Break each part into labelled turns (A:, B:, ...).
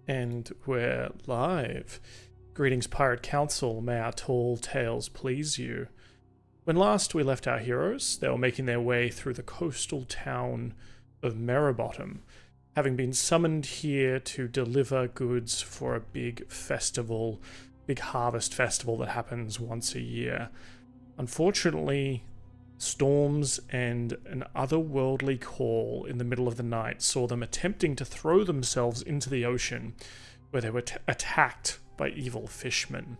A: And we're live. Greetings, Pirate Council. May our tall tales please you. When last we left our heroes, they were making their way through the coastal town of Meribottom, having been summoned here to deliver goods for a big festival, big harvest festival that happens once a year. Unfortunately, storms and an otherworldly call in the middle of the night saw them attempting to throw themselves into the ocean, where they were attacked by evil fishmen.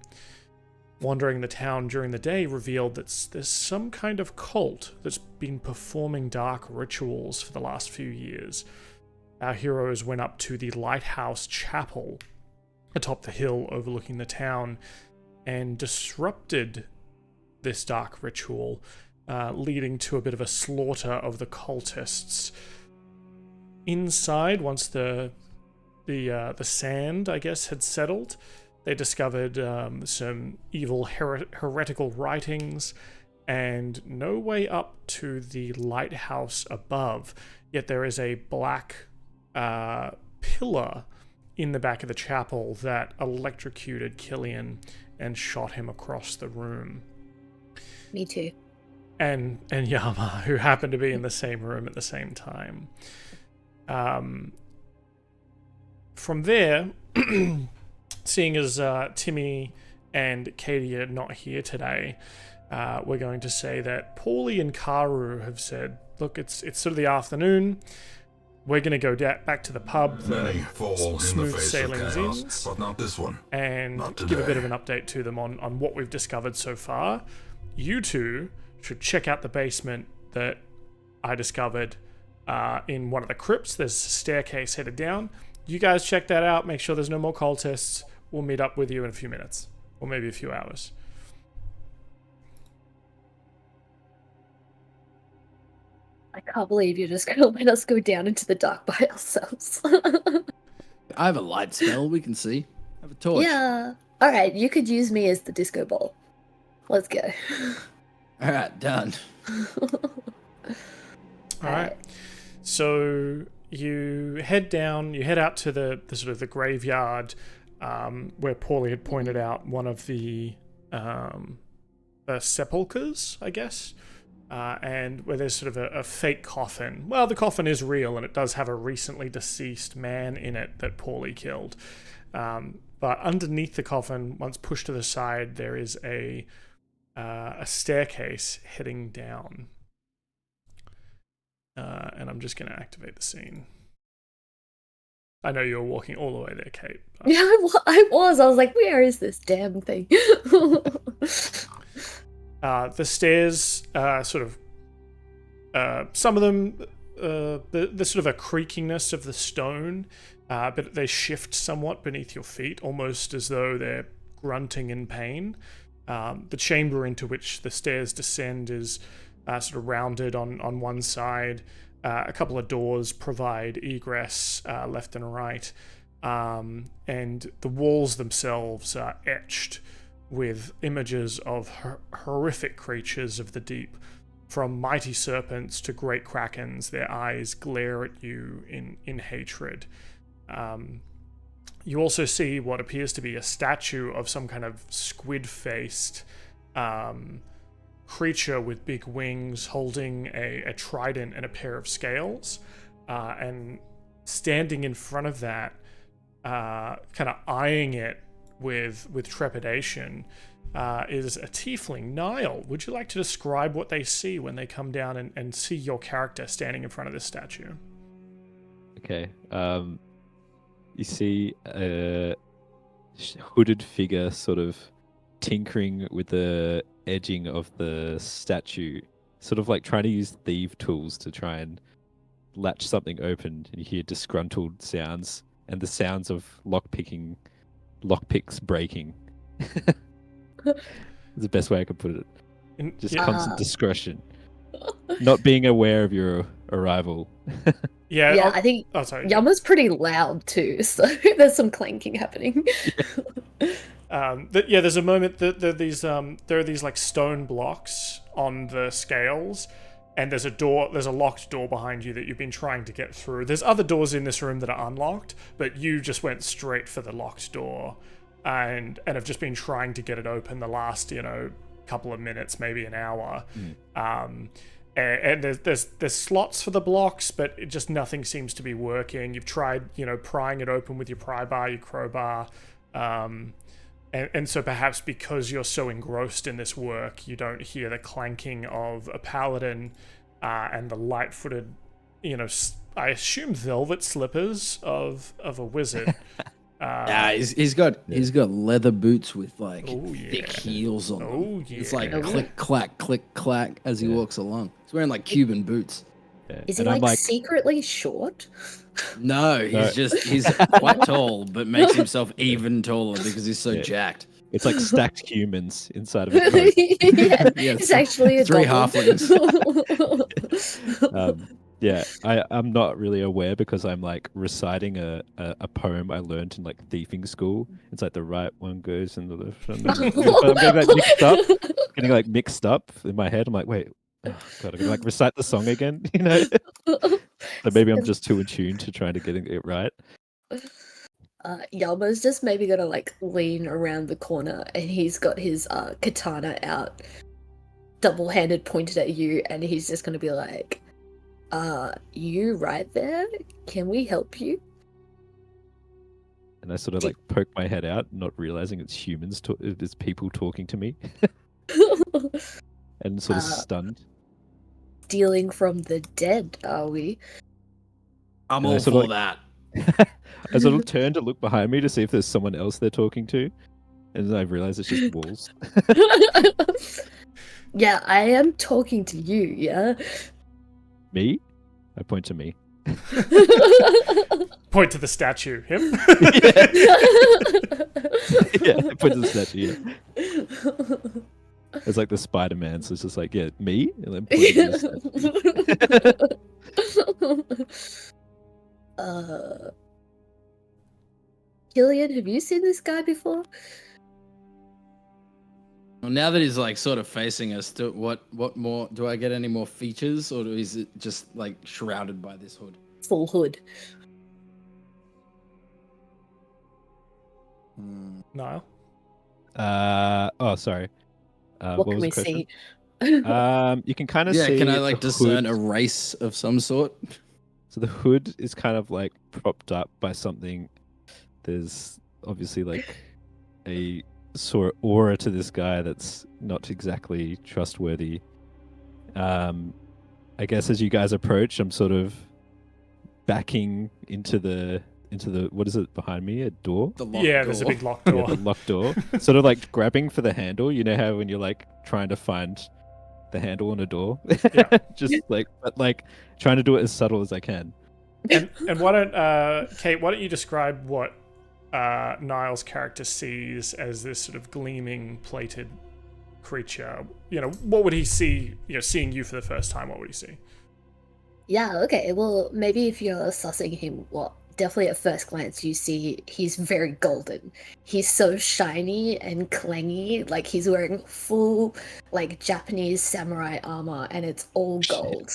A: Wandering the town during the day revealed that there's some kind of cult that's been performing dark rituals for the last few years. Our heroes went up to the lighthouse chapel atop the hill overlooking the town and disrupted this dark ritual, leading to a bit of a slaughter of the cultists. Inside, once the sand, I guess, had settled, they discovered some evil heretical writings and no way up to the lighthouse above. Yet there is a black pillar in the back of the chapel that electrocuted Cillian and shot him across the room.
B: Me too.
A: And Yama, who happened to be in the same room at the same time. From there, seeing as Timmy and Cait are not here today, we're going to say that Pauly and Karu have said, look, it's sort of the afternoon. We're going to go back to the pub.
C: Many fall in the face of chaos, but not this one.
A: And give a bit of an update to them on what we've discovered so far. You two should check out the basement that I discovered in one of the crypts. There's a staircase headed down. You guys check that out. Make sure there's no more cultists. We'll meet up with you in a few minutes. Or maybe a few hours.
B: I can't believe you're just going to let us go down into the dark by ourselves.
D: I have a light spell we can see. I have a torch.
B: Yeah. Alright, you could use me as the disco ball. Let's go.
D: Alright, done.
A: Alright. So you head down, you head out to the sort of the graveyard where Pauly had pointed out one of the sepulchres, I guess, and where there's sort of a fake coffin. Well, the coffin is real and it does have a recently deceased man in it that Pauly killed. But underneath the coffin, once pushed to the side, there is a staircase heading down. And I'm just going to activate the scene. I know you're walking all the way there, Cait. But...
B: Yeah, I was. I was like, where is this damn thing?
A: The stairs, sort of, some of them, the sort of a creakiness of the stone, but they shift somewhat beneath your feet, almost as though they're grunting in pain. The chamber into which the stairs descend is sort of rounded on one side. A couple of doors provide egress left and right. And the walls themselves are etched with images of horrific creatures of the deep. From mighty serpents to great krakens, their eyes glare at you in hatred. You also see what appears to be a statue of some kind of squid-faced creature with big wings holding a trident and a pair of scales. And standing in front of that, kind of eyeing it with trepidation, is a tiefling. Niall, would you like to describe what they see when they come down and see your character standing in front of this statue?
E: Okay. You see a hooded figure sort of tinkering with the edging of the statue, sort of like trying to use thief tools to try and latch something open, and you hear disgruntled sounds and the sounds of lockpicks breaking. That's the best way I could put it. Just constant discretion. Not being aware of your arrival.
A: Yeah,
B: I think
A: sorry.
B: Yama's pretty loud too, so there's some clanking happening.
A: There's a moment that there are these like stone blocks on the scales, and there's a locked door behind you that you've been trying to get through. There's other doors in this room that are unlocked, but you just went straight for the locked door, and have just been trying to get it open the last, couple of minutes, maybe an hour. And there's slots for the blocks, but nothing seems to be working. You've tried, prying it open with your pry bar, your crowbar, and so perhaps because you're so engrossed in this work, you don't hear the clanking of a paladin and the light-footed, I assume velvet slippers of a wizard.
D: Yeah, he's got leather boots with thick heels on them.
A: Oh yeah,
D: it's like click clack as he walks along. He's wearing like Cuban boots.
E: Yeah.
B: Is he
E: And I'm
B: secretly short?
D: No, he's quite tall, but makes himself even taller because he's so jacked.
E: It's like stacked humans inside of it.
B: It's actually a
D: 3
B: goblin.
D: halflings.
E: Yeah, I'm not really aware because I'm like reciting a poem I learned in like thieving school. It's like the right one goes and the left one. I'm getting like mixed up in my head. I'm like, wait, oh God, I'm gonna like recite the song again, So maybe I'm just too in tune to trying to get it right.
B: Yama's just maybe gonna like lean around the corner, and he's got his katana out, double-handed, pointed at you, and he's just gonna be like, you right there? Can we help you?
E: And I sort of like poke my head out, not realizing it's humans, it's people talking to me, and sort of stunned.
B: Stealing from the dead, are we?
D: I'm
E: And I
D: all
E: sort of
D: for that.
E: I sort of turn to look behind me to see if there's someone else they're talking to, and then I realize it's just walls.
B: Yeah, I am talking to you, yeah?
E: Me? I point to me.
A: Point to the statue. Him?
E: Yeah, I point to the statue. Yeah. It's like the Spider-Man, so it's just like, yeah, me? And then point to the statue.
B: Cillian, have you seen this guy before?
D: Well, now that he's like sort of facing us, what more do I get? Any more features, or is it just like shrouded by this hood?
B: Full hood.
A: Niall?
E: Oh, sorry.
B: What
E: what
B: can
E: was
B: we
E: the question?
B: see?
E: You can kind of
D: Yeah,
E: see.
D: can I like
E: the
D: discern
E: hood.
D: a race of some sort?
E: So the hood is kind of like propped up by something. There's obviously like a sort of aura to this guy that's not exactly trustworthy. I guess as you guys approach, I'm sort of backing into the what is it behind me? A door?
D: The locked
A: Yeah, there's a
D: door.
A: big locked
E: Yeah,
A: door.
E: the locked door. Sort of like grabbing for the handle. You know how when you're like trying to find the handle on a door?
A: Yeah.
E: Just like, but like trying to do it as subtle as I can.
A: And why don't, Cait, why don't you describe what Niall's character sees as this sort of gleaming plated creature? What would he see, seeing you for the first time, what would he see?
B: Yeah, okay. Well, maybe if you're sussing him, definitely at first glance you see he's very golden. He's so shiny and clangy, like he's wearing full like Japanese samurai armor and it's all gold.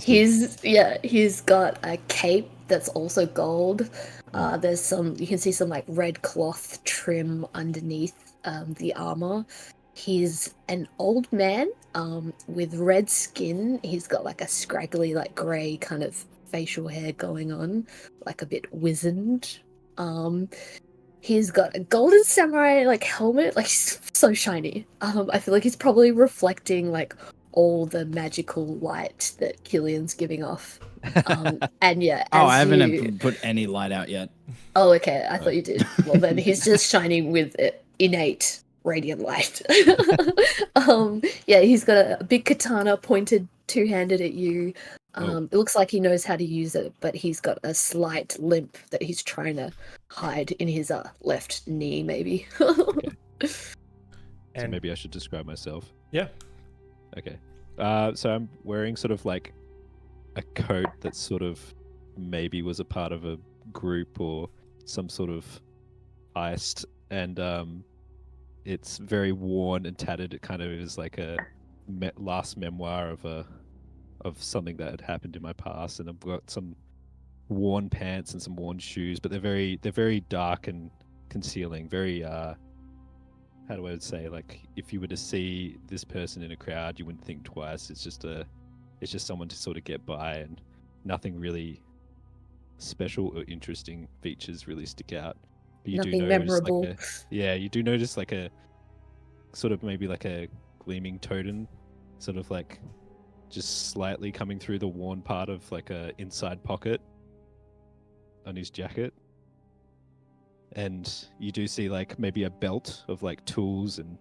B: He's got a cape that's also gold. There's you can see some like red cloth trim underneath the armor. He's an old man with red skin. He's got like a scraggly like grey kind of facial hair going on, like a bit wizened. He's got a golden samurai like helmet, like he's so shiny. I feel like he's probably reflecting like all the magical light that Cillian's giving off. And yeah,
D: I haven't put any light out yet.
B: Oh, okay. I thought you did. Well, then he's just shining with innate radiant light. Yeah, he's got a big katana pointed two-handed at you. It looks like he knows how to use it, but he's got a slight limp that he's trying to hide in his left knee, maybe.
E: Okay. So
A: And
E: maybe I should describe myself.
A: yeah,
E: Okay. So I'm wearing sort of like a coat that sort of maybe was a part of a group or some sort of heist, and it's very worn and tattered. It kind of is like a last memoir of something that had happened in my past, and I've got some worn pants and some worn shoes, but they're very dark and concealing. Very how do I say, like, if you were to see this person in a crowd, you wouldn't think twice. It's just someone to sort of get by, and nothing really special or interesting features really stick out. But you
B: Nothing
E: do notice
B: memorable.
E: you do notice like a sort of maybe like a gleaming totem, sort of like just slightly coming through the worn part of like a inside pocket on his jacket. And you do see like maybe a belt of like tools and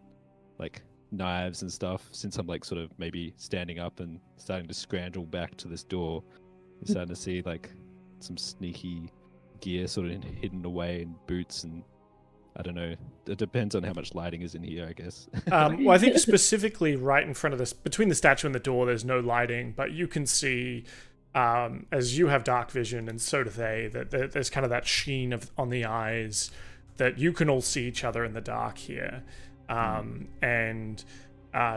E: like knives and stuff. Since I'm like sort of maybe standing up and starting to scramble back to this door, you're starting to see like some sneaky gear sort of hidden away in boots, and I don't know. It depends on how much lighting is in here, I guess.
A: Well, I think specifically right in front of this, between the statue and the door, there's no lighting, but you can see, as you have dark vision and so do they, that there's kind of that sheen on the eyes, that you can all see each other in the dark here. And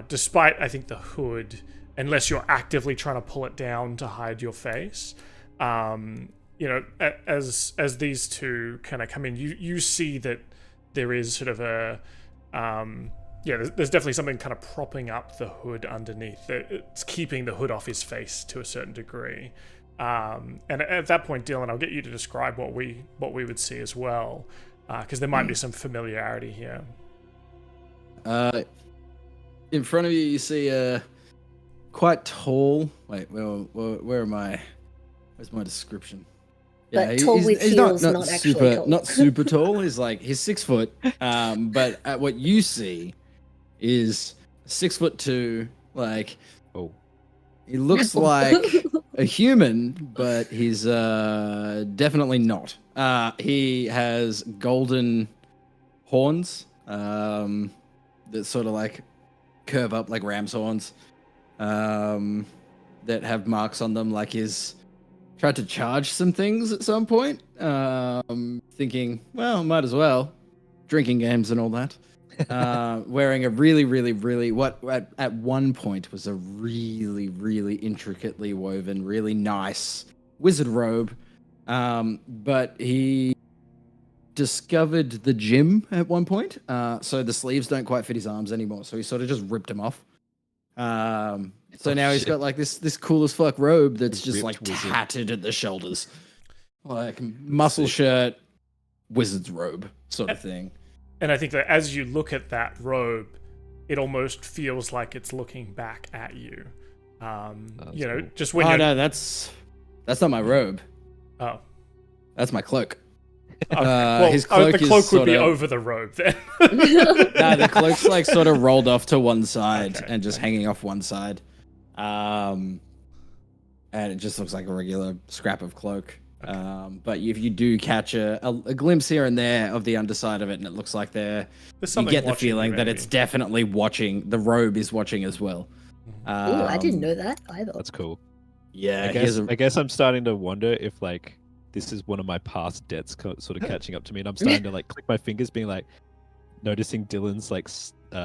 A: despite, I think, the hood, unless you're actively trying to pull it down to hide your face, you know, as these two kind of come in, you see that there is sort of a there's definitely something kind of propping up the hood underneath. It's keeping the hood off his face to a certain degree. And at that point, Dylan, I'll get you to describe what we would see as well, because there might be some familiarity here.
D: In front of you, you see a quite tall. Wait, where am I? Where's my description?
B: But tall with heels, not actually
D: super,
B: tall.
D: not super tall. He's 6 foot. But what you see is 6'2". Like,
E: oh,
D: he looks like a human, but he's definitely not. He has golden horns that sort of like curve up like ram's horns, that have marks on them, like his tried to charge some things at some point, thinking, well, might as well. Drinking games and all that. Wearing a really, what at one point was a really intricately woven, really nice wizard robe. But he discovered the gym at one point, so the sleeves don't quite fit his arms anymore, so he sort of just ripped them off. So now he's got like this cool as fuck robe that's just like tattered at the shoulders, like muscle shirt, wizard's robe sort of thing.
A: And I think that as you look at that robe, it almost feels like it's looking back at you. You know,
E: cool.
A: just when
D: Oh
A: you're...
D: no, that's not my robe.
A: Oh.
D: That's my cloak.
A: Okay. Well,
D: his cloak
A: the cloak
D: is
A: would be
D: sorta-
A: over the robe then.
D: Nah, the cloak's like sort of rolled off to one side
A: Okay.
D: and just hanging off one side. And it just looks like a regular scrap of cloak.
A: Okay.
D: But if you do catch a glimpse here and there of the underside of it, and it looks like
A: There's
D: you
A: something
D: get the
A: watching you,
D: feeling that
A: maybe.
D: it's definitely watching. The robe is watching as well.
B: Ooh, I didn't know that either.
E: that's cool.
D: Yeah,
E: I guess I'm starting to wonder if like this is one of my past debts sort of catching up to me, and I'm starting to like click my fingers, being like noticing Dylan's like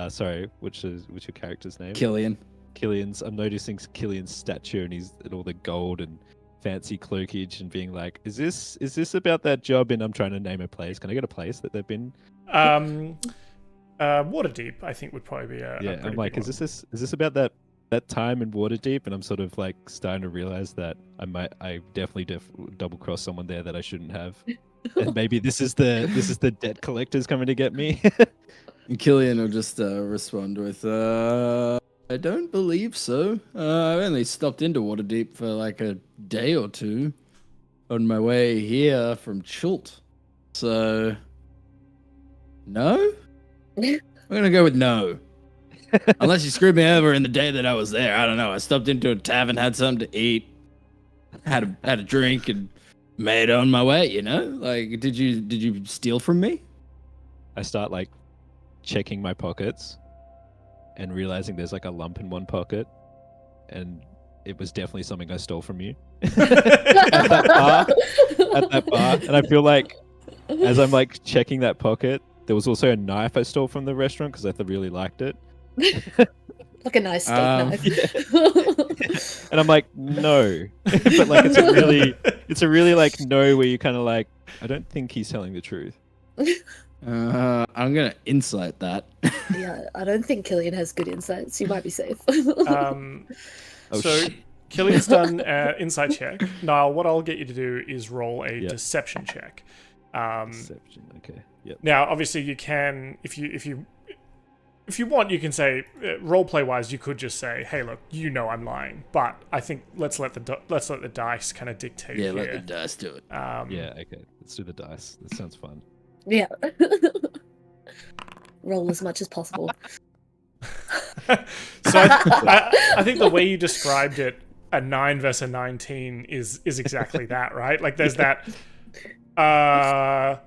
E: sorry, which is your character's name? Cillian's. I'm noticing Cillian's stature and all the gold and fancy cloakage, and being like, is this about that job? And I'm trying to name a place. Can I get a place that they've been?
A: Waterdeep, I think, would probably be a
E: Yeah,
A: pretty
E: I'm like,
A: big
E: is this about that time in Waterdeep? And I'm sort of like starting to realize that I definitely double cross someone there that I shouldn't have, and maybe this is the debt collectors coming to get me.
D: And Cillian will just respond with, I don't believe so. I only stopped into Waterdeep for like a day or two on my way here from Chult. So, no? I'm going to go with no. Unless you screwed me over in the day that I was there. I don't know. I stopped into a tavern, had something to eat, had a drink, and made on my way, you know? Like, did you steal from me?
E: I start like checking my pockets and realizing there's like a lump in one pocket, and it was definitely something I stole from you at that bar. And I feel like as I'm like checking that pocket, there was also a knife I stole from the restaurant because I really liked it.
B: Like a nice steak knife.
E: And I'm like, no. But like it's a really like no where you kind of like, I don't think he's telling the truth.
D: I'm gonna insight that.
B: Yeah, I don't think Cillian has good insights. You might be safe.
A: Cillian's done an insight check. Niall, what I'll get you to do is roll a deception check.
E: Deception, okay. Yep.
A: Now, obviously, you can, if you want, you can say, roleplay wise, you could just say, "Hey, look, you know I'm lying." But I think let's let the dice kind of dictate.
D: Yeah,
A: here.
D: let the dice do it.
E: Yeah, okay. Let's do the dice. That sounds fun.
B: Yeah. Roll as much as possible.
A: So I think the way you described it, a 9 versus a 19 is exactly that, right? Like there's that. No.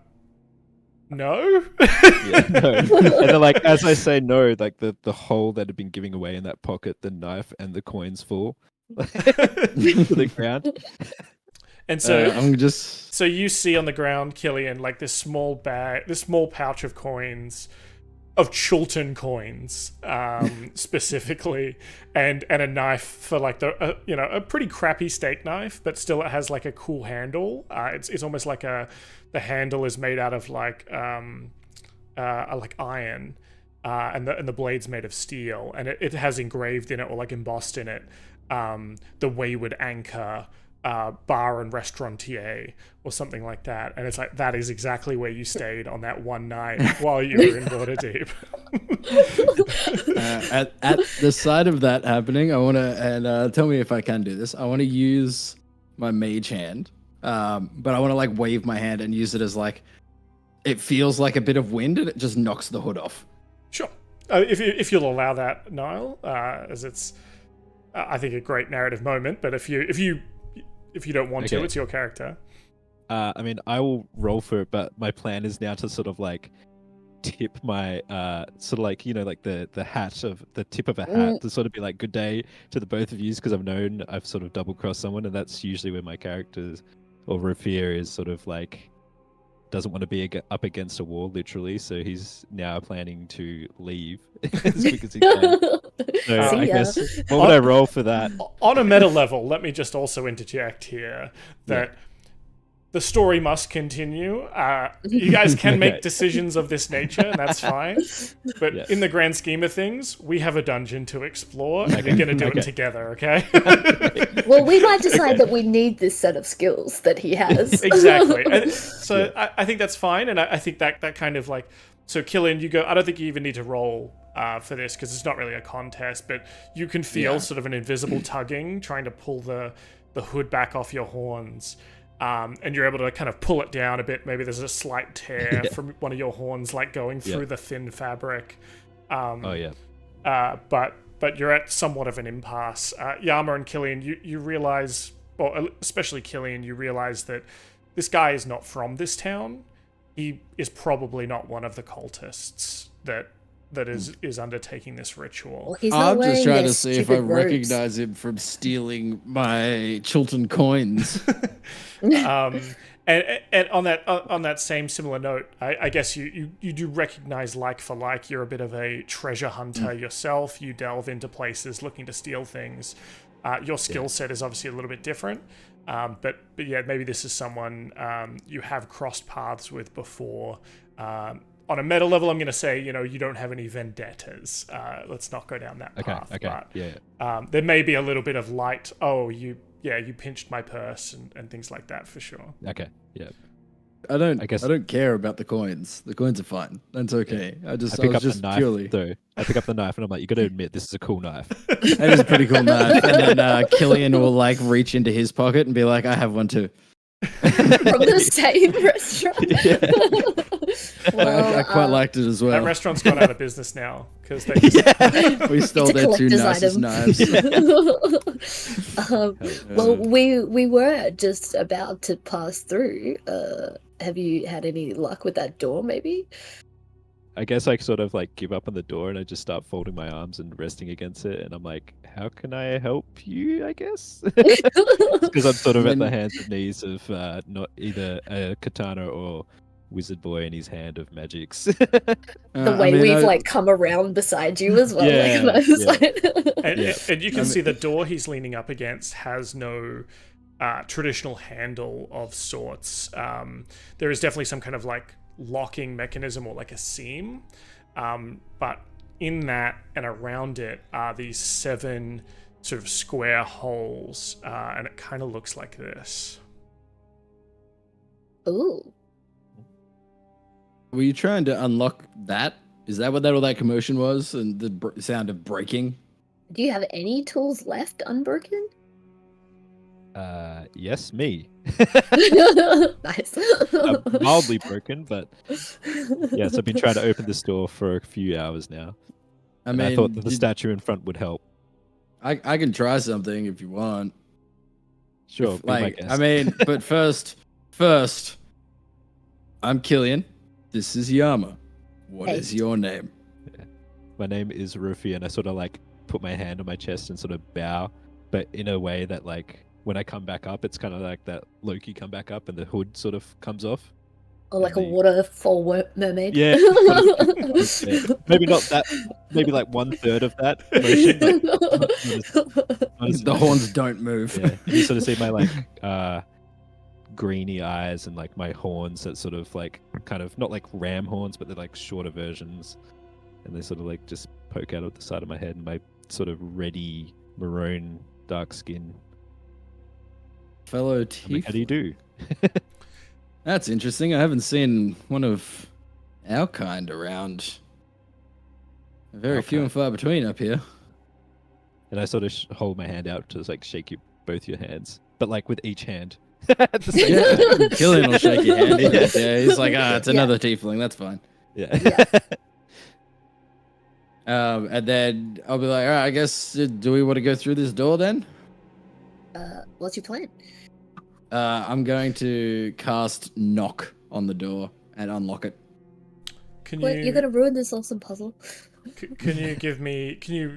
E: Yeah, no. And then, like, as I say no, like the hole that had been giving away in that pocket, the knife and the coins fall to the ground.
A: And so
D: I'm just.
A: So you see on the ground, Cillian, like this small pouch of coins, of Chilton coins, specifically, and a knife for like a pretty crappy steak knife, but still it has like a cool handle. It's almost like the handle is made out of like iron, and the blade's made of steel, and it has engraved in it or like embossed in it the wayward anchor. Bar and restaurateur or something like that, and it's like that is exactly where you stayed on that one night while you were in Waterdeep.
D: At the sight of that happening, I want to, and tell me if I can do this. I want to use my mage hand, but I want to like wave my hand and use it as like it feels like a bit of wind and it just knocks the hood off.
A: Sure, if you'll allow that, Niall, as it's I think a great narrative moment. But if you don't want to, it's your character.
E: I mean, I will roll for it, but my plan is now to sort of like tip my sort of like, you know, like the hat of the tip of a hat to sort of be like good day to the both of you, because I've sort of double crossed someone, and that's usually where my characters or Rafir is sort of like doesn't want to be up against a wall literally, so he's now planning to leave as quick as he can. So I guess what would I roll for that?
A: On a meta level, let me just also interject here that the story must continue. You guys can make decisions of this nature, and that's fine. But in the grand scheme of things, we have a dungeon to explore, and we're going to do it together, okay?
B: Well, we might decide that we need this set of skills that he has.
A: Exactly. And so I think that's fine, and I think that kind of like... So, Cillian, you go... I don't think you even need to roll for this, because it's not really a contest, but you can feel sort of an invisible tugging, trying to pull the hood back off your horns. And you're able to kind of pull it down a bit. Maybe there's a slight tear from one of your horns, like going through the thin fabric. But you're at somewhat of an impasse. Yama and Cillian, you realize, or especially Cillian, you realize that this guy is not from this town. He is probably not one of the cultists that is undertaking this ritual.
B: Well,
D: I'm just trying to see if I recognize him from stealing my Chilton coins.
A: And on that same similar note, I guess you do recognize like for like. You're a bit of a treasure hunter yourself. You delve into places looking to steal things. Your skill set is obviously a little bit different. But yeah, maybe this is someone you have crossed paths with before. On a meta level, I'm going to say, you don't have any vendettas. Let's not go down that path.
E: Okay.
A: But, there may be a little bit of light. Oh, you pinched my purse and things like that for sure.
E: Okay. Yeah.
D: I don't care about the coins. The coins are fine. That's okay.
E: I pick up the knife, though. I pick up the knife and I'm like, you got to admit, this is a cool knife.
D: It is a pretty cool knife. And then Cillian will like reach into his pocket and be like, I have one too.
B: From the same restaurant.
D: Well, I quite liked it as well.
A: That restaurant's gone out of business now because they
D: we stole their two nicest knives.
B: Well, we were just about to pass through. Have you had any luck with that door, maybe?
E: I guess I sort of like give up on the door and I just start folding my arms and resting against it. And I'm like, how can I help you, I guess? Because I'm sort of at the hands and knees of not either a katana or wizard boy in his hand of magics.
B: The way we've like come around beside you as well.
E: Yeah,
B: like, that was
E: yeah.
B: like...
A: And you can see the door he's leaning up against has no traditional handle of sorts. There is definitely some kind of like locking mechanism or like a seam, but in that and around it are these 7 sort of square holes, and it kind of looks like this.
B: Ooh.
D: Were you trying to unlock that? Is that what all that commotion was? And the sound of breaking?
B: Do you have any tools left unbroken?
E: Yes, me.
B: Nice.
E: I'm mildly broken, but yes, I've been trying to open this door for a few hours now. I thought that the statue in front would help.
D: I can try something if you want.
E: Sure, be my
D: Like,
E: guest.
D: I mean, but first, I'm Cillian. This is Yama. What is your name?
E: My name is Rufy, and I sort of like put my hand on my chest and sort of bow, but in a way that like when I come back up, it's kind of like that Loki come back up and the hood sort of comes off.
B: Or like a waterfall mermaid.
E: Yeah. Yeah. Maybe not that. Maybe like 1/3 of that motion.
D: The horns don't move.
E: Yeah. You sort of see my like greeny eyes and like my horns that sort of like kind of not like ram horns, but they're like shorter versions, and they sort of like just poke out of the side of my head, and my sort of reddy maroon dark skin.
D: Fellow
E: I'm
D: teeth.
E: like, how do you do?
D: That's interesting. I haven't seen one of our kind around. Very few and far between up here.
E: And I sort of hold my hand out to like shake you both your hands, but like with each hand. At the same time.
D: Cillian will shake your hand. Yeah, he's like, it's another tiefling. That's fine.
E: Yeah.
D: And then I'll be like, all right, I guess, do we want to go through this door then?
B: What's your plan?
D: I'm going to cast knock on the door and unlock it.
B: Wait, you're gonna ruin this awesome puzzle.
A: Can you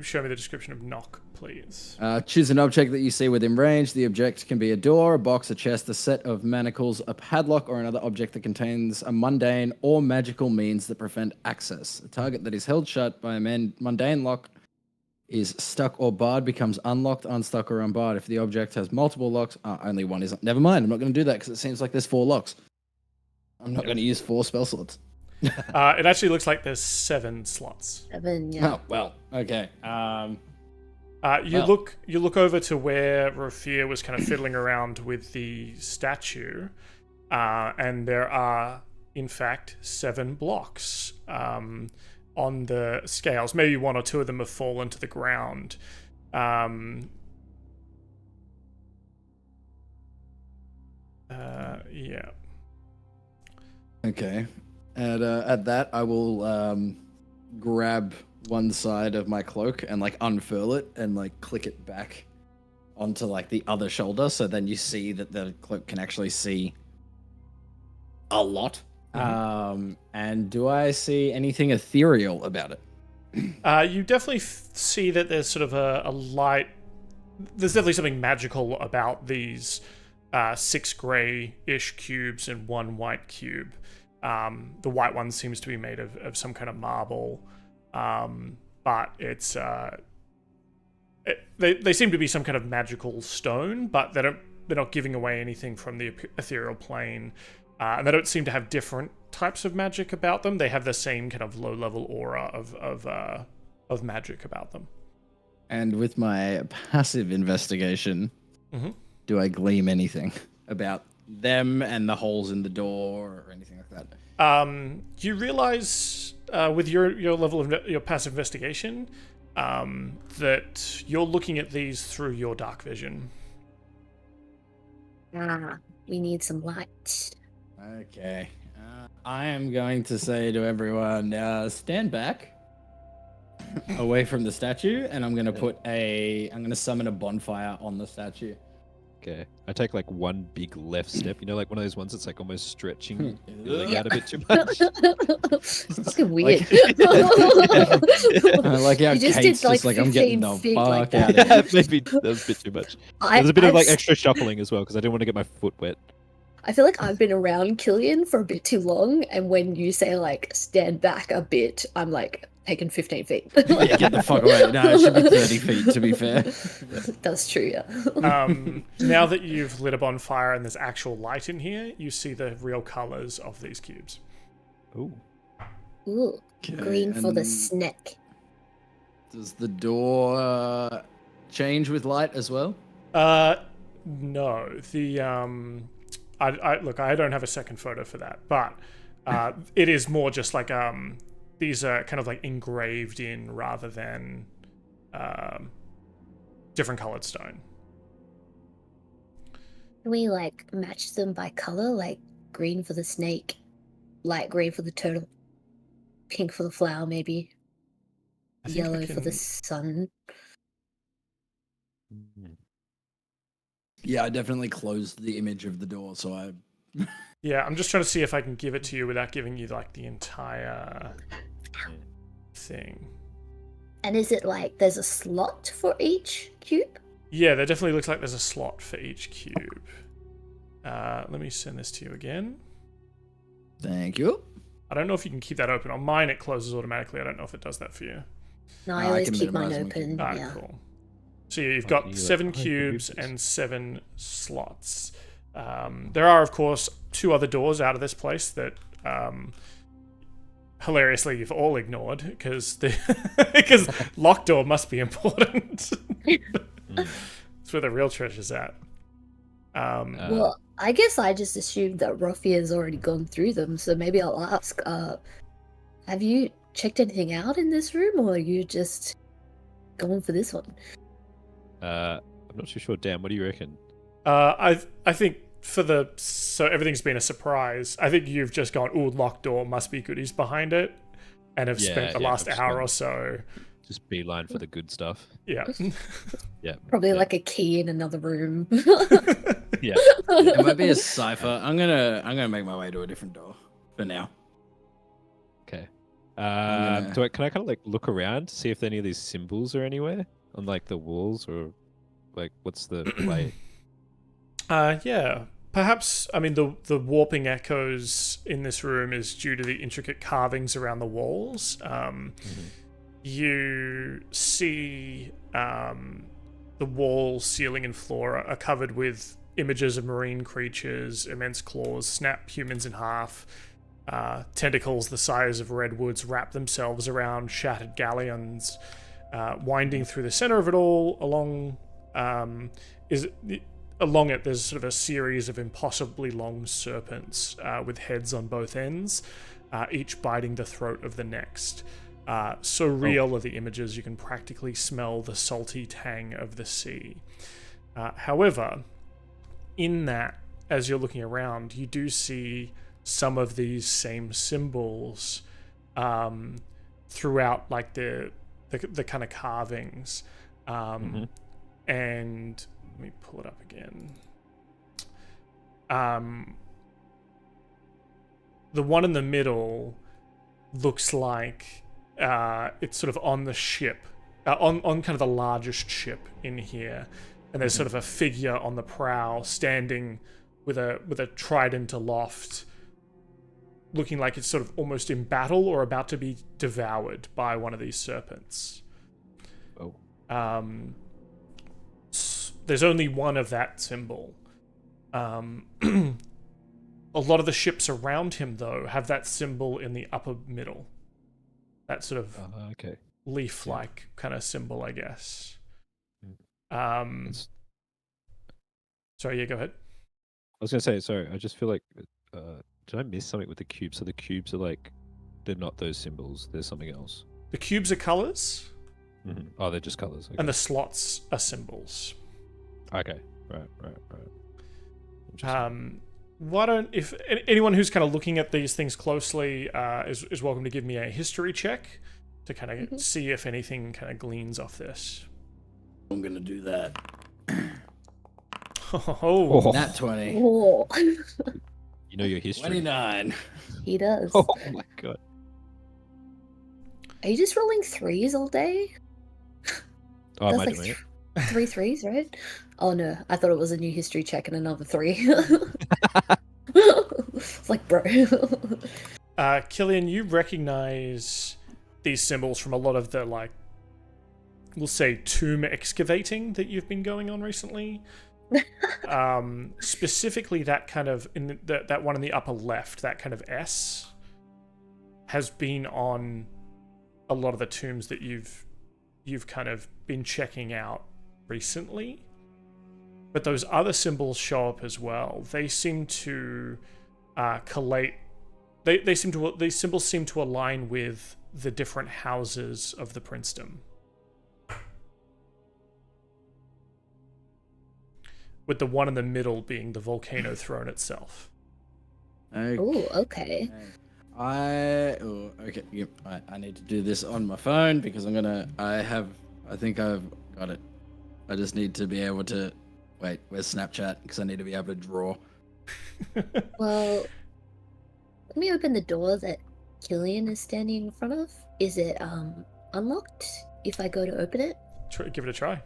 A: show me the description of knock, please?
D: Choose an object that you see within range. The object can be a door, a box, a chest, a set of manacles, a padlock, or another object that contains a mundane or magical means that prevent access. A target that is held shut by a mundane lock is stuck or barred, becomes unlocked, unstuck, or unbarred. If the object has multiple locks, only one is... Never mind, I'm not going to do that because it seems like there's 4 locks. I'm not going to use 4 spell slots.
A: It actually looks like there's 7 slots.
B: 7, yeah.
D: Oh, well, okay.
A: You look over to where Rofia was kind of fiddling around with the statue, and there are, in fact, 7 blocks on the scales. Maybe 1 or 2 of them have fallen to the ground. Yeah.
D: Okay. And at that, I will grab one side of my cloak and like unfurl it and like click it back onto like the other shoulder, so then you see that the cloak can actually see a lot. And do I see anything ethereal about it?
A: You definitely see that there's sort of a light. There's definitely something magical about these 6 grey-ish cubes and 1 white cube. The white one seems to be made of some kind of marble, but it's they seem to be some kind of magical stone, but they're not giving away anything from the ethereal plane, and they don't seem to have different types of magic about them. They have the same kind of low-level aura of magic about them.
D: And with my passive investigation, do I glean anything about them and the holes in the door or anything like that?
A: You realize with your level of your passive investigation that you're looking at these through your dark vision.
B: We need some light.
D: Okay. I am going to say to everyone, stand back away from the statue, and I'm going to summon a bonfire on the statue.
E: Okay. I take like 1 big left step, you know, like one of those ones that's like almost stretching out a bit too much.
B: It's fucking weird.
D: I like how
B: You just
D: Kate's
B: did, like,
D: just like, I'm getting the
B: 15 feet
D: fuck
B: like
D: out
B: that.
D: of here.
E: Maybe that was a bit too much. There was a bit of like extra shuffling as well because I didn't want to get my foot wet.
B: I feel like I've been around Cillian for a bit too long, and when you say like stand back a bit, I'm like taking 15 feet.
D: Yeah, get the fuck away. No, it should be 30 feet to be fair.
B: That's true, yeah.
A: Now that you've lit a bonfire and there's actual light in here, you see the real colors of these cubes.
E: Ooh.
B: Ooh,
D: Okay,
B: green for the
D: and
B: snack.
D: Does the door change with light as well?
A: No. The I look, I don't have a second photo for that, but it is more just like these are kind of like engraved in rather than different colored stone.
B: Can we like match them by color, like green for the snake, light green for the turtle, pink for the flower, maybe yellow for the sun?
D: Yeah, I definitely closed the image of the door, so I...
A: Yeah, I'm just trying to see if I can give it to you without giving you like the entire thing.
B: And is it like there's a slot for each cube?
A: Yeah, there definitely looks like there's a slot for each cube. Let me send this to you again.
D: Thank you.
A: I don't know if you can keep that open. On mine, it closes automatically. I don't know if it does that for you.
B: No, I
D: I
B: always
D: can
B: keep mine
D: minimize my
B: open.
A: Ah,
B: Yeah.
A: cool. So you've
E: Oh,
A: got
E: you
A: 7
E: like
A: cubes
E: cubes.
A: and 7 slots. There are, of course, 2 other doors out of this place that, hilariously, you've all ignored because because locked door must be important. That's where the real treasure's at.
B: Well, I guess I just assumed that Ruffy has already gone through them, so maybe I'll ask, have you checked anything out in this room, or are you just going for this one?
E: I'm not too sure. Dan, what do you reckon?
A: I think so everything's been a surprise. I think you've just gone, ooh, locked door, must be goodies behind it, and have spent the last
E: I've just
A: hour
E: gone-
A: or so.
E: Just beeline for the good stuff.
A: Yeah.
E: Yeah.
B: Probably
E: yeah,
B: like a key in another room.
E: Yeah.
D: It might be a cipher. I'm gonna make my way to a different door for now.
E: Okay.
D: gonna-
E: Can I kind of like look around to see if any of these symbols are anywhere on like the walls, or like what's the play?
A: Yeah. Perhaps, I mean, the warping echoes in this room is due to the intricate carvings around the walls. You see the walls, ceiling, and floor are covered with images of marine creatures, immense claws, snap humans in half. Tentacles the size of redwoods wrap themselves around shattered galleons. Winding through the center of it all, along it, there's sort of a series of impossibly long serpents with heads on both ends, each biting the throat of the next. So real are the images, you can practically smell the salty tang of the sea. However, in that, as you're looking around, you do see some of these same symbols throughout, like the kind of carvings. And let me pull it up again. The one in the middle looks like it's sort of on the ship, on kind of the largest ship in here, and there's sort of a figure on the prow standing with a trident aloft, looking like it's sort of almost in battle or about to be devoured by one of these serpents.
E: Oh.
A: There's only one of that symbol. A lot of the ships around him, though, have that symbol in the upper middle. That sort of
E: Okay.
A: leaf-like kind of symbol, I guess.
E: It's-
A: Sorry, yeah, go ahead.
E: I was gonna say, sorry. I just feel like, did I miss something with the cubes? So the cubes are like, they're not those symbols. There's something else.
A: The cubes are colors,
E: Oh, they're just colors. Okay.
A: and the slots are symbols.
E: Okay. Right. Interesting.
A: Why don't, if anyone who's kind of looking at these things closely is welcome to give me a history check to kind of see if anything kind of gleans off this.
D: I'm gonna do that.
A: Oh,
D: Nat 20.
B: Oh,
E: You know your history.
D: 29.
B: he does.
E: Oh my god.
B: Are you just rolling threes all day?
E: Oh, am
B: That's
E: I
B: like
E: doing it?
B: three threes, right? Oh no, I thought it was a new history check and another 3. like, bro.
A: Cillian, you recognize these symbols from a lot of the, like, we'll say tomb excavating that you've been going on recently. Specifically that kind of, that one in the upper left, that kind of S, has been on a lot of the tombs that you've kind of been checking out recently. But those other symbols show up as well. They seem to collate. These symbols seem to align with the different houses of the princedom. With the one in the middle being the volcano throne itself.
B: Oh, okay.
D: Okay. Yep. I need to do this on my phone because I think I've got it. I just need to be able to. Wait, where's Snapchat? Because I need to be able to draw.
B: Well, let me open the door that Cillian is standing in front of. Is it unlocked if I go to open it?
A: Give it a try.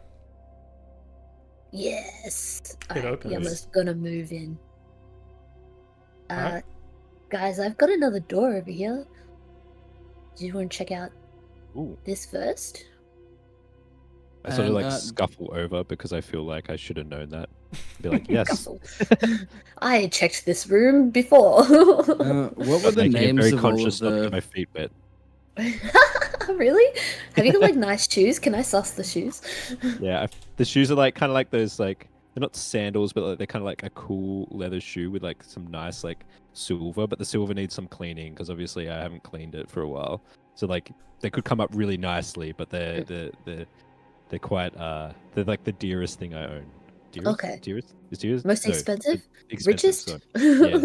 B: Yes.
A: It opens.
B: Yama's gonna move in.
A: Alright.
B: Guys, I've got another door over here. Do you want to check out
E: Ooh.
B: this first?
E: I sort of like
D: And,
E: scuffle over because I feel like I should have known that. Be like, yes.
B: Guffle. I checked this room before.
D: What were the
E: Making a
D: names
E: very
D: of all of
E: conscious not to
D: the?
E: get my feet wet.
B: Really? Have you got like nice shoes? Can I suss the shoes?
E: Yeah, the shoes are like kind of like those like they're not sandals, but like, they're kind of like a cool leather shoe with like some nice like silver. But the silver needs some cleaning because obviously I haven't cleaned it for a while. So like they could come up really nicely, but they're quite they're like the dearest thing I own. Dearest?
B: Okay.
E: Dearest? Is dearest?
B: Most
E: No,
B: expensive?
E: Richest?
B: Richest?
E: Yeah.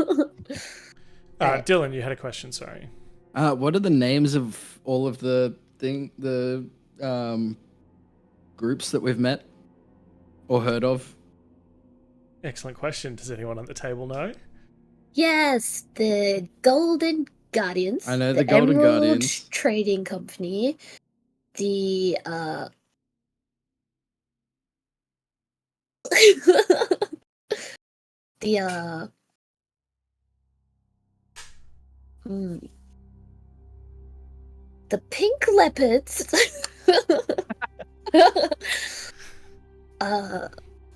A: Dylan, you had a question, sorry.
D: What are the names of all of the groups that we've met or heard of?
A: Excellent question. Does anyone at the table know?
B: Yes, the Golden Guardians.
D: I know the Golden
B: Emerald
D: Guardians.
B: Trading Company. The the Pink Leopards.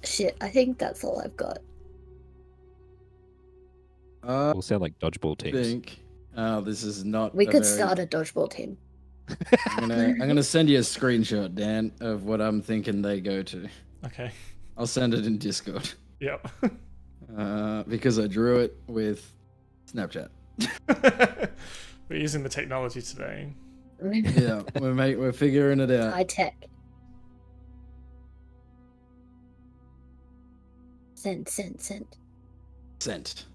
B: Shit, I think that's all I've got.
E: All sound like dodgeball teams.
D: This is not.
B: We could start a dodgeball team.
D: I'm gonna send you a screenshot, Dan, of what I'm thinking they go to.
A: Okay.
D: I'll send it in Discord.
A: Yep.
D: Because I drew it with Snapchat.
A: We're using the technology today.
D: Yeah, we're figuring it out.
B: High tech. Send.
D: Sent.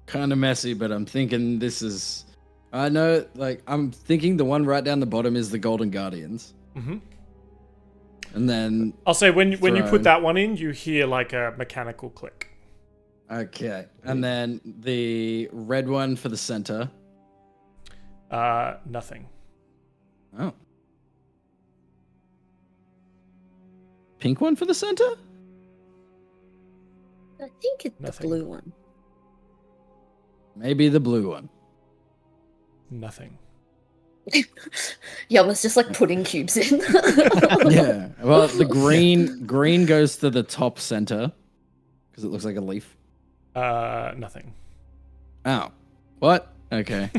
D: Kind of messy, but I'm thinking this is. I know, like, I'm thinking the one right down the bottom is the Golden Guardians.
A: Mm-hmm.
D: And then.
A: I'll say when you
D: Throne.
A: put that one in, you hear like a mechanical click.
D: Okay. And then the red one for the center.
A: Nothing.
D: Oh. Pink one for the center?
B: I think it's
A: Nothing.
B: the blue one.
D: Maybe the blue one.
A: Nothing.
B: Yama's just like putting cubes in.
D: Yeah. Well, the green goes to the top center because it looks like a leaf.
A: Nothing.
D: Oh. What? Okay.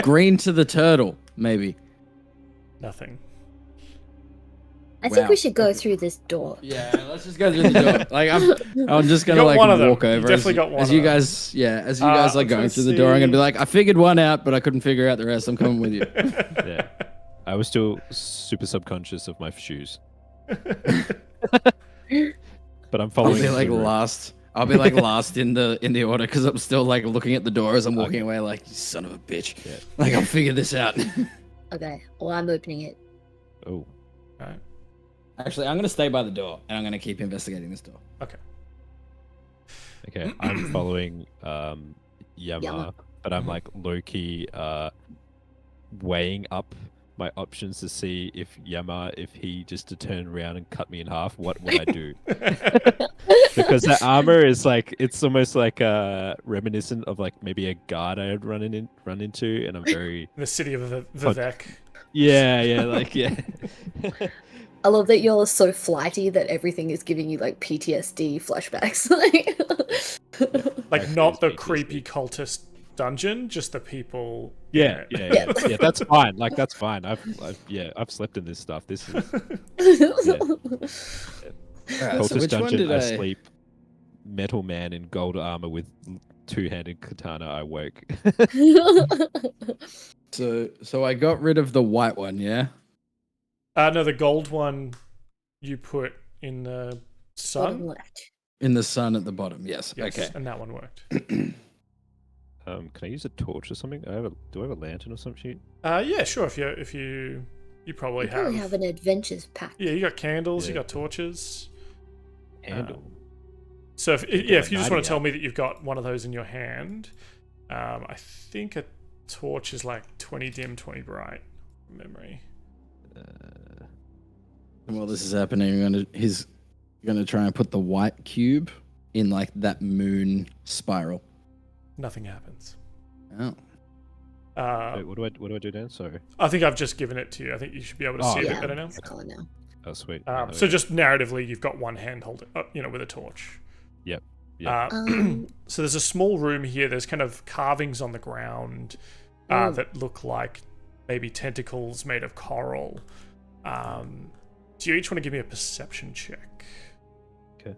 D: Green to the turtle, maybe.
A: Nothing.
B: I think
D: Wow.
B: we should go through this door.
D: Yeah, let's just go through the door. Like I'm just gonna
A: got
D: like
A: one of them.
D: walk
A: You
D: over.
A: definitely got one
D: as
A: of
D: you
A: them.
D: guys, as you guys like
A: I'm
D: going
A: trying
D: through
A: to
D: the door, I'm gonna be
A: see.
D: like, I figured one out, but I couldn't figure out the rest. I'm coming with you.
E: Yeah. I was still super subconscious of my shoes. But I'm
D: I'll
E: following.
D: be like
E: the route.
D: last. I'll be like last in the order because I'm still like looking at the door as I'm walking away. Like, you son of a bitch.
E: Yeah.
D: Like I'll figure this out.
B: Okay, well, I'm opening it.
E: Oh.
A: Alright.
D: Actually, I'm gonna stay by the door and I'm gonna keep investigating this door.
A: Okay.
E: Okay. I'm following Yama,
B: Yama.
E: but I'm like low key weighing up my options to see if Yama, if he just to turn around and cut me in half, what would I do? Because that armor is like, it's almost like reminiscent of like maybe a guard I had run into, and I'm very
A: The city of Vivek.
E: yeah, like yeah.
B: I love that you're so flighty that everything is giving you like PTSD flashbacks.
A: Like not the creepy cultist dungeon, just the people.
E: Yeah. That's fine. Like that's fine. I've slept in this stuff. This is
D: Alright, so
E: cultist
D: which one
E: dungeon.
D: did
E: I
D: I
E: sleep. Metal man in gold armor with two-handed katana. I woke.
D: So I got rid of the white one, yeah?
A: No, the gold one you put in the
B: Bottom
A: sun.
B: left.
D: In the sun at the bottom, yes.
A: Yes,
D: Okay.
A: and that one worked.
E: Can I use a torch or something? Do I have a lantern or some shit?
A: Yeah, sure. If you probably
B: You probably
A: have.
B: have an adventures pack.
A: Yeah, you got candles. You
E: Yeah.
A: got torches.
E: Handle.
A: So if you just want
E: 90
A: to tell me that you've got one of those in your hand, I think a torch is like 20 dim, 20 bright. From memory.
D: While this is happening, he's gonna try and put the white cube in like that moon spiral.
A: Nothing happens.
D: Oh.
E: Wait, what do I do then? Sorry.
A: I think I've just given it to you. I think you should be able to see it a
B: Yeah,
A: bit better now.
B: it's color now.
E: Oh, sweet.
A: So just narratively, you've got one hand holding, with a torch.
E: Yep.
A: So there's a small room here. There's kind of carvings on the ground that look like maybe tentacles made of coral. Do you each want to give me a perception check?
E: Okay.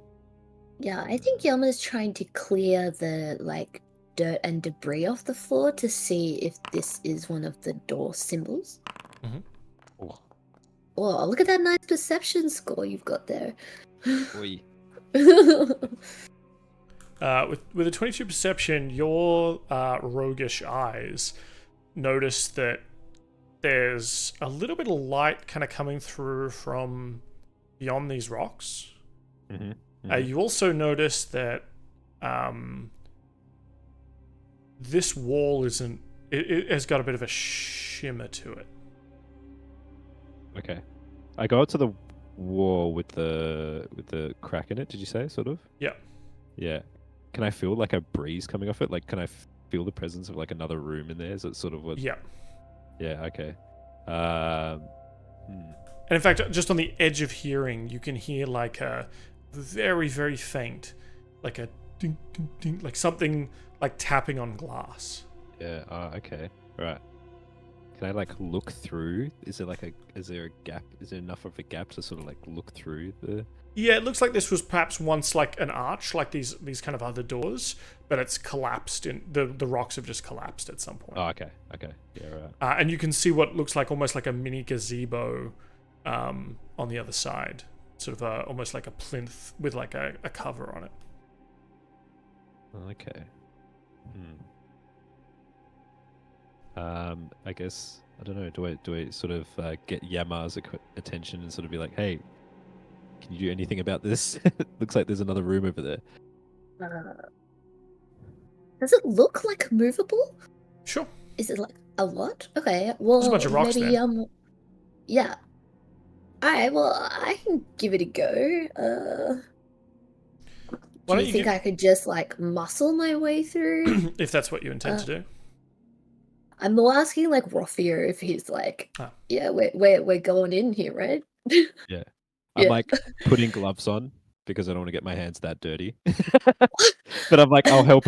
B: Yeah, I think Yama's trying to clear the like dirt and debris off the floor to see if this is one of the door symbols.
E: Oh.
B: Oh, look at that nice perception score you've got there.
E: Oi.
A: With a 22 perception, your roguish eyes notice that there's a little bit of light kind of coming through from beyond these rocks. You also notice that this wall isn't. It has got a bit of a shimmer to it.
E: Okay. I go up to the wall with the crack in it. Did you say sort of?
A: Yeah.
E: Yeah. Can I feel like a breeze coming off it? Like, can I feel the presence of like another room in there? Is it sort of what?
A: Yeah.
E: Yeah. Okay.
A: And in fact, just on the edge of hearing, you can hear like a very, very faint, like a ding, ding, ding, like something like tapping on glass.
E: Yeah. Okay. Right. Can I like look through? Is there a gap? Is there enough of a gap to sort of like look through the?
A: Yeah, it looks like this was perhaps once like an arch, like these kind of other doors, but it's collapsed. The rocks have just collapsed at some point.
E: Oh, okay. Yeah, right.
A: And you can see what looks like almost like a mini gazebo on the other side, sort of almost like a plinth with like a cover on it.
E: Okay. I guess I don't know. Do I sort of get Yama's attention and sort of be like, hey, can you do anything about this? Looks like there's another room over there.
B: Does it look like movable?
A: Sure.
B: Is it like a lot? Okay, well,
A: There's a bunch of rocks
B: maybe
A: there.
B: yeah. Alright, well, I can give it a go.
A: Why
B: Do
A: don't
B: you think I could just like muscle my way through?
A: if that's what you intend to do.
B: I'm more asking like Rothio if he's like, yeah, we're going in here, right?
E: Yeah. I'm like putting gloves on because I don't want to get my hands that dirty. But I'm like, I'll help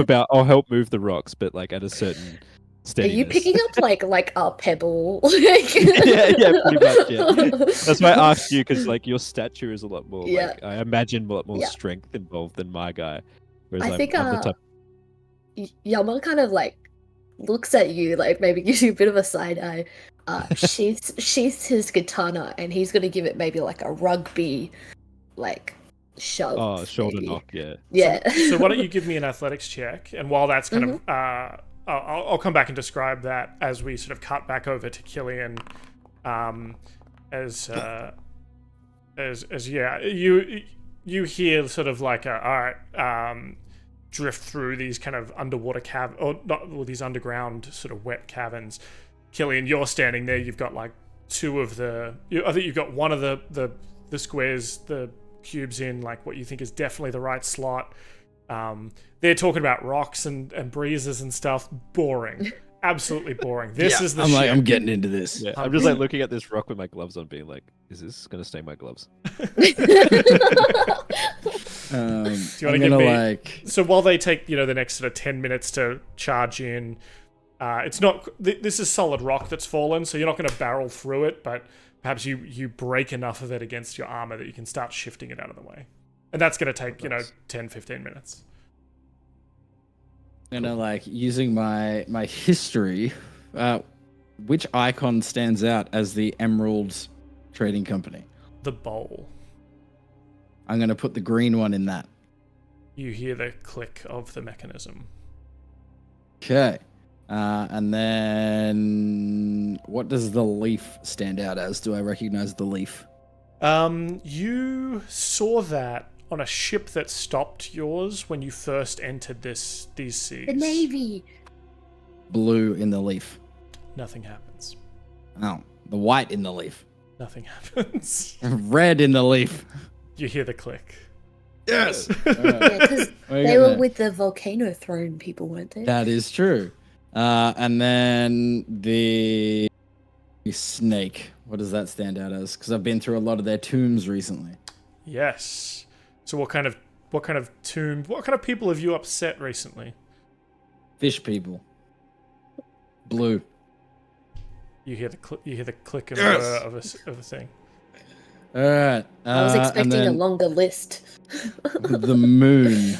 E: move the rocks, but like at a certain steadiness.
B: Are you picking up like a pebble?
E: yeah, pretty much. Yeah, that's why I asked you because like your stature is a lot more.
B: Yeah.
E: Like, I imagine a lot more strength involved than my guy. Whereas
B: I think
E: I'm the type.
B: Yama kind of like looks at you, like maybe gives you a bit of a side eye. Sheaths his katana, and he's gonna give it maybe like a rugby, like shove.
E: Oh, shoulder
B: maybe.
E: knock. Yeah.
B: Yeah.
A: So why don't you give me an athletics check? And while that's kind of, I'll come back and describe that as we sort of cut back over to Cillian, as you hear sort of like drift through these kind of underwater these underground sort of wet caverns. Cillian, you're standing there. You've got like two of the. I think you've got one of the squares, the cubes in like what you think is definitely the right slot. They're talking about rocks and breezes and stuff. Boring. Absolutely boring. This is the
D: I'm
A: shit.
D: like, I'm getting into this.
E: Yeah, I'm just like looking at this rock with my gloves on, being like, is this gonna stain my gloves?
A: Do you want to give me
D: like...
A: So while they take the next sort of 10 minutes to charge in, it's not this is solid rock that's fallen, so you're not going to barrel through it, but perhaps you break enough of it against your armor that you can start shifting it out of the way, and that's going to take 10-15 minutes.
D: I'm gonna like using my history. Which icon stands out as the Emeralds Trading Company?
A: The bowl.
D: I'm gonna put the green one in that.
A: You hear the click of the mechanism.
D: Okay. And then what does the leaf stand out as? Do I recognize the leaf?
A: You saw that on a ship that stopped yours when you first entered these seas.
B: The Navy.
D: Blue in the leaf.
A: Nothing happens.
D: Oh, the white in the leaf.
A: Nothing happens.
D: Red in the leaf.
A: You hear the click.
D: Yes.
B: Yeah, because they were with the volcano throne people, weren't they?
D: That is true. And then the snake. What does that stand out as? Because I've been through a lot of their tombs recently.
A: Yes. So what kind of tomb? What kind of people have you upset recently?
D: Fish people. Blue.
A: You hear the click and whir of a thing.
D: All right.
B: I was expecting
D: and then
B: a longer list.
D: the moon.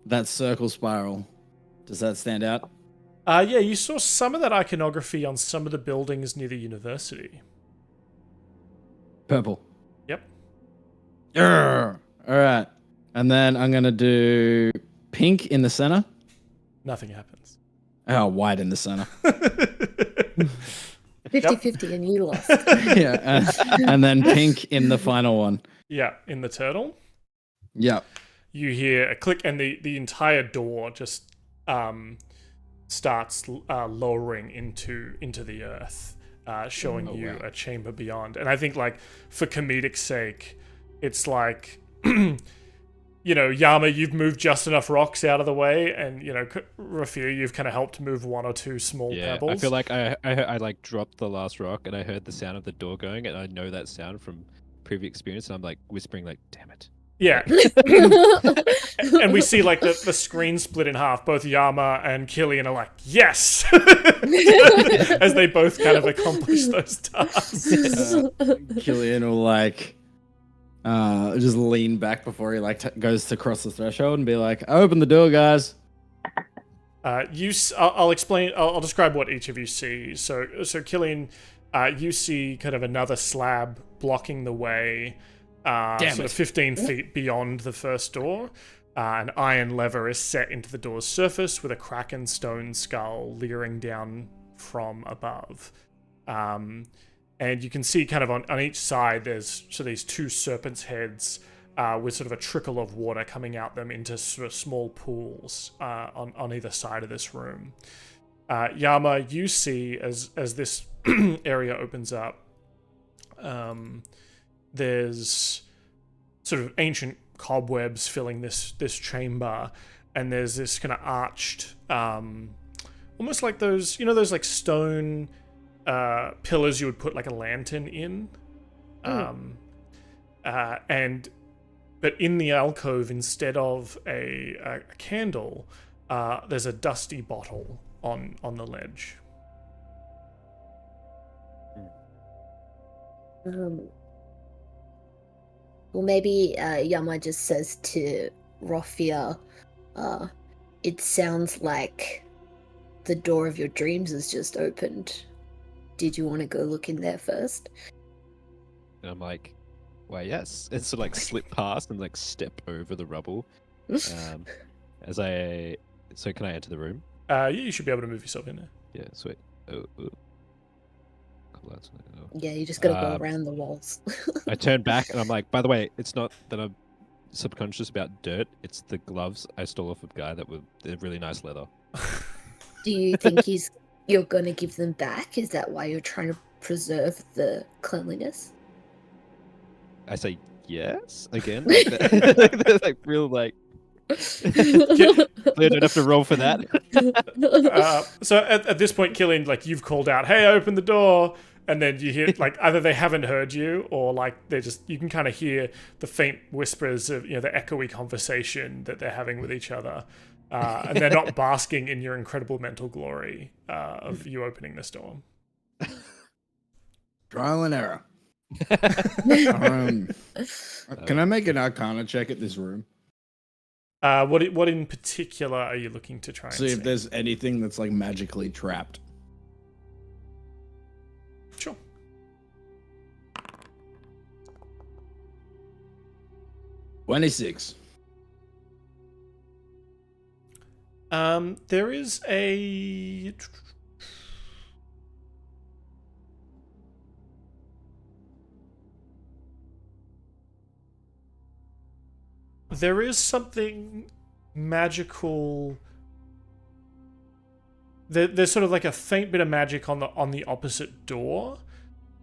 D: That circle spiral. Does that stand out?
A: Yeah, you saw some of that iconography on some of the buildings near the university.
D: Purple.
A: Yep.
D: All right. And then I'm going to do pink in the center.
A: Nothing happens.
D: Oh, white in the center.
B: 50-50 and you lost.
D: Yeah. And then pink in the final one.
A: Yeah, in the turtle.
D: Yeah.
A: You hear a click and the entire door just starts lowering into the earth, showing you a chamber beyond. And I think, like, for comedic sake, it's like, Yama, you've moved just enough rocks out of the way, and Rafir, you've kind of helped move one or two small pebbles.
E: I feel like I like dropped the last rock, and I heard the sound of the door going, and I know that sound from previous experience, and I'm like whispering, like, "Damn it."
A: Yeah. And we see like the screen split in half. Both Yama and Cillian are like, yes! As they both kind of accomplish those tasks.
D: Cillian will like just lean back before he like goes to cross the threshold and be like, "Open the door, guys."
A: I'll explain. I'll describe what each of you see. So Cillian, you see kind of another slab blocking the way. Sort of 15 feet beyond the first door. An iron lever is set into the door's surface with a kraken stone skull leering down from above. And you can see kind of on each side there's these two serpent's heads with sort of a trickle of water coming out them into sort of small pools on either side of this room. Yama, you see as this area opens up, there's sort of ancient cobwebs filling this chamber, and there's this kind of arched, almost like those like stone pillars you would put like a lantern in, but in the alcove, instead of a candle, there's a dusty bottle on the ledge.
B: Well, maybe Yama just says to Rofia, it sounds like the door of your dreams has just opened. Did you want to go look in there first?
E: And I'm like, why, yes. And so like slip past and like step over the rubble. So can I enter the room?
A: You should be able to move yourself in there.
E: Yeah, sweet. Oh.
B: Yeah, you just gotta go around the walls.
E: I turn back and I'm like, by the way, it's not that I'm subconscious about dirt, it's the gloves I stole off a guy that were really nice leather.
B: Do you think you're gonna give them back? Is that why you're trying to preserve the cleanliness?
E: I say yes again. Like, they're like real like. They don't have to roll for that.
A: So at this point, Cillian, like you've called out, "Hey, open the door!" And then you hear like either they haven't heard you, or like they're just you can kind of hear the faint whispers of the echoey conversation that they're having with each other, and they're not basking in your incredible mental glory of you opening this door.
D: Trial and error. Can I make an Arcana check at this room?
A: What in particular are you looking to try and
D: See if there's anything that's like magically trapped.
A: Sure.
D: $26.
A: There is a. There is something magical. There's sort of like a faint bit of magic on the opposite door,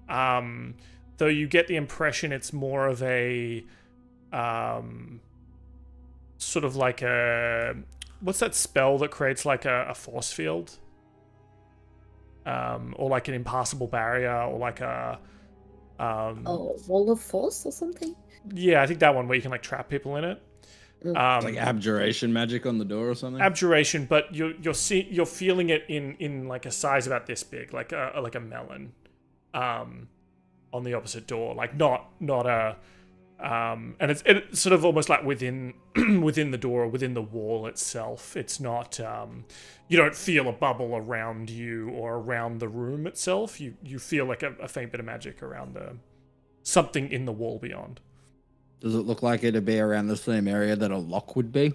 A: though you get the impression it's more of a sort of like a what's that spell that creates like a force field, or like an impassable barrier, or like a
B: wall of force or something.
A: Yeah, I think that one where you can like trap people in it.
D: Like abjuration magic on the door or something.
A: Abjuration, but you're feeling it in like a size about this big, like a melon, on the opposite door, like not a, and it's sort of almost like within the door or within the wall itself. It's not you don't feel a bubble around you or around the room itself. You feel like a faint bit of magic around something in the wall beyond.
D: Does it look like it'd be around the same area that a lock would be?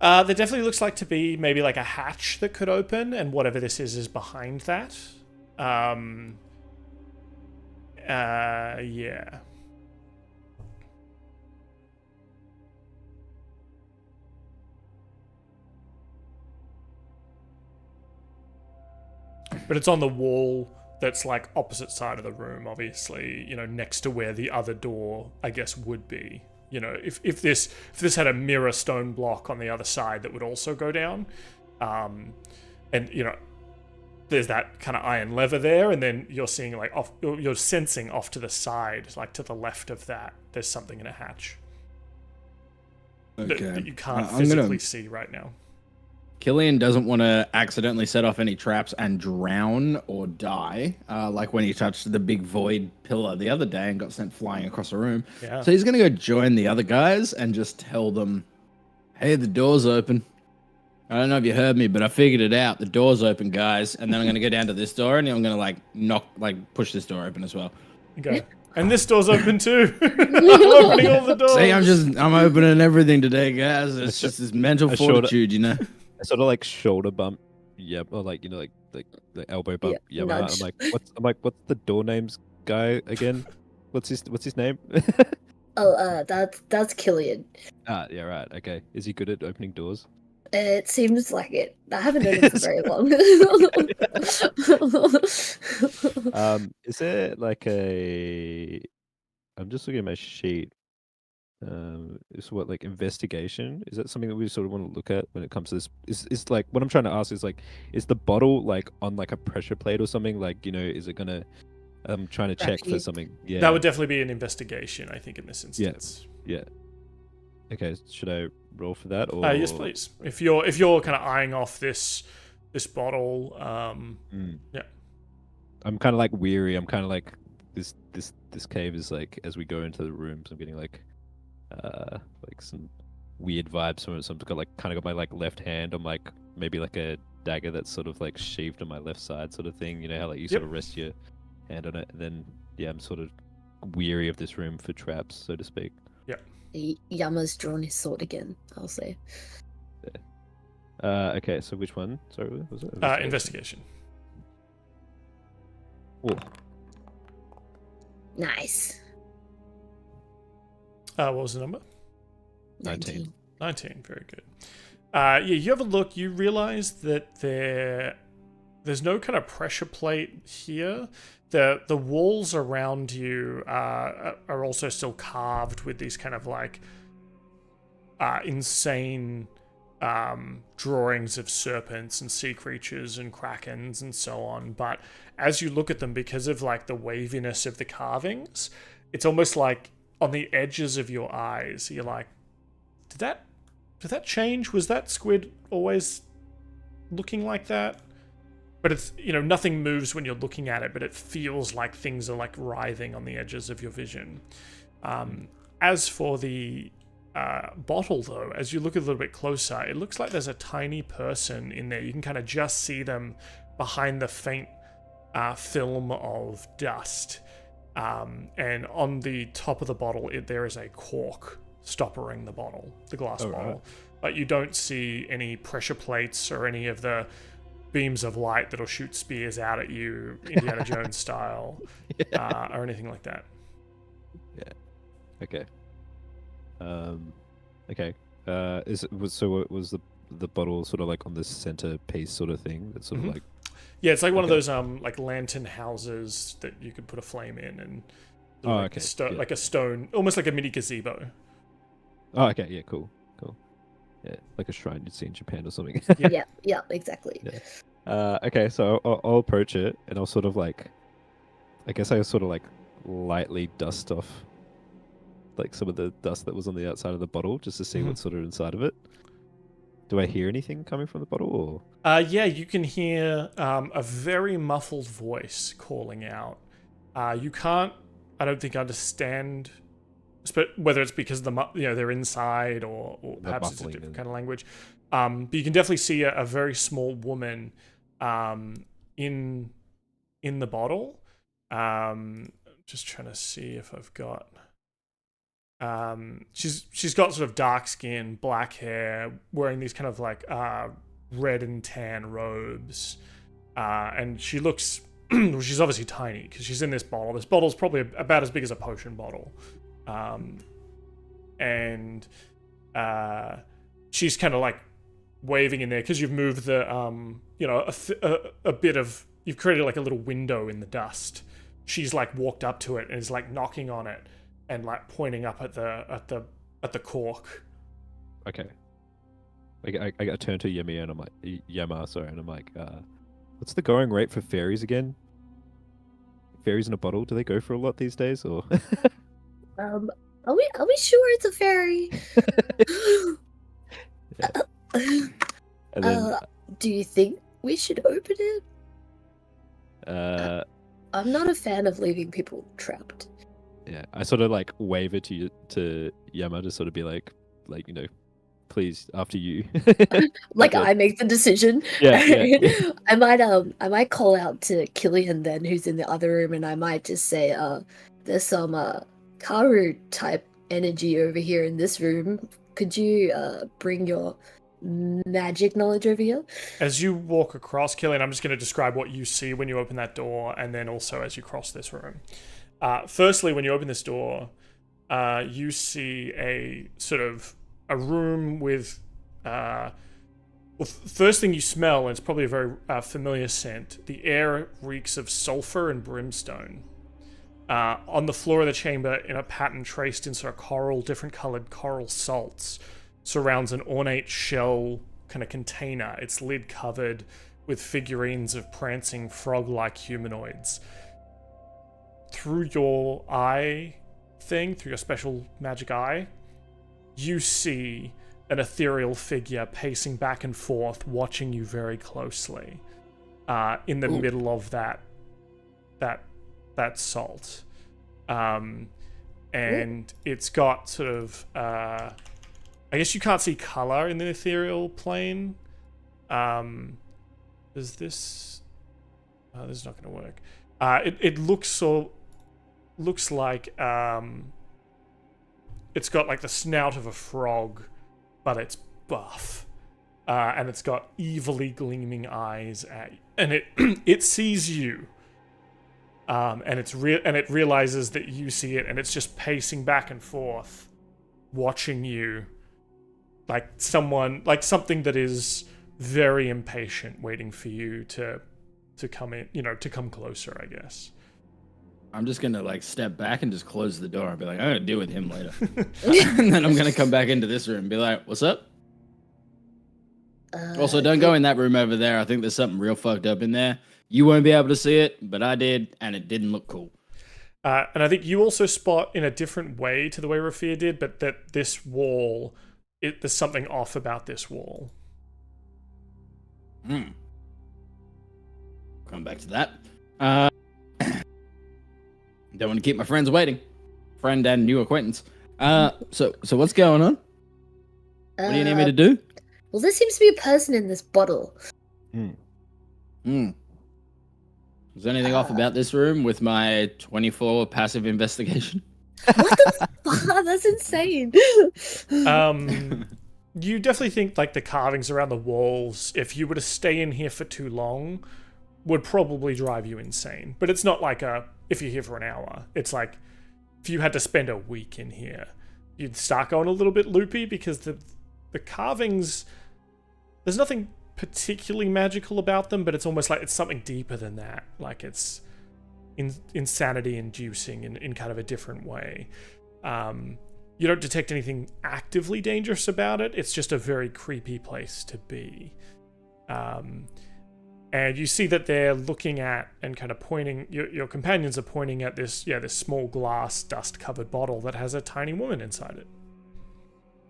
A: There definitely looks like to be maybe like a hatch that could open, and whatever this is behind that. Yeah. But it's on the wall that's like opposite side of the room, obviously, next to where the other door, I guess, would be. If this had a mirror stone block on the other side that would also go down, and there's that kind of iron lever there, and then you're seeing like you're sensing off to the side, like to the left of that, there's something in a hatch that you can't physically see right now.
D: Cillian doesn't want to accidentally set off any traps and drown or die, like when he touched the big void pillar the other day and got sent flying across the room.
A: Yeah.
D: So he's going to go join the other guys and just tell them, hey, the door's open. I don't know if you heard me, but I figured it out. The door's open, guys. And then I'm going to go down to this door and I'm going to push this door open as well.
A: Okay. And this door's open too. I'm opening all the doors.
D: See, I'm opening everything today, guys. It's just this mental fortitude,
E: I sort of like shoulder bump, or like like the elbow bump,
B: nudge.
E: I'm like, what's the door names guy again? What's his name?
B: That's Cillian.
E: Yeah, right. Okay, is he good at opening doors?
B: It seems like it. I haven't known him for very long.
E: Is there like a? I'm just looking at my sheet. Is what like investigation? Is that something that we sort of want to look at when it comes to this? Is like what I'm trying to ask is like, is the bottle like on like a pressure plate or something? Like is it gonna? I'm trying to check for something. Yeah,
A: that would definitely be an investigation, I think, in this instance.
E: Yeah. Okay, should I roll for that? Or
A: yes, please. If you're kind of eyeing off this bottle, yeah.
E: I'm kind of like weary. I'm kind of like this cave is like, as we go into the rooms, I'm getting like some weird vibes from it. So I've got like kind of got my like left hand on like maybe like a dagger that's sort of like sheathed on my left side, sort of thing. You know how like you sort of rest your hand on it, and then I'm sort of weary of this room for traps, so to speak.
B: Yama's drawn his sword again, I'll say.
E: Okay, so which one? Sorry, was it?
A: Investigation.
E: Oh.
B: Nice.
A: What was the number?
E: 19.
A: 19, very good. You have a look. You realize that there's no kind of pressure plate here. The walls around you are also still carved with these kind of like insane drawings of serpents and sea creatures and krakens and so on. But as you look at them, because of like the waviness of the carvings, it's almost like on the edges of your eyes, you're like, did that change? Was that squid always looking like that? But it's, nothing moves when you're looking at it, but it feels like things are like writhing on the edges of your vision. As for the bottle, though, as you look a little bit closer, it looks like there's a tiny person in there. You can kind of just see them behind the faint film of dust. And on the top of the bottle, there is a cork stoppering the bottle, the glass bottle. Right. But you don't see any pressure plates or any of the beams of light that'll shoot spears out at you, Indiana Jones style, or anything like that.
E: Yeah. Okay. Okay. Was the bottle sort of like on the center piece sort of thing? That's sort of like.
A: Yeah, it's like one of those like lantern houses that you could put a flame in, and like a stone, almost like a mini gazebo.
E: Oh, okay. Yeah. Cool. Yeah, like a shrine you'd see in Japan or something.
B: Yeah, exactly.
E: Yeah. Okay, so I'll approach it, and I'll sort of like, I guess I sort of like lightly dust off like some of the dust that was on the outside of the bottle, just to see what's sort of inside of it. Do I hear anything coming from the bottle? Or?
A: Yeah, you can hear a very muffled voice calling out. You can't, I don't think, understand whether it's because they're inside or perhaps it's a different kind of language. But you can definitely see a very small woman in the bottle. Just trying to see if I've got. She's got sort of dark skin, black hair, wearing these kind of like red and tan robes, and she looks. She's obviously tiny because she's in this bottle. This bottle's probably about as big as a potion bottle, and she's kind of like waving in there because you've moved the a bit of, you've created like a little window in the dust. She's like walked up to it and is like knocking on it and like pointing up at the cork.
E: Okay. I turn to Yama and I'm like, and I'm like, what's the going rate for fairies again? Fairies in a bottle? Do they go for a lot these days, or?
B: Are we sure it's a fairy?
E: And then,
B: do you think we should open it? I'm not a fan of leaving people trapped.
E: Yeah, I sort of like wave it to Yama to sort of be like please, after you.
B: Like I make the decision.
E: Yeah.
B: I might call out to Cillian then, who's in the other room, and I might just say, there's some Karu type energy over here in this room. Could you bring your magic knowledge over here?
A: As you walk across, Cillian, I'm just going to describe what you see when you open that door, and then also as you cross this room. Firstly, when you open this door, you see a sort of a room with first thing you smell, and it's probably a very familiar scent, the air reeks of sulfur and brimstone. On the floor of the chamber, in a pattern traced in sort of different colored coral salts, surrounds an ornate shell kind of container, its lid covered with figurines of prancing frog-like humanoids. Through your through your special magic eye, you see an ethereal figure pacing back and forth, watching you very closely, in the middle of that salt. And it's got sort of, I guess you can't see color in the ethereal plane. Is this? This is not going to work. It looks like it's got like the snout of a frog, but it's buff, and it's got evilly gleaming eyes and it sees you, and it realizes that you see it, and it's just pacing back and forth, watching you, like something that is very impatient, waiting for you to come in, to come closer, I guess.
D: I'm just gonna like step back and just close the door and be like, I'm gonna deal with him later. And then I'm gonna come back into this room and be like, what's up? Also, don't go in that room over there. I think there's something real fucked up in there. You won't be able to see it, but I did, and it didn't look cool.
A: And I think you also spot in a different way to the way Rafia did, but that this wall, there's something off about this wall.
D: Come back to that. Don't want to keep my friends waiting. Friend and new acquaintance. So what's going on? What do you need me to do?
B: Well, there seems to be a person in this bottle.
D: Is there anything off about this room with my 24 passive investigation?
B: What the fuck? That's insane.
A: You definitely think like the carvings around the walls, if you were to stay in here for too long, would probably drive you insane. But it's not like if you're here for an hour. It's like if you had to spend a week in here, you'd start going a little bit loopy because the carvings, there's nothing particularly magical about them, but it's almost like it's something deeper than that. Like it's insanity inducing in kind of a different way. You don't detect anything actively dangerous about it. It's just a very creepy place to be. And you see that they're looking at and kind of pointing, your companions are pointing at this small glass dust-covered bottle that has a tiny woman inside it.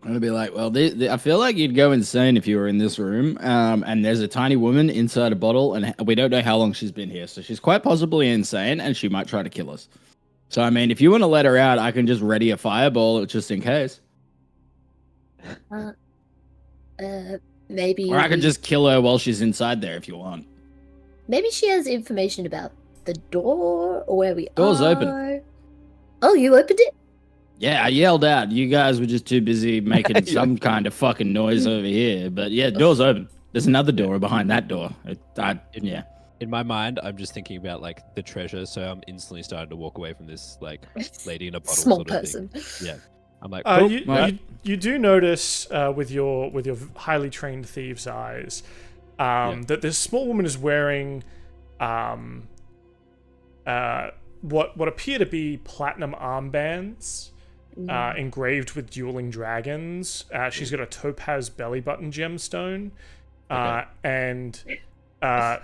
D: I'm gonna be like, well, I feel like you'd go insane if you were in this room, and there's a tiny woman inside a bottle, and we don't know how long she's been here, so she's quite possibly insane, and she might try to kill us. So, I mean, if you want to let her out, I can just ready a fireball just in case.
B: Maybe.
D: Or I could just kill her while she's inside there if you want.
B: Maybe she has information about the door or where we
D: Door's
B: are.
D: open.
B: Oh, you opened it?
D: Yeah, I yelled out. You guys were just too busy making some kind of fucking noise over here. But yeah, door's open. There's another door behind that door. Yeah.
E: In my mind, I'm just thinking about like the treasure, so I'm instantly starting to walk away from this like lady in a bottle
B: Small
E: sort
B: person.
E: of thing. Yeah. I'm like,
A: you do notice with your highly trained thieves' eyes that this small woman is wearing what appear to be platinum armbands engraved with dueling dragons. She's got a topaz belly button gemstone and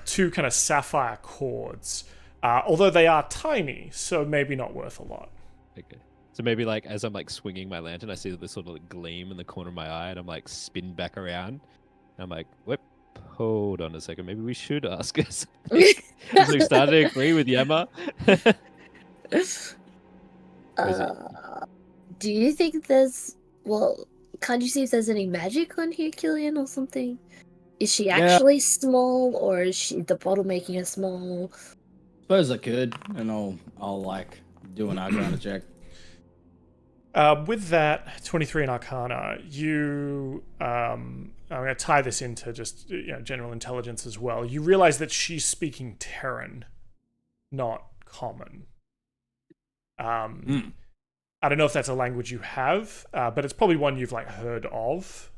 A: two kind of sapphire cords, although they are tiny, so maybe not worth a lot.
E: Okay. So maybe like as I'm like swinging my lantern, I see this sort of like gleam in the corner of my eye, and I'm like spin back around. And I'm like, what? Hold on a second. Maybe we should ask her something. We started to agree with Yama.
B: Do you think there's... Well, can't you see if there's any magic on here, Cillian, or something? Is she actually small, or is the bottle making her small?
D: Suppose I could, and I'll like do an Arcana check.
A: With that 23 in Arcana, I'm going to tie this into just general intelligence as well. You realize that she's speaking Terran, not Common. I don't know if that's a language you have, but it's probably one you've like heard of.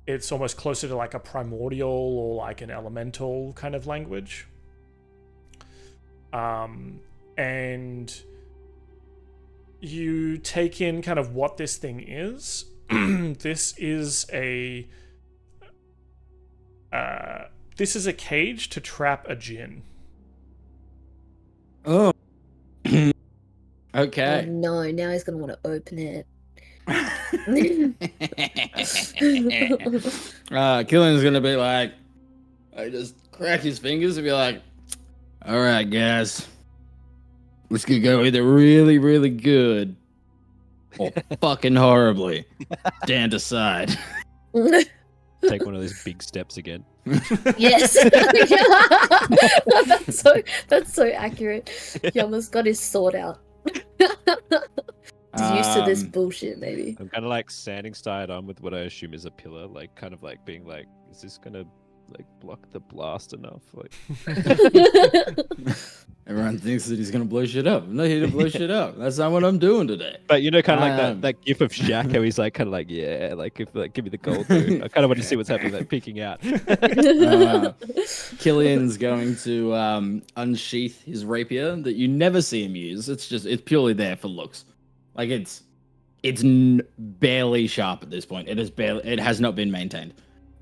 A: It's almost closer to like a primordial or like an elemental kind of language. And you take in kind of what this thing is. This is a cage to trap a djinn.
D: Oh. Okay.
B: Oh, no, now he's going to want to open it.
D: Cillian's going to be like, I just crack his fingers and be like, all right, guys. This could go either really, really good or fucking horribly. Stand aside.
E: Take one of those big steps again.
B: Yes. That's so accurate. Yama's got his sword out. He's used to this bullshit, maybe.
E: I'm kind of like standing side on with what I assume is a pillar, like kind of like being like, is this gonna like block the blast enough. Like
D: Everyone thinks that he's gonna blow shit up. I'm not here to blow shit up. That's not what I'm doing today.
E: But you know, kind of like that gif of Shaq, how he's like, kind of like, yeah, like if like give me the gold, dude. I kind of want to see what's happening, like peeking out.
D: Cillian's going to unsheath his rapier that you never see him use. It's purely there for looks. Like it's barely sharp at this point. It has not been maintained.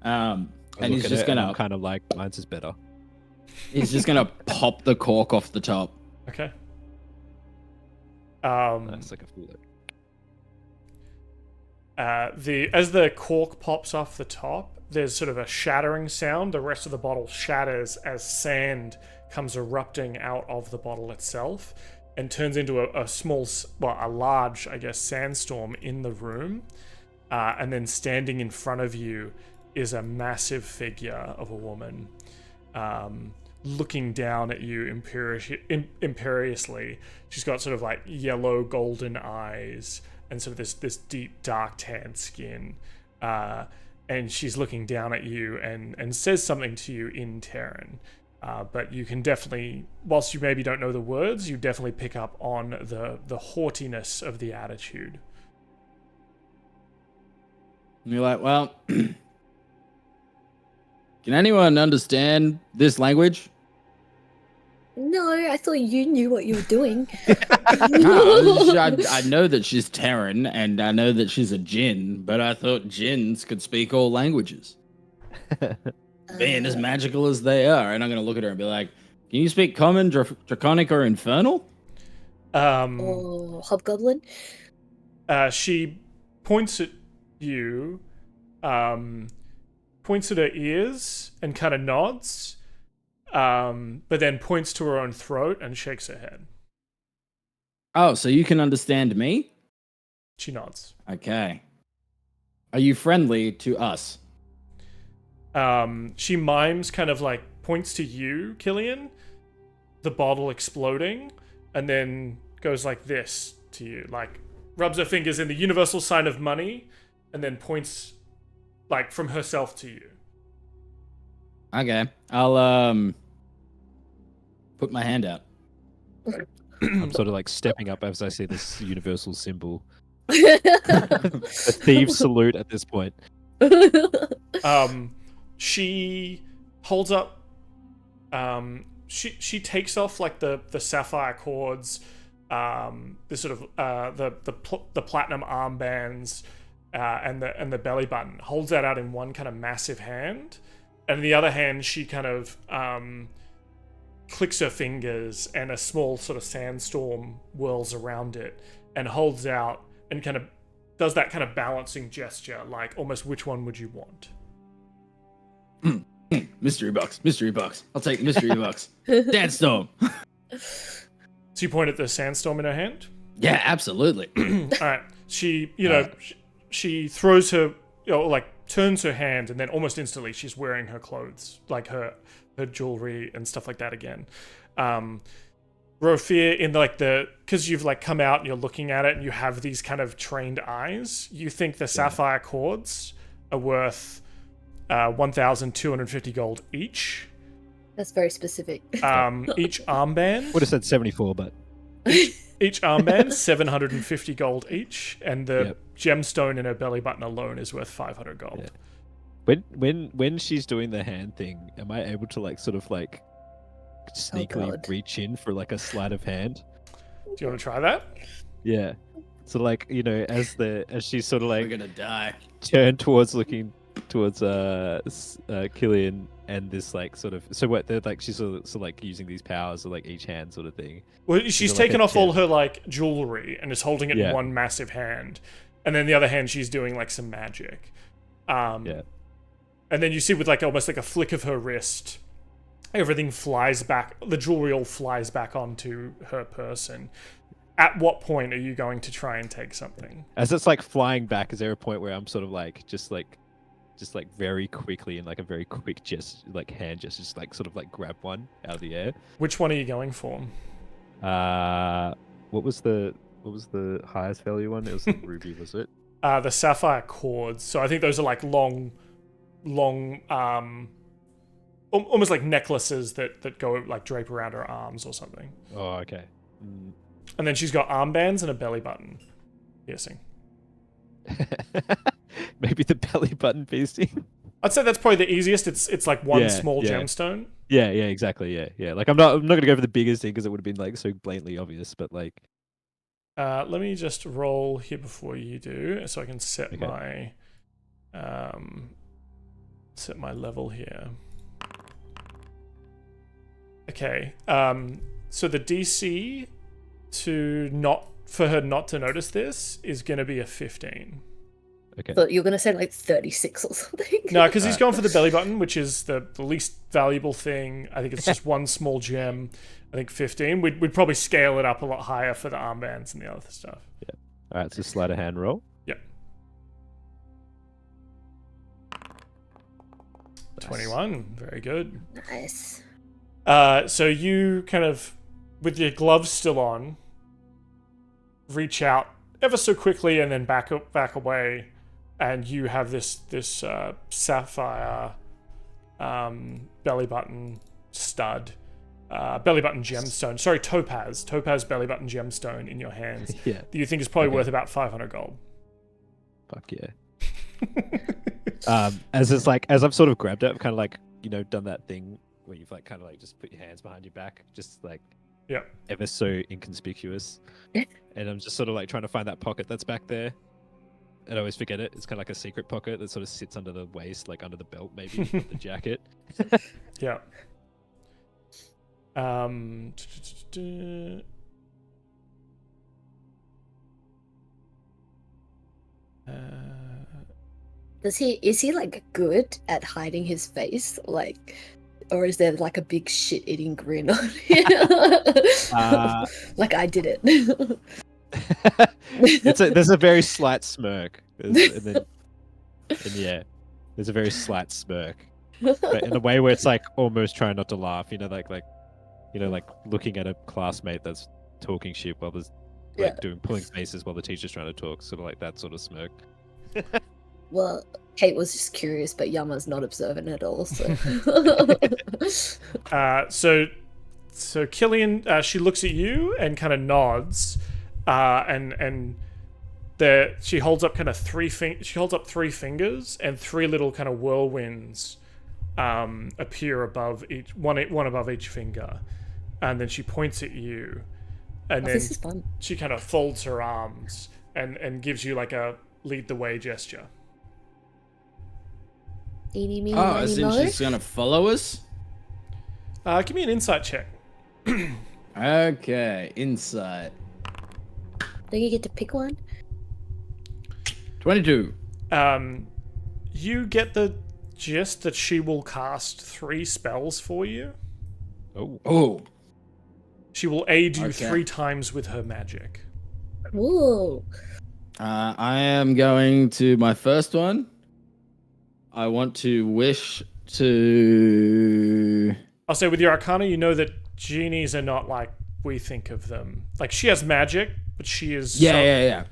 D: And he's just gonna
E: kind of like mine's is better.
D: He's just gonna pop the cork off the top.
A: Okay.
E: That's like a fool.
A: As the cork pops off the top, there's sort of a shattering sound. The rest of the bottle shatters as sand comes erupting out of the bottle itself and turns into a large, I guess, sandstorm in the room. And then standing in front of you is a massive figure of a woman, looking down at you imperiously. She's got sort of like yellow golden eyes and sort of this deep dark tan skin, and she's looking down at you and says something to you in Terran, but you can definitely, whilst you maybe don't know the words, you definitely pick up on the haughtiness of the attitude.
D: And you're like, well, can anyone understand this language?
B: No, I thought you knew what you were doing.
D: I know that she's Terran, and I know that she's a Jinn, but I thought Jinns could speak all languages. Being as magical as they are. And I'm going to look at her and be like, can you speak Common, Draconic, or Infernal?
B: Or Hobgoblin?
A: She points at you, points at her ears and kind of nods, but then points to her own throat and shakes her head.
D: Oh, so you can understand me?
A: She nods.
D: Okay. Are you friendly to us?
A: She mimes, kind of like points to you, Cillian, the bottle exploding, and then goes like this to you, like rubs her fingers in the universal sign of money, and then points like from herself to you.
D: Okay. I'll put my hand out.
E: I'm sort of like stepping up as I see this universal symbol. A thieves salute at this point.
A: She holds up. She takes off like the sapphire cords, the sort of the platinum armbands, and the belly button. Holds that out in one kind of massive hand, and in the other hand she kind of clicks her fingers, and a small sort of sandstorm whirls around it, and holds out and kind of does that kind of balancing gesture, like almost which one would you want?
D: Mystery box. I'll take mystery box. Sandstorm.
A: So you point at the sandstorm in her hand?
D: Yeah, absolutely.
A: All right. She, she throws her, like turns her hand, and then almost instantly she's wearing her clothes, like her jewelry and stuff like that again. Rofir, in like because you've like come out and you're looking at it and you have these kind of trained eyes, you think the sapphire cords are worth 1,250 gold each.
B: That's very specific.
A: Each armband
E: Would have said 74, but
A: each armband 750 gold each, and the gemstone in her belly button alone is worth 500 gold.
E: Yeah. When she's doing the hand thing, am I able to like sort of like sneakily reach in for like a sleight of hand?
A: Do you want to try that?
E: Yeah. So like, as she's sort of like
D: We're gonna die.
E: turned looking towards Cillian, and this like sort of, so what they're like, she's sort of like using these powers of like each hand sort of thing.
A: Well, she's taken off all her like jewelry and is holding it in one massive hand, and then the other hand she's doing like some magic. And then you see with like almost like a flick of her wrist, everything flies back, the jewelry all flies back onto her person. At what point are you going to try and take something?
E: As it's like flying back, is there a point where I'm sort of like just very quickly in like a very quick hand gesture, just like sort of like grab one out of the air?
A: Which one are you going for?
E: What was the highest value one? It was the ruby, was it?
A: The sapphire cords. So I think those are like long almost like necklaces that go like drape around her arms or something.
E: Oh, okay. Mm.
A: And then she's got armbands and a belly button piercing.
E: Maybe the belly button piercing.
A: I'd say that's probably the easiest. It's like one
E: Yeah,
A: small
E: yeah.
A: gemstone.
E: Yeah, exactly. Yeah. Like I'm not gonna go for the biggest thing because it would have been like so blatantly obvious. But like,
A: Let me just roll here before you do, so I can set
E: Okay.
A: my level here. Okay. So the DC for her not to notice this is going to be a 15.
E: okay.
B: So you're gonna say like 36 or something?
A: No, because he's going for the belly button, which is the least valuable thing. I think it's just one small gem. I think 15. We'd probably scale it up a lot higher for the armbands and the other stuff.
E: All right, so sleight of hand roll.
A: Yep. 21. Very good.
B: Nice.
A: So you kind of, with your gloves still on, reach out ever so quickly and then back away, and you have this sapphire belly button stud, belly button gemstone. Sorry, topaz belly button gemstone in your hands.
E: Yeah.
A: That you think is probably worth about 500 gold.
E: Fuck yeah. As I've sort of grabbed it, I've kind of like done that thing where you've like kind of like just put your hands behind your back, just like ever so inconspicuous, and I'm just sort of like trying to find that pocket that's back there. And I always forget it. It's kind of like a secret pocket that sort of sits under the waist, like under the belt, maybe the jacket.
A: Yeah.
B: Is he like good at hiding his face, like, or is there like a big shit-eating grin on him? Like I did it.
E: There's a very slight smirk, and yeah, there's a very slight smirk, but in a way where it's like almost trying not to laugh, like looking at a classmate that's talking shit while there's like pulling faces while the teacher's trying to talk, sort of like that sort of smirk.
B: Well, Cait was just curious, but Yama's not observant at all. So,
A: so Cillian, she looks at you and kind of nods, and she holds up kind of three fingers, and three little kind of whirlwinds appear above each one above each finger, and then she points at you, and then
B: this is fun.
A: she kind of folds her arms and gives you like a lead the way gesture.
B: Eeny, meeny,
D: Oh,
B: miny,
D: as in
B: moe.
D: she's gonna follow us?
A: Give me an insight check.
D: Okay, insight.
B: Don't you get to pick one?
D: 22.
A: You get the gist that she will cast 3 spells for you.
D: Oh.
A: She will aid you
D: Okay.
A: 3 times with her magic.
B: Whoa.
D: I am going to my first one. I want to wish to.
A: I'll say with your Arcana, you know that genies are not like we think of them. Like she has magic, but she is
D: Yeah.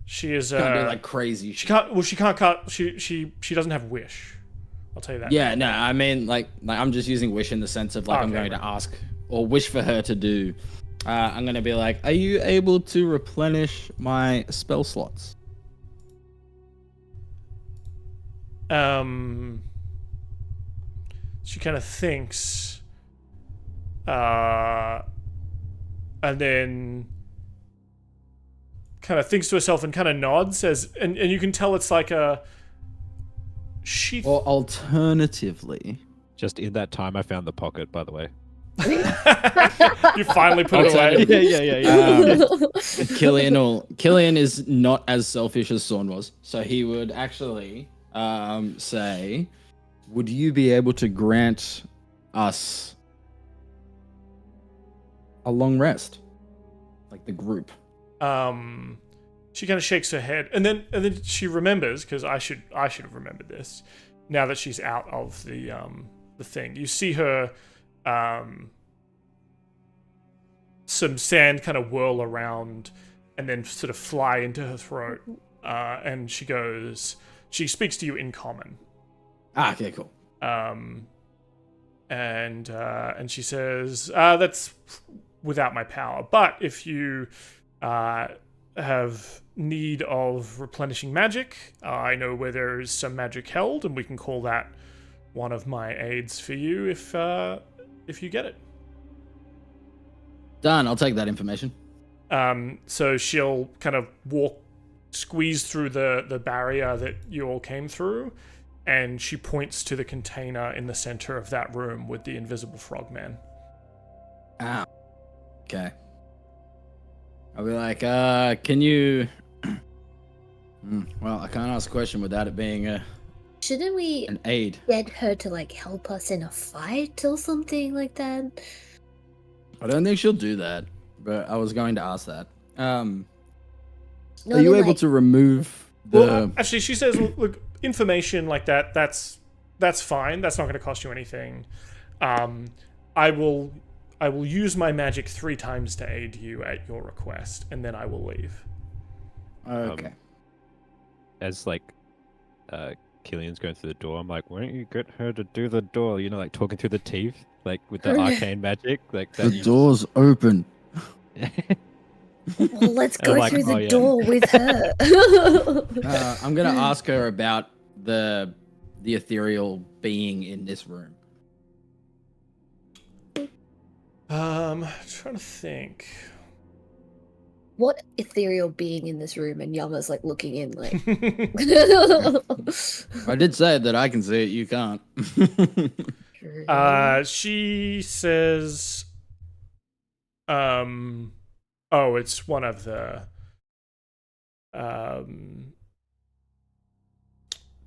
A: She is
D: Can't do like crazy.
A: she can't. Well, she can't cut. She doesn't have wish. I'll tell you that.
D: Yeah, no, I mean like I'm just using wish in the sense of like I'm going to ask or wish for her to do. I'm going to be like, are you able to replenish my spell slots?
A: She kind of thinks, and then kind of thinks to herself and kind of nods and you can tell it's like a she.
D: Or alternatively,
E: Just in that time, I found the pocket, by the way.
A: You finally put it away.
E: Yeah.
D: Cillian is not as selfish as Sorn was, so he would actually say, would you be able to grant us a long rest, like the group?
A: She kind of shakes her head and then she remembers, because I should have remembered this now that she's out of the thing. You see her some sand kind of whirl around and then sort of fly into her throat, and she speaks to you in common.
D: Okay, cool.
A: And and she says, "That's without my power. But if you have need of replenishing magic, I know where there is some magic held, and we can call that one of my aids for you if you get it."
D: Done. I'll take that information.
A: So she'll kind of squeeze through the barrier that you all came through, and she points to the container in the center of that room with the invisible frogman.
D: Ah. Okay. I'll be like, can you... Well, I can't ask a question without it being
B: Shouldn't we
D: an aid.
B: get her to like help us in a fight or something like that?
D: I don't think she'll do that, but I was going to ask that.
B: No,
D: Are you
B: then,
D: able
B: like,
D: to remove the...
A: Well, actually, she says, "Look, information like that's fine. That's not going to cost you anything. I will use my magic 3 times to aid you at your request, and then I will leave."
D: Okay.
E: As like Cillian's going through the door, I'm like, "Why don't you get her to do the door? You know, like talking through the teeth, like with the arcane magic, like that."
D: The door's open.
B: Well, let's go
E: like,
B: through the
E: "Oh, yeah."
B: door with her.
D: I'm gonna ask her about the ethereal being in this room.
A: Trying to think.
B: What ethereal being in this room? And Yama's like looking in, like.
D: I did say that I can see it. You can't.
A: She says, "Oh, it's one of the,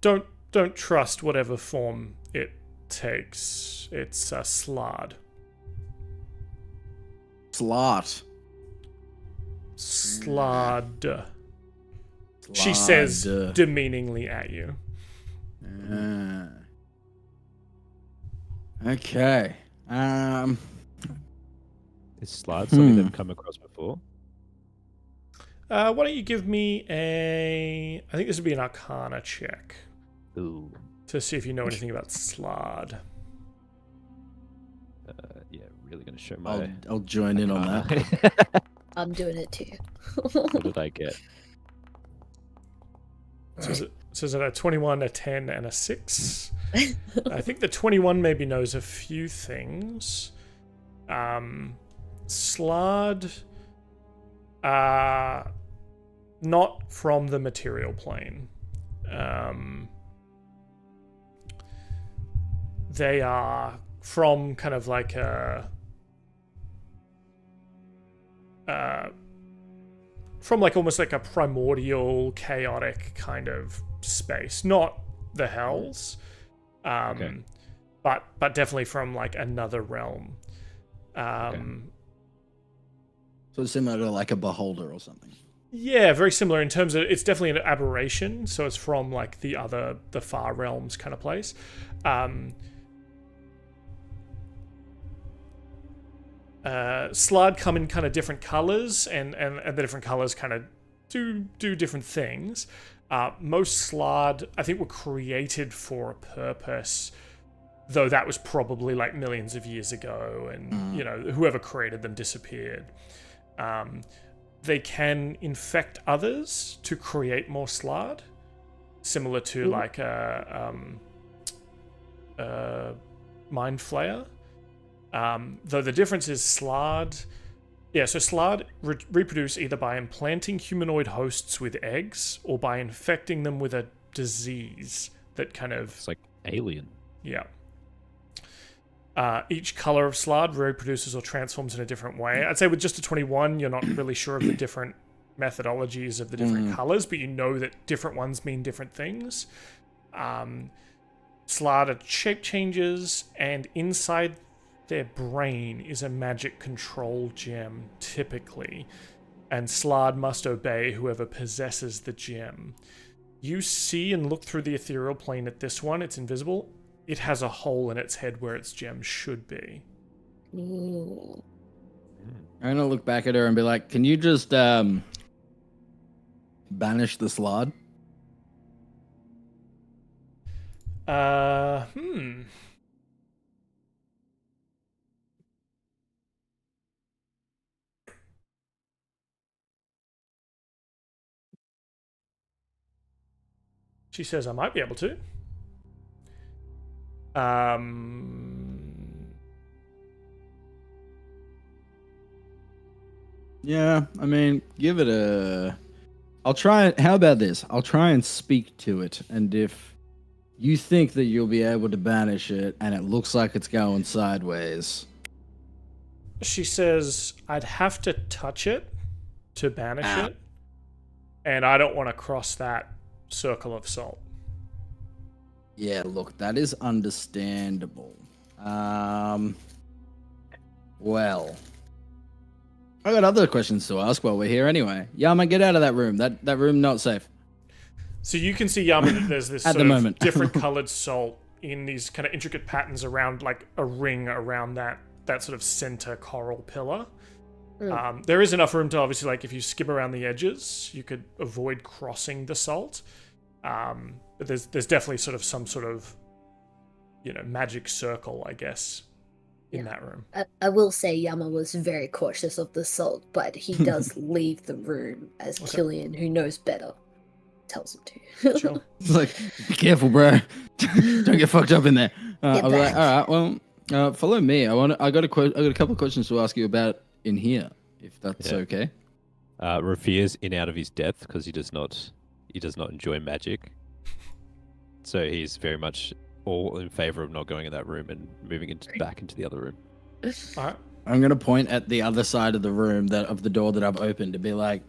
A: don't trust whatever form it takes. It's a slard."
D: Slot.
A: Slard. She says demeaningly at you.
D: Okay.
E: Is slide something they've come across before?
A: Why don't you give me I think this would be an Arcana check
E: Ooh.
A: to see if you know anything about slard.
E: Yeah, really gonna show my.
D: I'll join in on that.
B: I'm doing it too.
E: What did I get?
A: So is it a 21, a 10, and a 6? I think the 21 maybe knows a few things. Slard, not from the material plane. They are from kind of like from like almost like a primordial, chaotic kind of space. Not the hells,
E: Okay.
A: but definitely from like another realm.
D: So similar to like a beholder or something.
A: Yeah, very similar in terms of it's definitely an aberration. So it's from like the far realms kind of place. Slard come in kind of different colors, and the different colors kind of do different things. Most Slard, I think, were created for a purpose, though that was probably like millions of years ago, and you know, whoever created them disappeared. They can infect others to create more Slard, similar to like a Mind Flayer. Though the difference is Slard... Yeah, so Slard reproduce either by implanting humanoid hosts with eggs or by infecting them with a disease that kind of...
E: It's like alien.
A: Yeah. Each color of Slard reproduces or transforms in a different way. I'd say with just a 21, you're not really sure of the different methodologies of the different colors, but you know that different ones mean different things. Slard are shape changes, and inside their brain is a magic control gem, typically, and Slard must obey whoever possesses the gem. You see and look through the ethereal plane at this one, it's invisible. It has a hole in its head where its gem should be.
B: Ooh.
D: I'm gonna look back at her and be like, can you just banish the Slard?
A: She says, I might be able to.
D: Yeah, I mean, give it a... I'll try... How about this? I'll try and speak to it, and if you think that you'll be able to banish it, and it looks like it's going sideways...
A: She says, I'd have to touch it to banish it, and I don't want to cross that circle of salt.
D: Yeah, look, that is understandable. Well... I got other questions to ask while we're here anyway. Yama, get out of that room. That room not safe.
A: So you can see, Yama, that there's this
D: At
A: sort
D: the
A: of
D: moment.
A: different coloured salt in these kind of intricate patterns around, like a ring around that sort of centre coral pillar. There is enough room to obviously, like, if you skim around the edges, you could avoid crossing the salt. But there's definitely sort of some sort of, magic circle, I guess, in that room.
B: I will say Yama was very cautious of the salt, but he does leave the room as Cillian, who knows better, tells him to.
A: Sure.
D: It's like, be careful, bro. Don't get fucked up in there. I'll be like, all right, well, follow me. I got a couple of questions to ask you about in here, if that's okay.
E: Rafia's in out of his depth because he does not enjoy magic. So he's very much all in favor of not going in that room and moving back into the other room.
A: All right.
D: I'm gonna point at the other side of the room of the door that I've opened to be like,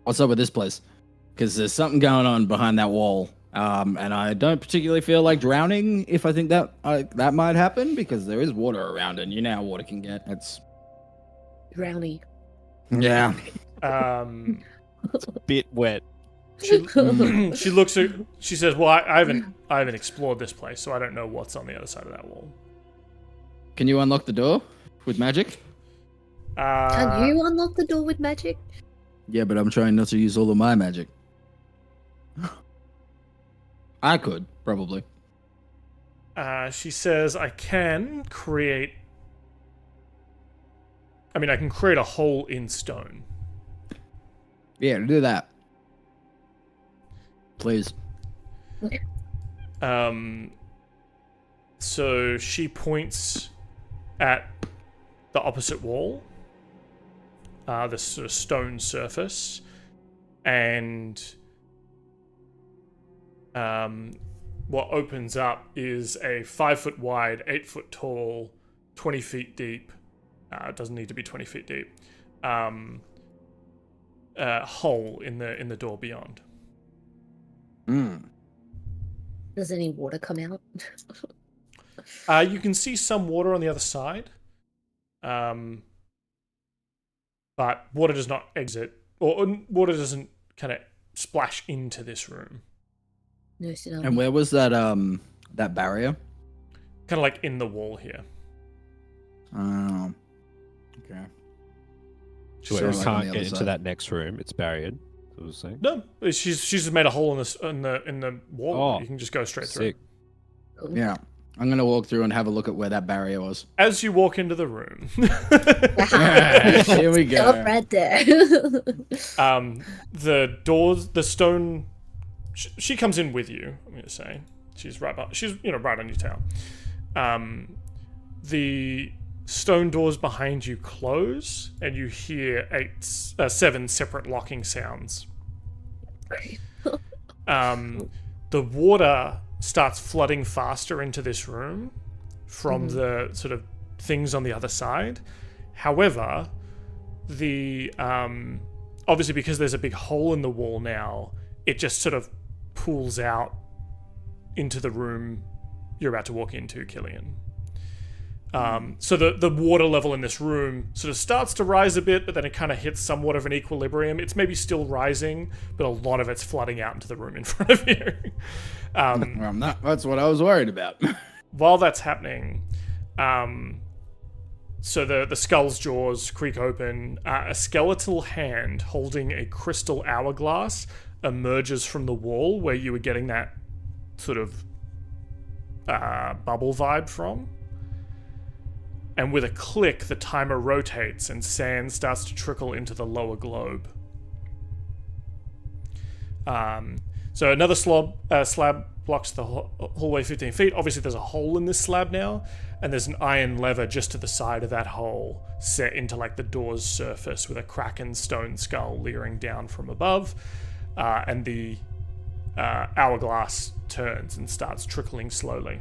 D: what's up with this place? Because there's something going on behind that wall. And I don't particularly feel like drowning if I think that might happen, because there is water around, and you know how water can get. It's
B: Drowny.
D: yeah.
E: It's a bit wet.
A: She looks at. She says, "Well, I haven't explored this place, so I don't know what's on the other side of that wall."
D: Can you unlock the door with magic?
B: Can you unlock the door with magic?
D: Yeah, but I'm trying not to use all of my magic. I could, probably.
A: She says, I can create a hole in stone.
D: Yeah, do that. Please.
A: So she points at the opposite wall, this sort of stone surface, and what opens up is a 5 foot wide, 8 foot tall, 20 feet deep. It doesn't need to be 20 feet deep. Hole in the door beyond.
B: Does any water come out?
A: You can see some water on the other side, but water does not exit, or water doesn't kind of splash into this room.
B: No tsunami.
D: And where was that barrier?
A: Kind of like in the wall here.
D: Oh, okay.
E: So
D: Sure,
E: we
D: like on
E: can't
D: the
E: get
D: other
E: into
D: side.
E: that next room. It's barriered. That's what I was saying.
A: No, she's just made a hole in the wall.
E: Oh,
A: You can just go straight
E: Sick.
B: Cool.
D: Yeah, I'm gonna walk through and have a look at where that barrier was.
A: through. As you walk into the room,
D: Here we go.
B: Stop right there.
A: the doors, the stone. She comes in with you. I'm gonna say she's right on your tail. The stone doors behind you close, and you hear 7 separate locking sounds. The water starts flooding faster into this room from the sort of things on the other side. However, the obviously because there's a big hole in the wall now, it just sort of pools out into the room you're about to walk into, Cillian. So the water level in this room sort of starts to rise a bit, but then it kind of hits somewhat of an equilibrium. It's maybe still rising, but a lot of it's flooding out into the room in front of you.
D: That's what I was worried about.
A: While that's happening, so the skull's jaws creak open. A skeletal hand holding a crystal hourglass emerges from the wall where you were getting that sort of bubble vibe from. And with a click, the timer rotates and sand starts to trickle into the lower globe. So another slab blocks the hallway 15 feet. Obviously, there's a hole in this slab now, and there's an iron lever just to the side of that hole set into like the door's surface with a kraken stone skull leering down from above, and the hourglass turns and starts trickling slowly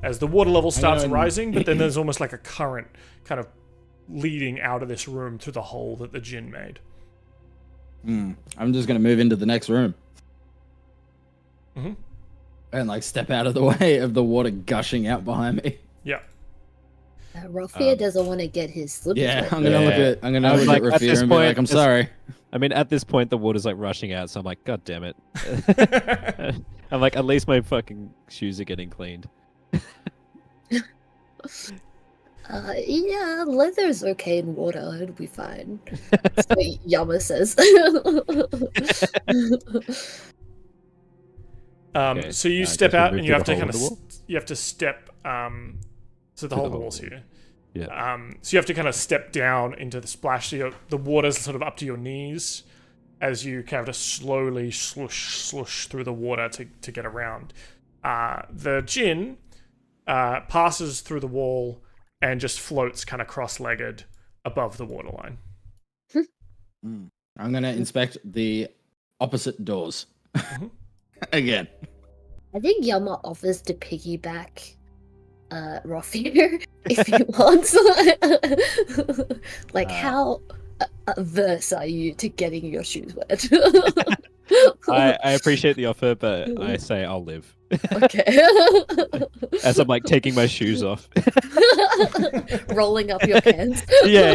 A: as the water level starts rising, but then there's almost like a current kind of leading out of this room through the hole that the djinn made.
D: I'm just going to move into the next room.
A: Mm-hmm.
D: And like step out of the way of the water gushing out behind me.
A: Yeah.
B: Raphia doesn't want to get his slippers wet.
D: I'm gonna look at Raphia and be like, I'm sorry.
E: I mean, at this point, the water's like rushing out, so I'm like, God damn it. I'm like, at least my fucking shoes are getting cleaned.
B: Yeah, leather's okay in water. It'll be fine. That's what Yama says.
E: Okay,
A: so you step out and you have to
E: through
A: kind
E: the
A: of
E: wall?
A: you have to step so the hole in the wall's here.
E: Yeah.
A: So you have to kind of step down into the splash. So the water's sort of up to your knees as you kind of just slowly slush through the water to get around. The djinn passes through the wall and just floats kind of cross-legged above the waterline.
D: I'm gonna inspect the opposite doors again.
B: I think Yama offers to piggyback Raphia if he wants. Like, how averse are you to getting your shoes wet?
E: I appreciate the offer, but I say I'll live.
B: Okay.
E: As I'm like taking my shoes off.
B: Rolling up your pants.
E: Yeah.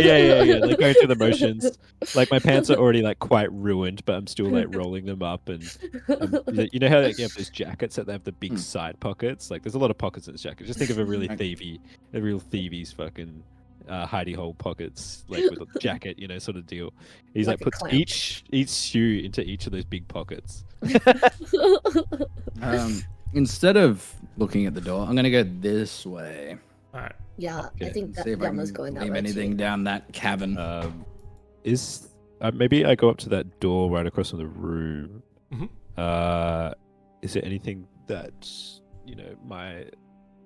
E: Like going through the motions. Like my pants are already like quite ruined, but I'm still like rolling them up. And you know how like, you have those jackets that they have the big side pockets? Like there's a lot of pockets in this jacket. Just think of a real thievy's fucking hidey hole pockets, like with a jacket, you know, sort of deal. He's like puts each shoe into each of those big pockets.
D: Instead of looking at the door, I'm gonna go this way.
A: All right.
B: Yeah,
E: Okay.
B: I think that
D: See if I
B: Yama's
D: can
B: going that
D: leave
B: way
D: anything
B: too.
D: down that cavern.
E: Is maybe I go up to that door right across from the room.
A: Mhm.
E: Is there anything that my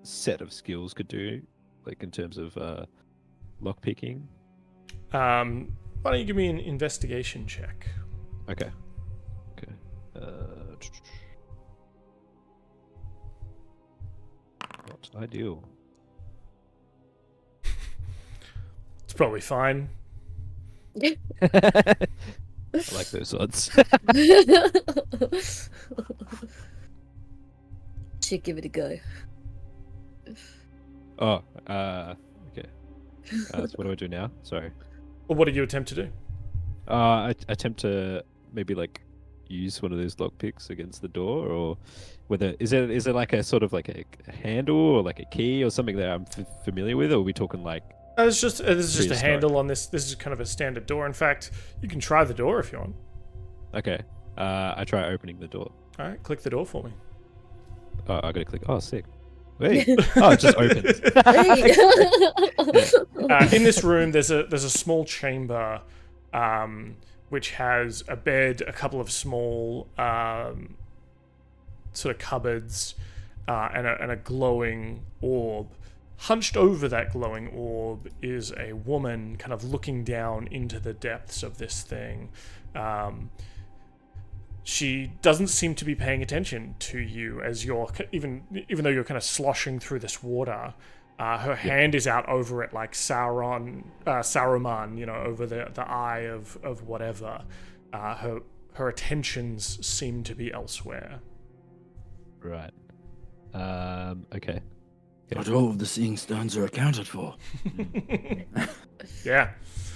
E: set of skills could do, like in terms of lock picking?
A: Why don't you give me an investigation check?
E: Okay. Not ideal.
A: It's probably fine.
E: I like those odds.
B: Should give it a go.
E: Oh, okay. So what do I do now? Sorry.
A: Well, what do you attempt to do?
E: I attempt to maybe like use one of those lock picks against the door, or whether is it like a sort of like a handle or like a key or something that I'm familiar with, or are we talking like?
A: This is just a
E: Prehistoric.
A: handle on this. This is kind of a standard door. In fact, you can try the door if you want.
E: Okay. I try opening the door.
A: All right, click the door for me.
E: Oh, I gotta click. Oh, sick. Wait. Oh, it just opened.
A: In this room, there's a small chamber, which has a bed, a couple of small sort of cupboards, and a glowing orb. Hunched over that glowing orb is a woman, kind of looking down into the depths of this thing. She doesn't seem to be paying attention to you as you're even though you're kind of sloshing through this water. Her hand is out over it like Saruman, over the eye of whatever. Her attentions seem to be elsewhere.
E: Right. Okay.
D: But all of the seeing stones are accounted for.
A: Yeah.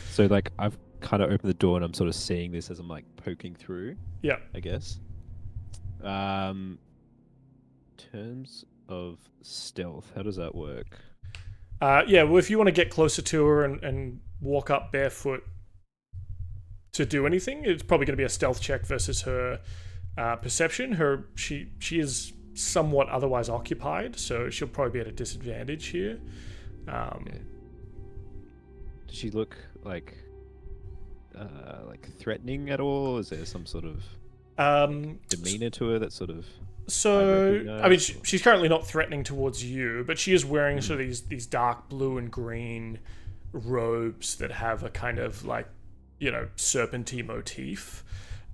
E: So like I've kind of opened the door and I'm sort of seeing this as I'm like poking through.
A: Yeah.
E: I guess. Terms of stealth, how does that work?
A: Yeah, well, if you want to get closer to her and walk up barefoot to do anything, it's probably going to be a stealth check versus her perception. She is somewhat otherwise occupied, so she'll probably be at a disadvantage here.
E: Okay. Does she look like threatening at all? Is there some sort of demeanor to her that sort of...
A: So,
E: recognize,
A: I mean,
E: or-
A: she's currently not threatening towards you, but she is wearing sort of these dark blue and green robes that have a kind of like, serpentine motif.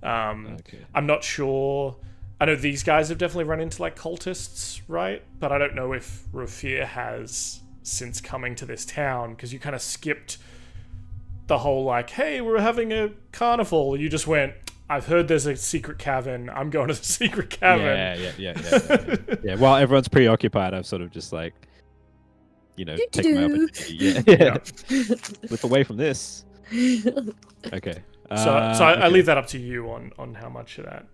E: Okay.
A: I'm not sure. I know these guys have definitely run into like cultists, right? But I don't know if Rafir has since coming to this town, because you kind of skipped the whole like, hey, we're having a carnival. You just went, I've heard there's a secret cavern. I'm going to the secret cavern.
E: Yeah. While everyone's preoccupied, I've sort of just like, taken my opportunity. Yeah. Slip away from this. Okay.
A: So I leave that up to you on how much of that.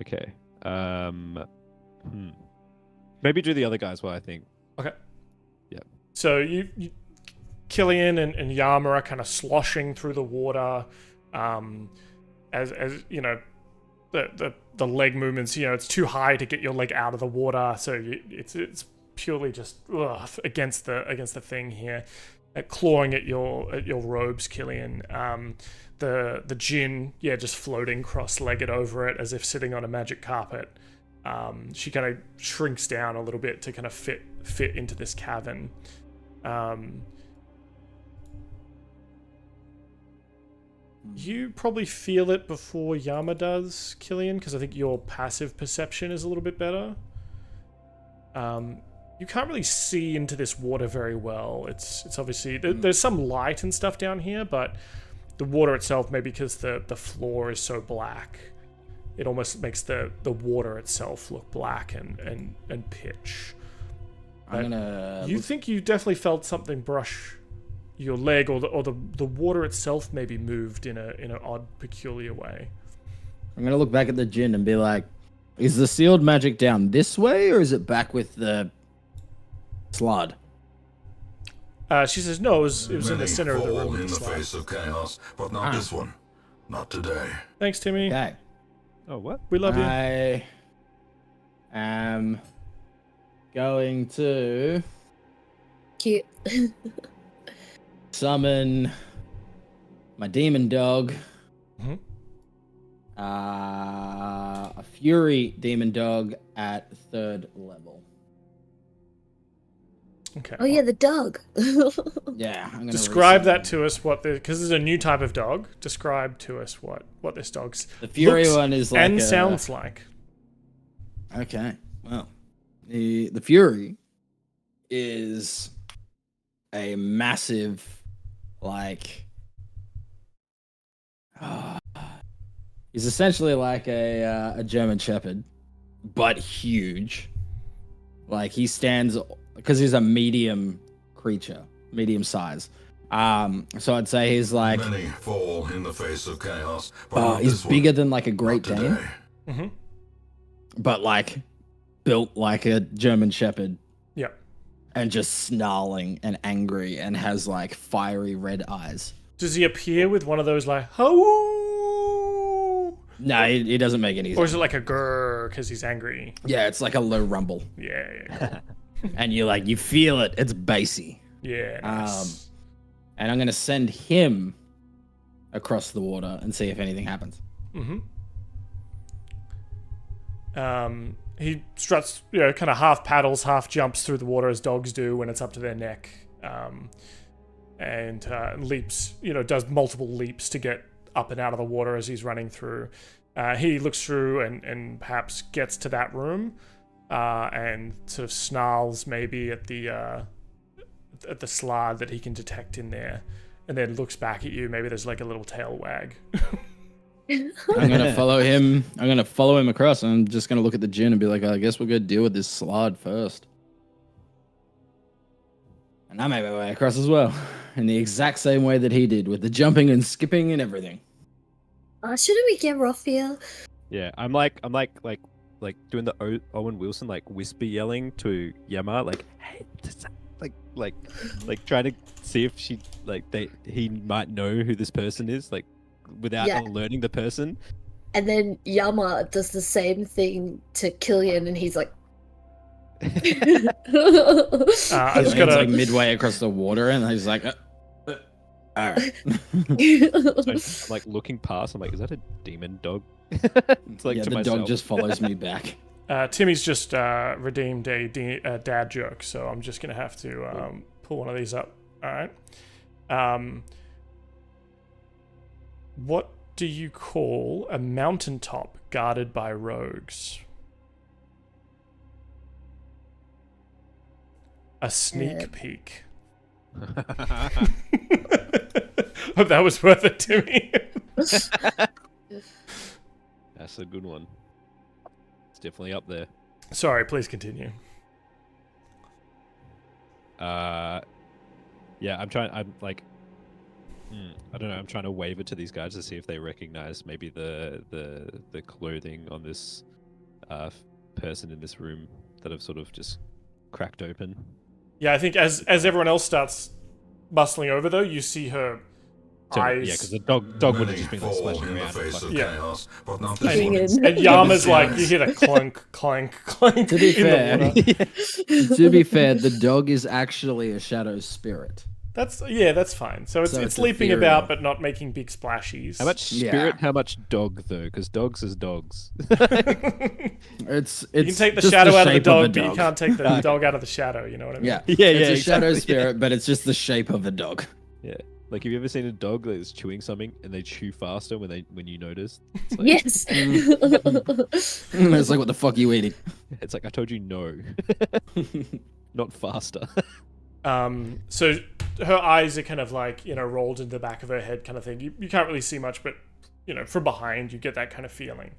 E: Okay. Maybe do the other guys while I think.
A: Okay.
E: Yeah.
A: So you Cillian and Yama are kind of sloshing through the water, as the leg movements. It's too high to get your leg out of the water, so it's purely just against the thing here, clawing at your robes, Cillian. The djinn, just floating cross-legged over it as if sitting on a magic carpet. She kind of shrinks down a little bit to kind of fit into this cavern. You probably feel it before Yama does, Cillian, because I think your passive perception is a little bit better. You can't really see into this water very well. It's obviously... There's some light and stuff down here, but the water itself, maybe because the floor is so black, it almost makes the water itself look black and pitch. You think you definitely felt something brush your leg, or the water itself maybe moved in an odd, peculiar way.
D: I'm gonna look back at the djinn and be like, is the sealed magic down this way, or is it back with the slod?
A: She says no, it was in the center of the room.
C: In the face of chaos, but not this one. Not today.
A: Thanks, Timmy.
D: Okay.
E: Oh, what?
A: We love you.
D: I am going to
B: Cute.
D: summon my demon dog.
A: Mhm.
D: A fury demon dog at 3rd level.
A: Okay.
B: Oh yeah, the dog.
D: Yeah, I'm gonna
A: Describe
D: resummon.
A: that to us. Because there's a new type of dog. Describe to us what this dog's
D: The fury
A: looks
D: one is like
A: and sounds like.
D: Okay. Well, the fury is a massive, like, he's essentially like a German Shepherd, but huge. Like he stands, because he's a medium creature, medium size. So I'd say he's like,
C: Many fall in the face of chaos, but not
D: he's
C: this one.
D: bigger than like a Great
C: Not
D: Dane,
C: today.
A: Mm-hmm.
D: but like built like a German Shepherd.
A: Yeah.
D: And just snarling and angry and has like fiery red eyes.
A: Does he appear with one of those like ho?
D: No, he doesn't make any
A: Or is
D: sense.
A: it like a grrr because he's angry?
D: Yeah, it's like a low rumble.
A: Yeah.
D: And you feel it. It's bassy.
A: Yeah. Nice.
D: And I'm going to send him across the water and see if anything happens.
A: Mm-hmm. He struts, kind of half paddles, half jumps through the water as dogs do when it's up to their neck, and leaps, does multiple leaps to get up and out of the water as he's running through. He looks through and perhaps gets to that room, and sort of snarls maybe at the slard that he can detect in there, and then looks back at you. Maybe there's like a little tail wag.
D: I'm gonna follow him. I'm gonna follow him across. I'm just gonna look at the djinn and be like, I guess we're gonna deal with this slod first. And I made my way across as well, in the exact same way that he did, with the jumping and skipping and everything.
B: Shouldn't we get Raphael?
E: Yeah, I'm like doing the Owen Wilson like whisper yelling to Yama, like, hey, like trying to see if he might know who this person is, like, without alerting the person.
B: And then Yama does the same thing to Cillian, and he's like,
A: I just
D: It's like midway across the water, and he's like, All right.
E: So I'm like looking past. I'm like, is that a demon dog? It's like
D: yeah,
E: to
D: the
E: myself.
D: dog just follows me back.
A: Timmy's just redeemed a dad joke, so I'm just gonna have to pull one of these up. All right. What do you call a mountaintop guarded by rogues? A sneak peek. Hope that was worth it, Timmy.
E: That's a good one. It's definitely up there.
A: Sorry, please continue.
E: Yeah, I'm like, I don't know. I'm trying to wave it to these guys to see if they recognize maybe the clothing on this person in this room that I've sort of just cracked open.
A: Yeah, I think as everyone else starts bustling over, though, you see her eyes.
E: Yeah, because the dog would have just been like splashing
C: in the
E: around.
C: face of
A: Yeah.
C: chaos, but not
B: Coming
C: this one.
B: in.
A: And Yama's like, you hear the clunk, clank, clank.
D: To be
A: in the
D: fair,
A: water.
D: to be fair, the dog is actually a shadow spirit.
A: That's fine. So it's
D: So it's
A: leaping
D: ethereal.
A: about, but not making big splashies.
E: How much
D: Yeah.
E: spirit? How much dog though? Because dogs is dogs.
D: It's
A: You can take the
D: just
A: shadow out of the
D: shape
A: dog,
D: a
A: but you can't take the dog out of the shadow. You know what I mean?
D: Yeah,
E: Yeah,
D: it's
E: yeah,
D: a shadow
E: exactly,
D: spirit, but it's just the shape of a dog.
E: Yeah. Like, have you ever seen a dog that's chewing something and they chew faster when you notice? It's like,
B: Yes.
D: It's like, what the fuck are you eating?
E: It's like, I told you no. Not faster.
A: So her eyes are kind of like, rolled into the back of her head kind of thing. You can't really see much, but, from behind, you get that kind of feeling.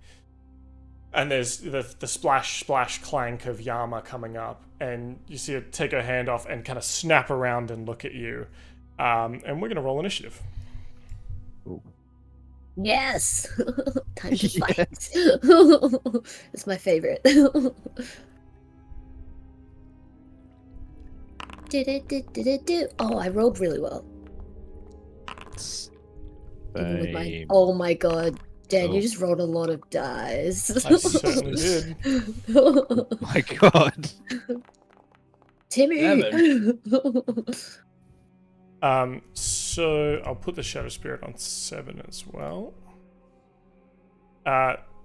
A: And there's the splash, splash, clank of Yama coming up, and you see her take her hand off and kind of snap around and look at you. And we're going to roll initiative.
E: Ooh.
B: Yes. Time to fight. It's my favorite. Oh, I rolled really well. Even with my...
E: Same.
B: Oh my god. Dan,
E: Oh.
B: you just rolled a lot of dice.
A: I certainly did.
E: My God.
B: Timmy!
A: So I'll put the Shadow Spirit on 7 as well.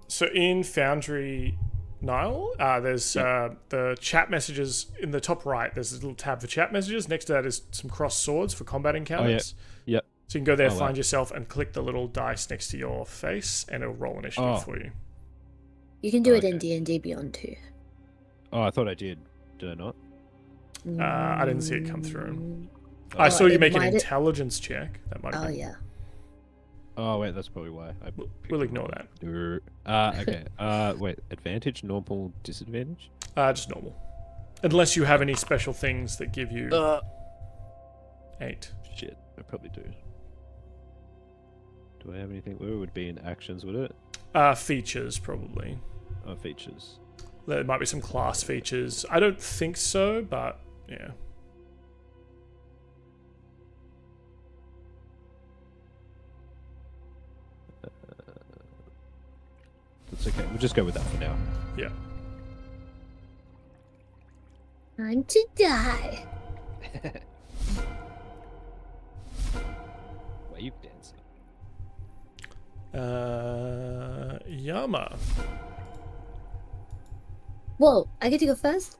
A: So in Foundry Nile, there's the chat messages in the top right. There's a little tab for chat messages. Next to that is some cross swords for combat encounters.
E: Yep.
A: So you can go there,
E: Oh, wow.
A: find yourself, and click the little dice next to your face, and it'll roll initiative
E: Oh.
A: for you.
B: You can do it in
E: Okay.
B: D&D Beyond too.
E: Oh, I thought I did. Did I not?
A: I didn't see it come through.
B: Mm,
A: I saw you
B: it
A: make an
B: might-
A: intelligence check. That might
B: Oh
A: be.
B: yeah.
E: Oh, wait, that's probably why.
A: We'll ignore that.
E: Okay. Wait, advantage, normal, disadvantage?
A: Just normal. Unless you have any special things that give you 8.
E: Shit, I probably do. Do I have anything? Where would it be in actions, would it?
A: Features, probably.
E: Oh, features.
A: There might be some class features. I don't think so, but yeah.
E: That's okay. We'll just go with that for now.
A: Yeah.
B: Time to die.
E: Wave dancing.
A: Yama.
B: Whoa, I get to go first?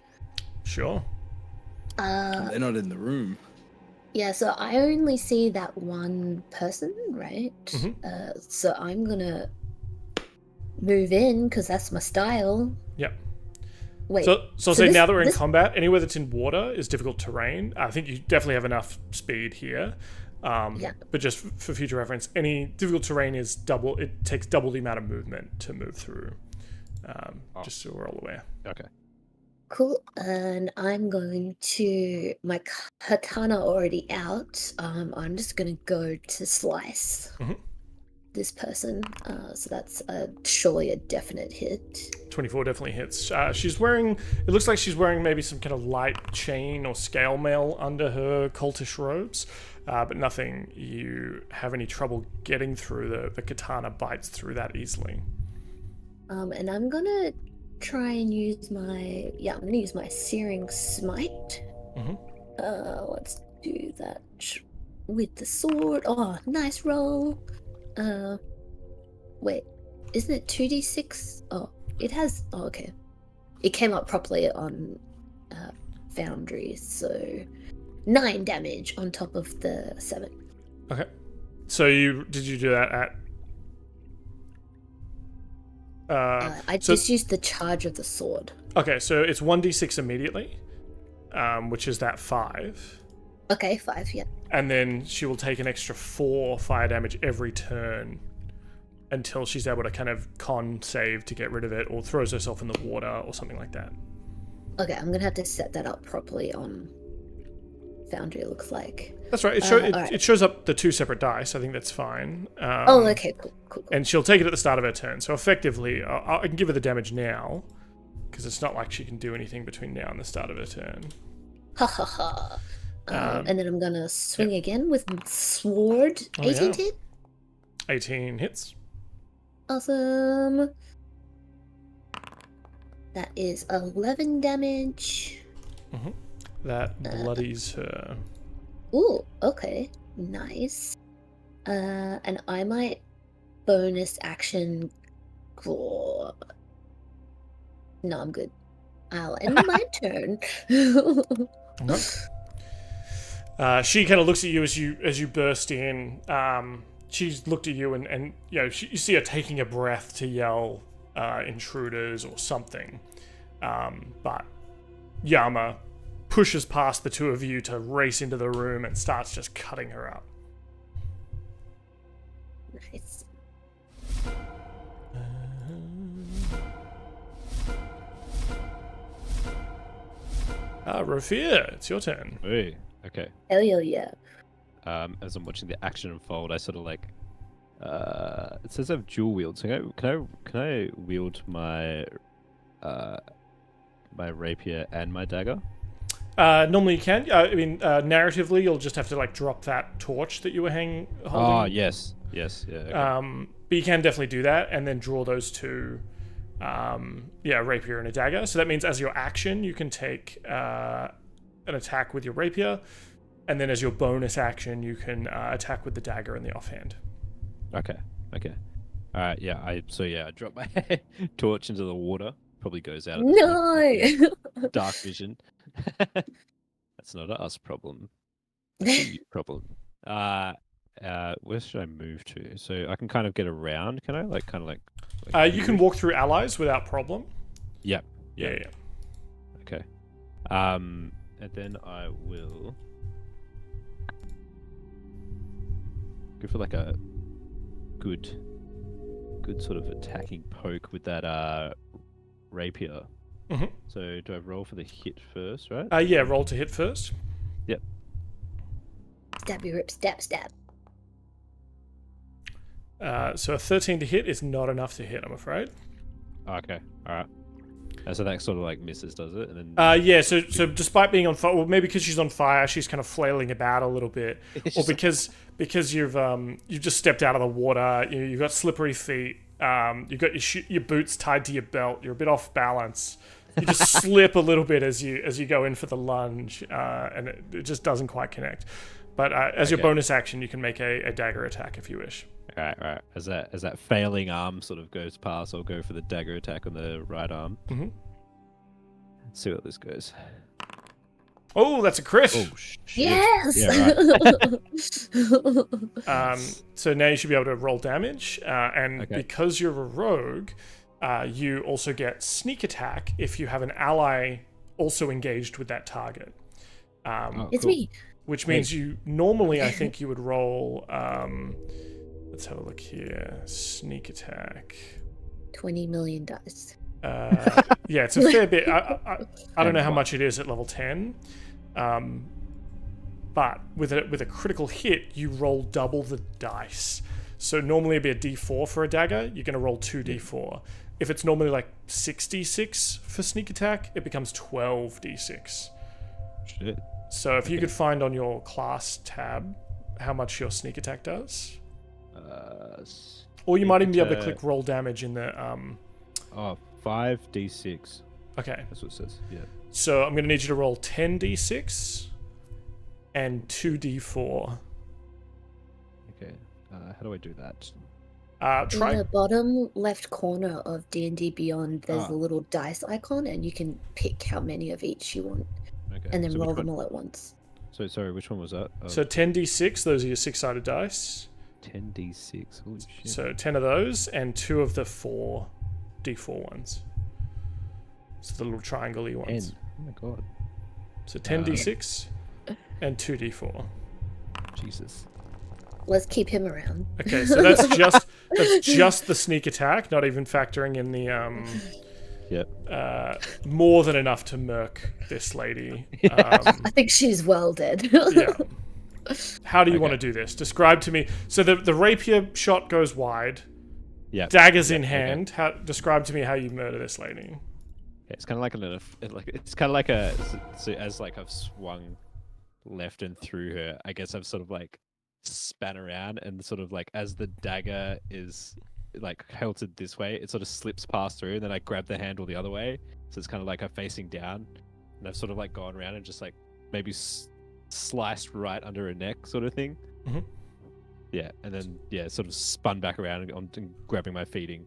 A: Sure.
D: They're not in the room.
B: Yeah, so I only see that one person, right?
A: Mhm.
B: So I'm gonna move in because that's my style.
A: Yep.
B: Wait.
A: So I'll say
B: this-
A: now that we're in
B: this-
A: combat, anywhere that's in water is difficult terrain. I think you definitely have enough speed here.
B: Yeah.
A: But just for future reference, any difficult terrain is double. It takes double the amount of movement to move through. Just so we're all aware.
E: Okay.
B: Cool. And I'm going to my katana already out. I'm just gonna go to slice
A: Mhm.
B: this person. So that's surely a definite hit.
A: 24 definitely hits. She's wearing. It looks like she's wearing maybe some kind of light chain or scale mail under her cultish robes, but nothing you have any trouble getting through. The katana bites through that easily.
B: And I'm gonna try and use my I'm gonna use my searing smite.
A: Mhm.
B: Let's do that with the sword. Oh, nice roll. Wait, isn't it 2d6? Oh, it has. Oh, okay. It came up properly on Foundry, so 9 damage on top of the 7.
A: Okay. So did you do that at?
B: I just used the charge of the sword.
A: Okay, so it's 1d6 immediately, which is that 5.
B: Okay, 5. Yeah.
A: And then she will take an extra 4 fire damage every turn until she's able to kind of con save to get rid of it, or throws herself in the water or something like that.
B: Okay, I'm gonna have to set that up properly on Foundry. It looks like.
A: That's right. It shows up the 2 separate dice. I think that's fine.
B: Okay, cool.
A: And she'll take it at the start of her turn. So effectively, I can give her the damage now, because it's not like she can do anything between now and the start of her turn.
B: Ha ha ha. And then I'm gonna swing again with sword. 18 hit.
A: 18 hits.
B: Awesome. That is 11 damage.
A: Mm-hmm. That bloodies her.
B: Ooh, okay. Nice. And I might bonus action. No, I'm good. I'll end my turn.
A: She kind of looks at you as you burst in. She's looked at you and you know you see her taking a breath to yell intruders or something, but Yama pushes past the 2 of you to race into the room and starts just cutting her up.
B: Nice.
A: Rafia, it's your turn.
E: Hey, okay.
B: Hell yeah.
E: As I'm watching the action unfold, I sort of like. It says I have dual wield. So can I wield my my rapier and my dagger?
A: Normally you can. I mean, narratively, you'll just have to like drop that torch that you were holding.
E: Oh yes, yeah. Okay.
A: But you can definitely do that, and then draw those 2. A rapier and a dagger. So that means as your action, you can take an attack with your rapier, and then as your bonus action, you can attack with the dagger in the offhand.
E: Okay. All right. Yeah. I drop my torch into the water. Probably goes out.
B: No.
E: Dark vision. That's not a us problem. That's a you problem. Where should I move to? So I can kind of get around. Can I
A: you can walk through allies without problem.
E: Yep.
A: Yeah.
E: Okay. And then I will go for like a good sort of attacking poke with that rapier.
A: Mm-hmm.
E: So do I roll for the hit first, right?
A: Yeah, roll to hit first.
E: Yep.
B: Stabby rip, stab.
A: So a 13 to hit is not enough to hit, I'm afraid.
E: Okay, alright. So that sort of like misses, does it? And then
A: yeah, so despite being on fire, well, maybe because she's on fire, she's kind of flailing about a little bit, or because you've just stepped out of the water, you've got slippery feet, you've got your boots tied to your belt, you're a bit off balance, you just slip a little bit as you go in for the lunge, and it just doesn't quite connect. But as your bonus action, you can make a dagger attack if you wish.
E: Right. As that failing arm sort of goes past, I'll go for the dagger attack on the right arm.
A: Mm-hmm.
E: Let's see what this goes.
A: Oh, that's a crit.
E: Oh, shit.
B: Yes.
E: Yeah, right.
A: So now you should be able to roll damage, and because you're a rogue, you also get sneak attack if you have an ally also engaged with that target.
B: It's me.
A: Which means you normally, I think you would roll. Let's have a look here. Sneak attack.
B: 20 million dice.
A: Yeah, it's a fair bit. I don't know how much it is at level 10. But with a critical hit, you roll double the dice. So normally it'd be a d4 for a dagger. You're going to roll 2d4. If it's normally like 6d6 for sneak attack, it becomes 12d6.
E: Shit.
A: So if you could find on your class tab how much your sneak attack does. Or you might even be able to click roll damage in the...
E: 5d6.
A: Okay.
E: That's what it says, yeah.
A: So I'm going to need you to roll 10d6 and 2d4.
E: How do I do that?
A: Try.
B: In the bottom left corner of D&D Beyond, there's
D: Ah.
B: a little dice icon, and you can pick how many of each you want,
E: Okay.
B: and then
E: so
B: roll
E: which
B: them
E: one?
B: all at once.
E: So sorry, which one was that?
A: So 10d6, those are your 6-sided dice.
E: 10d6. Holy shit.
A: So 10 of those, and 2 of the 4 d4 ones. So the little triangle-y ones.
E: 10. Oh my god.
A: So 10d6 and 2d4.
E: Jesus.
B: Let's keep him around.
A: Okay, so that's just the sneak attack, not even factoring in the
E: Yep.
A: more than enough to murk this lady.
B: I think she's well dead.
A: Yeah. How do you
E: Okay.
A: want to do this? Describe to me. So the rapier shot goes wide.
E: Yeah.
A: Daggers in
E: okay.
A: hand. Describe to me how you murder this lady.
E: Yeah, it's kind of like a so as like I've swung left and through her, I guess I've sort of like span around and sort of like as the dagger is like hilted this way, it sort of slips past through, and then I grab the handle the other way, so it's kind of like I'm facing down, and I've sort of like gone around and just like maybe sliced right under her neck, sort of thing.
A: Mhm.
E: Yeah, and then sort of spun back around and grabbing my feeding.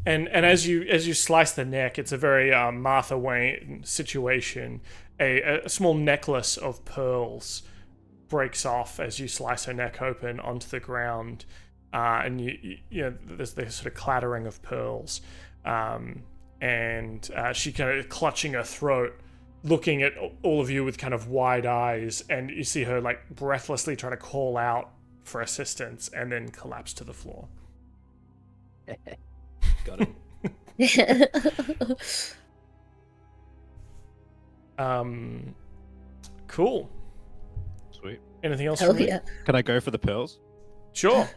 A: And as you slice the neck, it's a very Martha Wayne situation. A small necklace of pearls breaks off as you slice her neck open onto the ground, and you know there's this sort of clattering of pearls, and she kind of clutching her throat, looking at all of you with kind of wide eyes, and you see her like breathlessly trying to call out for assistance, and then collapse to the floor.
E: Got it.
A: Cool.
E: Sweet.
A: Anything else
B: Hell
A: from me?
B: yeah.
E: Can I go for the pearls?
A: Sure.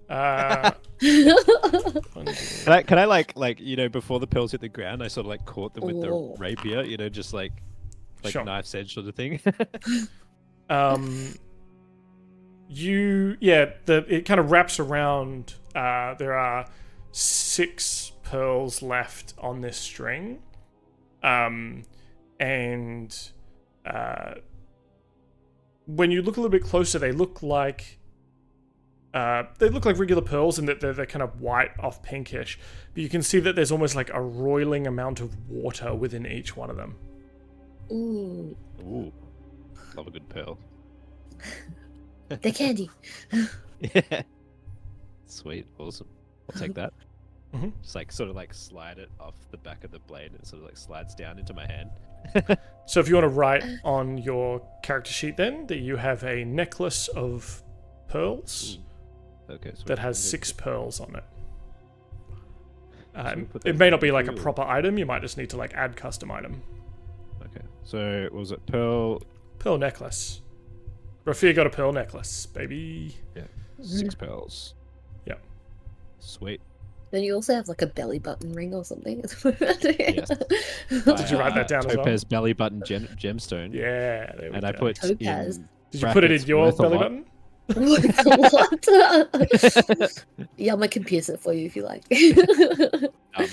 E: Can I like before the pearls hit the ground, I sort of like caught them with
B: Ooh.
E: the rapier, just like
A: Sure.
E: knife's edge sort of thing.
A: It kind of wraps around. There are 6 pearls left on this string, and when you look a little bit closer, they look like regular pearls, and that they're kind of white off pinkish. But you can see that there's almost like a roiling amount of water within each one of them.
B: Ooh,
E: Ooh, love a good pearl.
B: the candy.
E: Yeah. Sweet, awesome. I'll take that.
A: Mhm.
E: Just like sort of like slide it off the back of the blade, and it sort of like slides down into my hand.
A: So if you want to write on your character sheet then that you have a necklace of pearls
E: Okay. Sweet.
A: that has
E: I'm gonna
A: 6 pearls on it.
E: Should we put
A: It
E: that
A: may not be like a
E: into-
A: proper item. You might just need to like add custom item.
E: Okay. So what was it pearl?
A: Pearl necklace. Rafia got a pearl necklace, baby.
E: Yeah. 6 pearls.
A: Yep.
E: Sweet.
B: Then you also have like a belly button ring or something.
E: Yes.
A: Did you write that down as well?
E: Topaz belly button gemstone.
A: Yeah. There we
E: And
A: go.
E: I put
B: Topaz.
E: in
A: Did you put it in
E: brackets
A: your
E: worth a
A: belly
E: lot.
A: button?
B: What? Yama can pierce it for you if you like.
E: I'm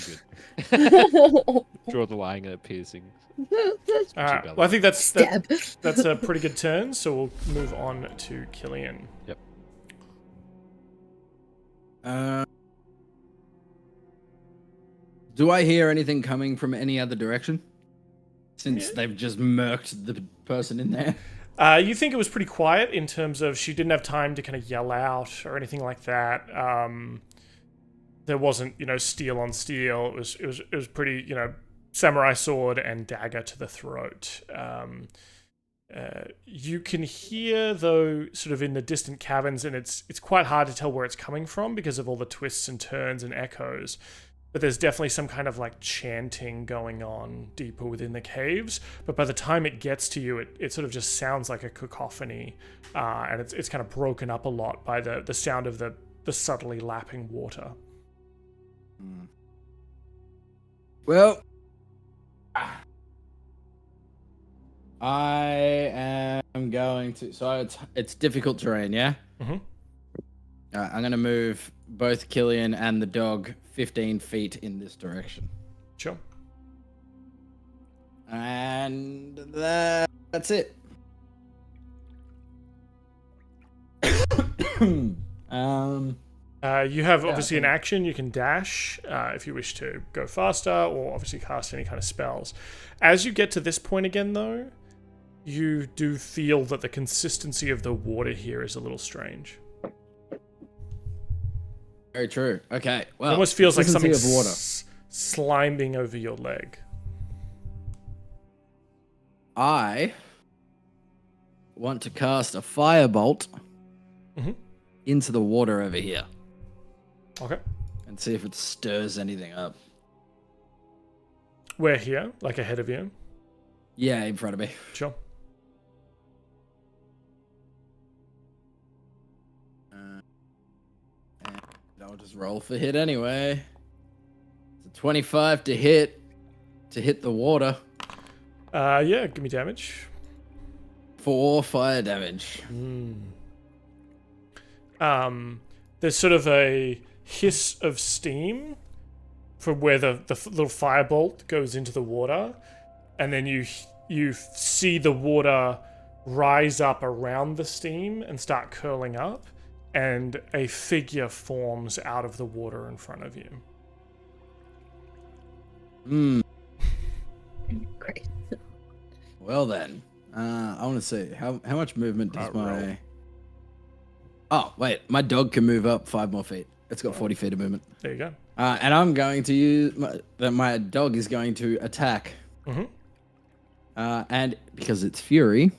E: good. Draw the line at piercing.
A: Alright. Well, I think that's
B: Stab.
A: that's a pretty good turn. So we'll move on to Cillian.
E: Yep.
D: Do I hear anything coming from any other direction? Since they've just murked the person in there.
A: You think it was pretty quiet in terms of she didn't have time to kind of yell out or anything like that. There wasn't, steel on steel. It was pretty, samurai sword and dagger to the throat. You can hear though, sort of in the distant caverns, and it's quite hard to tell where it's coming from because of all the twists and turns and echoes. But there's definitely some kind of like chanting going on deeper within the caves. But by the time it gets to you, it sort of just sounds like a cacophony, and it's kind of broken up a lot by the sound of the subtly lapping water.
D: Well, I am going to. So it's difficult terrain, yeah.
A: Mm-hmm.
D: I'm gonna move both Cillian and the dog 15 feet in this direction,
A: Sure.
D: and that's it.
A: You have obviously an action. You can dash if you wish to go faster, or obviously cast any kind of spells. As you get to this point again, though, you do feel that the consistency of the water here is a little strange.
D: Very true. Okay. Well,
A: It almost feels like something
D: of water.
A: sliming over your leg.
D: I want to cast a firebolt into the water over here
A: Okay.
D: and see if it stirs anything up.
A: We're here, like ahead of you.
D: Yeah, in front of me.
A: Sure.
D: And I'll just roll for hit anyway. It's a 25 to hit the water.
A: Yeah, give me damage.
D: 4 fire damage.
A: There's sort of a hiss of steam from where the little firebolt goes into the water, and then you see the water rise up around the steam and start curling up, and a figure forms out of the water in front of you.
B: Great.
D: Well then, I want to see how much movement does my...
A: roll.
D: Oh wait, my dog can move up 5 more feet. It's got 40 feet of movement.
A: There you go.
D: And I'm going to use my dog is going to attack. And because it's fury,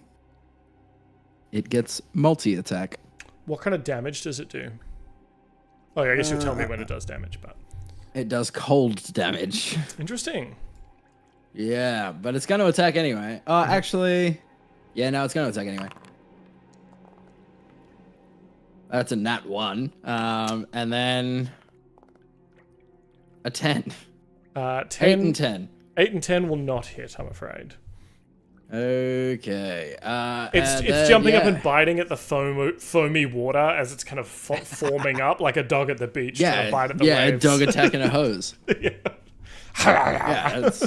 D: it gets multi-attack.
A: What kind of damage does it do? Oh, yeah, I guess you'll tell me when it does damage, but...
D: It does cold damage.
A: Interesting.
D: Yeah, but it's going to attack anyway. Oh, actually... Yeah, no, it's going to attack anyway. That's a nat 1. And then... a 10.
A: 10,
D: 8 and 10.
A: 8 and 10 will not hit, I'm afraid.
D: Okay.
A: It's jumping up and biting at the foamy water as it's kind of forming up, like a dog at the beach trying to bite at the waves.
D: A dog attacking a hose.
A: Yeah.
D: That's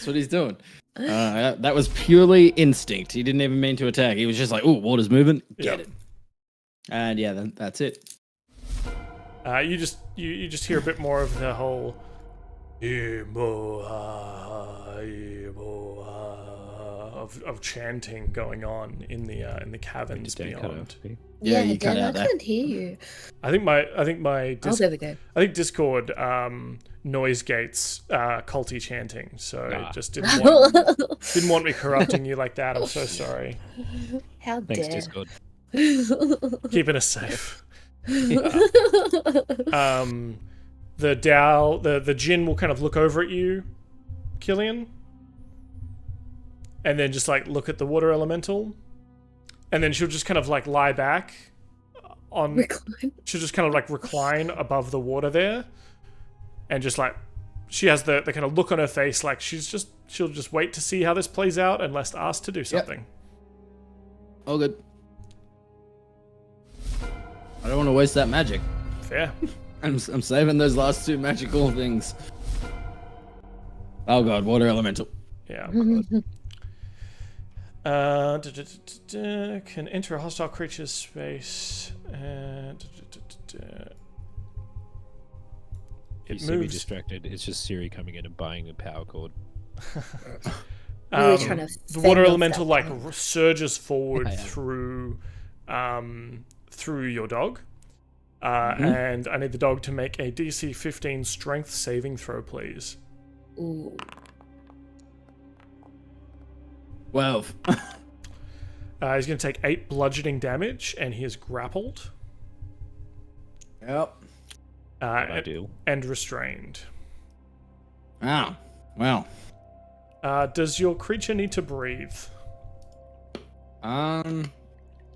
D: what he's doing. That was purely instinct. He didn't even mean to attack. He was just like, "Ooh, water's moving, get it." And yeah, then that's it.
A: You just hear a bit more of the whole of chanting going on in the caverns beyond.
D: Yeah, you cut
B: Dan,
D: out
B: I
D: there.
B: couldn't hear you.
A: I think my
B: Oh, there we go.
A: I think Discord noise gates culty chanting, so it just didn't want me corrupting you like that. I'm so sorry.
B: How
E: Thanks,
B: dare.
E: Discord.
A: Keeping us safe. The djinn will kind of look over at you, Cillian, and then just like look at the water elemental, and then she'll just kind of like lie back on.
B: Recline.
A: She'll just kind of like recline above the water there, and just like she has the kind of look on her face like she'll just wait to see how this plays out unless asked to do something.
D: All good. I don't want to waste that magic.
A: Fair.
D: I'm saving those last 2 magical things. Oh god, water elemental.
A: Yeah. Can enter a hostile creature's space. It
E: You see me
A: moves.
E: distracted. It's just Siri coming in and buying a power cord.
B: Really trying to
A: The water
B: fend off
A: elemental
B: that
A: like
B: one.
A: surges forward
E: Yeah.
A: through your dog, and I need the dog to make a DC 15 Strength saving throw, please.
B: Ooh.
D: 12.
A: He's going to take 8 bludgeoning damage, and he is grappled.
D: Yep.
E: Ideal.
A: And restrained.
D: Wow. Well.
A: Does your creature need to breathe?
D: I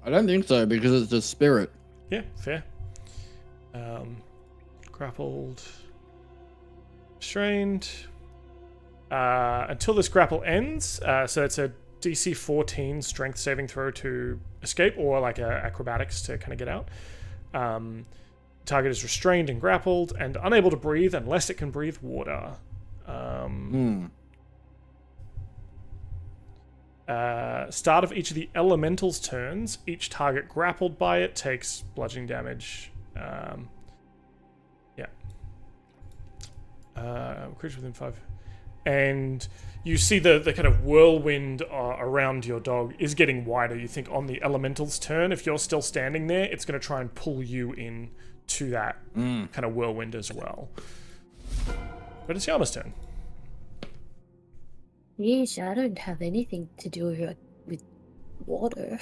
D: don't think so because it's a spirit.
A: Yeah, fair. Grappled. Restrained. Until this grapple ends, so it's a DC 14 strength saving throw to escape, or like acrobatics to kind of get out. Target is restrained and grappled and unable to breathe unless it can breathe Start of each of the elementals' turns, each target grappled by it takes bludgeoning damage. Creature within 5. And you see the kind of whirlwind around your dog is getting wider. You think on the elemental's turn, if you're still standing there, it's going to try and pull you in to that kind of whirlwind as well. But it's Yama's turn.
B: Yeesh, I don't have anything to do with water.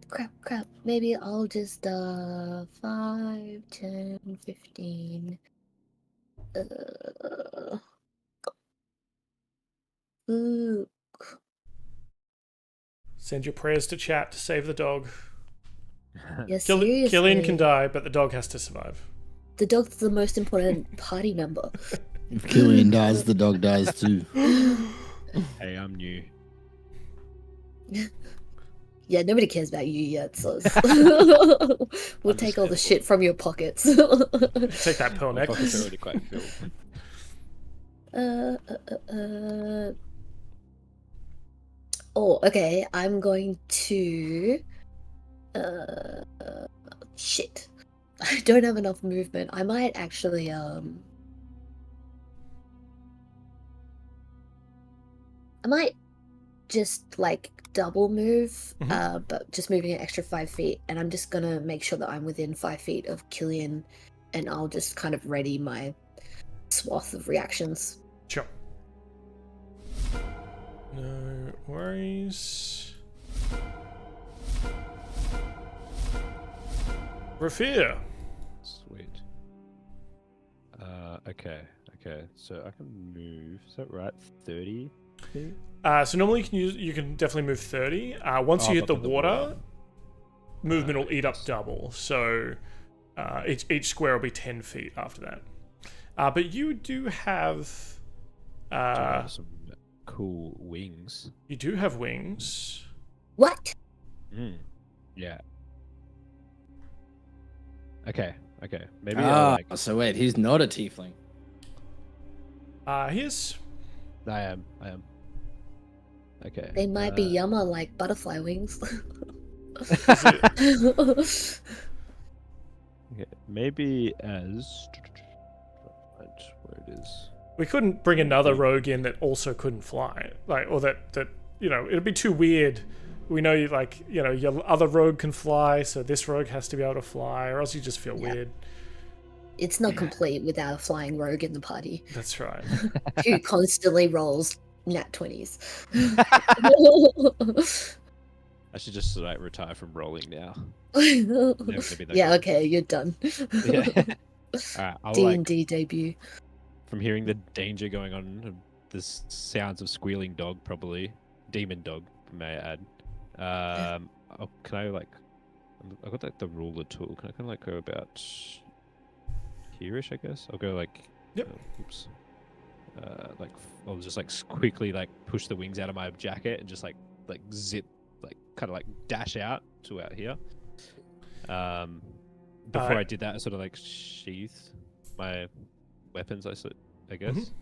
B: Crap. Maybe I'll just 5, 10, 15. Ooh.
A: Send your prayers to chat to save the dog.
B: Yes, seriously.
A: Cillian can die, but the dog has to survive.
B: The dog's the most important party member.
D: If Cillian dies, the dog dies too.
E: Hey, I'm new.
B: Yeah, nobody cares about you yet, so we'll take all the shit from your pockets.
A: Take that pearl
E: My pockets are
A: necklace.
E: already quite filled.
B: Oh, okay. I'm going to. Shit. I don't have enough movement. I might actually I might just like double move, but just moving an extra 5 feet, and I'm just gonna make sure that I'm within 5 feet of Cillian, and I'll just kind of ready my swath of reactions.
A: Sure. No worries. Rafir.
E: Sweet. Okay. So I can move. Is that right? 30 feet?
A: So normally you can definitely move 30. Once you hit the water, movement will eat up double. So each square will be 10 feet after that. But you do have
E: some cool wings.
A: You do have wings.
B: What?
E: Yeah. Okay. Maybe I'll like...
D: So wait, he's not a tiefling.
A: He is.
E: I am. Okay.
B: They might be Yama like butterfly wings.
E: Okay. Maybe as where it is.
A: We couldn't bring another rogue in that also couldn't fly, or that it'd be too weird. We know your other rogue can fly, so this rogue has to be able to fly, or else you just feel weird.
B: It's not complete without a flying rogue in the party
A: That's right.
B: who constantly rolls nat 20s.
E: I should just retire from rolling now.
B: Yeah, okay, you're done.
E: Yeah. Alright, I'll
B: D&D debut.
E: From hearing the danger going on, the sounds of squealing dog, probably demon dog, may I add. Can I I've got the ruler tool. Can I kind of go about here-ish, I guess? I'll go
A: Yep.
E: Oops. I'll just quickly push the wings out of my jacket and just zip, kind of dash out to out here. Before I did that, I sort of sheathed my weapons, I guess.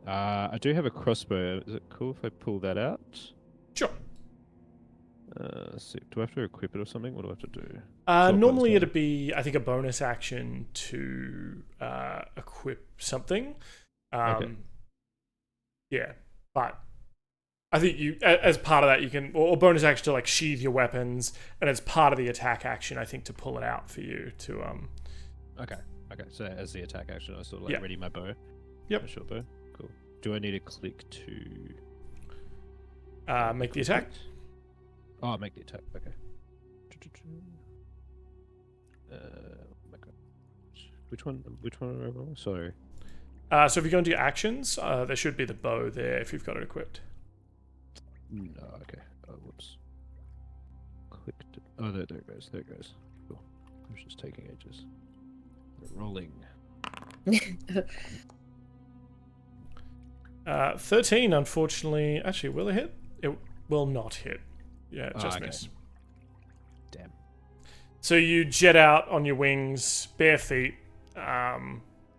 E: I do have a crossbow. Is it cool if I pull that out?
A: Sure.
E: So do I have to equip it or something? What do I have to do?
A: Normally it'd be, I think, a bonus action to equip something.
E: Okay.
A: Yeah, but I think you, as part of that, you can, or bonus action to sheathe your weapons, and as part of the attack action, I think to pull it out for you to
E: Okay. So as the attack action, I sort of ready my bow.
A: Yep.
E: My short bow. Cool. Do I need to click to
A: make the attack?
E: Oh, make the attack. Okay. My God. Which one am I rolling? Sorry.
A: So if you go into your actions, there should be the bow there if you've got it equipped.
E: No. Okay. Oh, whoops. Clicked it. Oh, there it goes. Cool. It's just taking ages. Rolling.
A: 13, unfortunately. Actually, will it hit? It will not hit. Yeah, it just
E: okay.
A: miss.
E: Damn.
A: So you jet out on your wings, bare feet,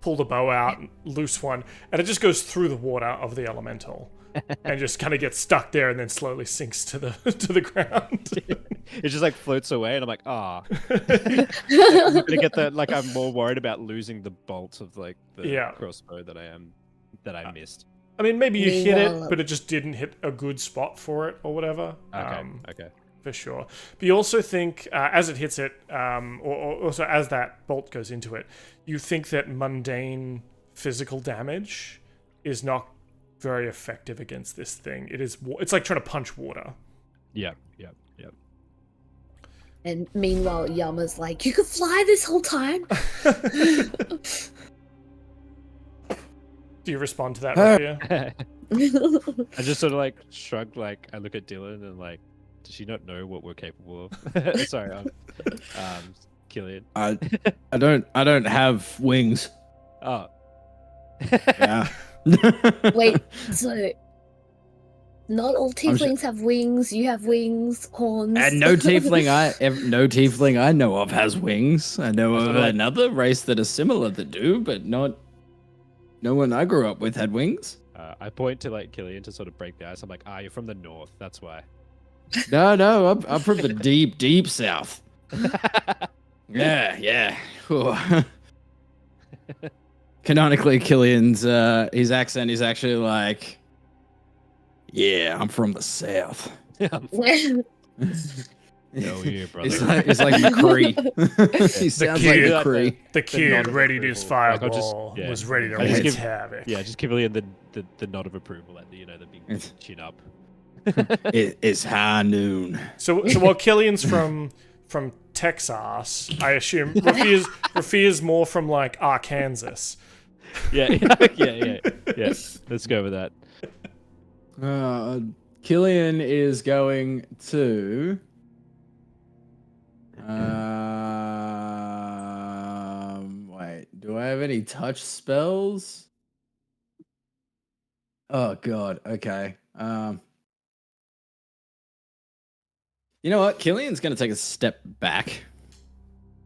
A: pull the bow out, loose one, and it just goes through the water of the elemental, and just kind of gets stuck there, and then slowly sinks to the ground.
E: It just like floats away, and I'm like, ah. I'm not gonna get that. Like, I'm more worried about losing the bolt of like the crossbow that I missed.
A: I mean, maybe you hit it, but it just didn't hit a good spot for it or whatever.
E: Okay.
A: For sure. But you also think, as it hits it, or also as that bolt goes into it, you think that mundane physical damage is not very effective against this thing. It's like trying to punch water.
E: Yeah.
B: And meanwhile, Yama's like, "You could fly this whole time."
A: Do you respond to that, Raphia?
E: I just sort of like shrugged. Like, I look at Dylan and like, does she not know what we're capable of? Sorry, Cillian.
D: I don't have wings.
E: Oh.
D: Yeah.
B: Wait, so not all tieflings have wings. You have wings, horns.
D: And no tiefling I know of has wings. I know of another race that is similar that do, but no one I grew up with had wings.
E: I point to like Cillian to sort of break the ice. I'm like, you're from the north. That's why.
D: No, I'm from the deep south. Yeah. Canonically, Cillian's his accent is actually like, yeah, I'm from the south.
E: No, you brother.
D: It's like McCree. He sounds like McCree.
A: The kid ready to use fireball was ready to wreak havoc.
E: Yeah, just give Cillian the nod of approval and the big chin up.
D: It's high noon.
A: So while Cillian's from Texas, I assume Raphia's more from like Arkansas.
E: Yeah. Let's go with that.
D: Cillian is going to. Wait. Do I have any touch spells? Oh God. Okay. You know what? Cillian's going to take a step back.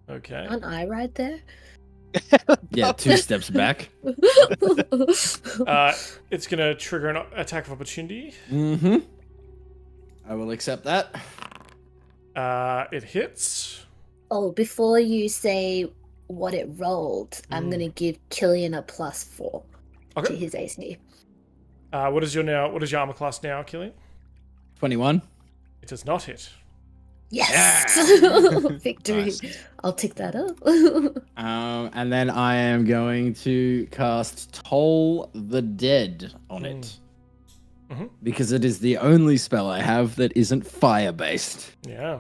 A: Okay.
B: Aren't I right there?
D: Yeah, 2 steps back.
A: It's going to trigger an attack of opportunity.
D: Mm-hmm. I will accept that.
A: It hits.
B: Oh, before you say what it rolled, I'm going to give Cillian a +4 to his AC.
A: What is your armor class now, Cillian?
D: 21.
A: It does not hit.
B: Yes! Victory.
D: Nice.
B: I'll tick that up.
D: And then I am going to cast Toll the Dead on it.
A: Mm-hmm.
D: Because it is the only spell I have that isn't fire-based.
A: Yeah.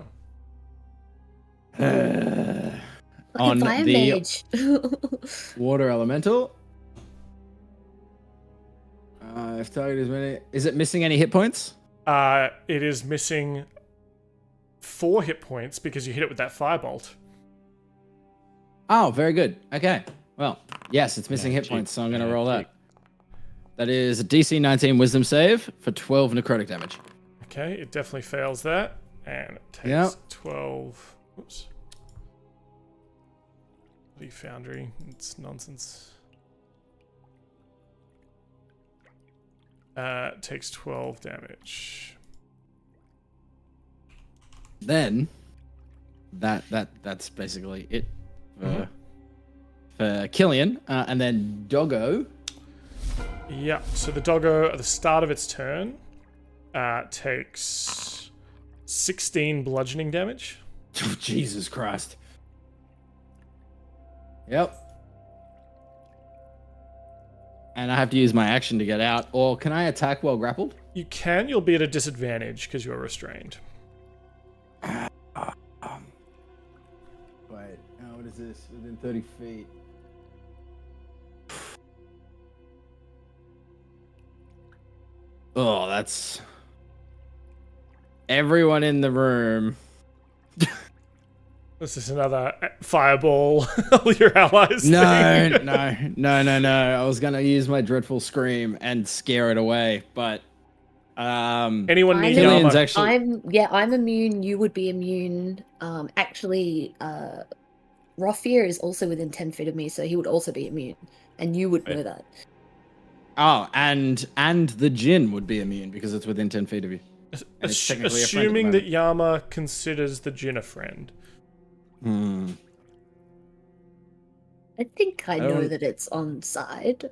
D: On
B: fire
D: the
B: mage.
D: water elemental. If target is many... Is it missing any hit points?
A: It is missing 4 hit points because you hit it with that firebolt.
D: Oh, very good. Okay. Well, yes, it's missing hit points, so I'm going to roll that. That is a DC 19 Wisdom save for 12 necrotic damage.
A: Okay, it definitely fails that. And it takes 12... Oops. Bloody Foundry. It's nonsense. It takes 12 damage.
D: Then, that's basically it for Cillian. And then Doggo.
A: Yeah, so the doggo at the start of its turn takes 16 bludgeoning damage.
D: Oh, Jesus Christ. Yep. And I have to use my action to get out. Or can I attack while grappled?
A: You can, you'll be at a disadvantage because you're restrained.
D: Wait, what is this? Within 30 feet. Oh, that's... Everyone in the room.
A: This is another fireball. All your allies.
D: No. I was going to use my dreadful scream and scare it away, but...
A: Anyone need
B: I'm
A: armor?
B: I'm immune. You would be immune. Actually, Raphir is also within 10 feet of me, so he would also be immune, and you would know that.
D: Oh, and the Jinn would be immune because it's within 10 feet of you. And it's technically a friend at the
A: Assuming that
D: moment.
A: Yama considers the Jinn a friend.
B: I think I know
D: don't-
B: that it's on side.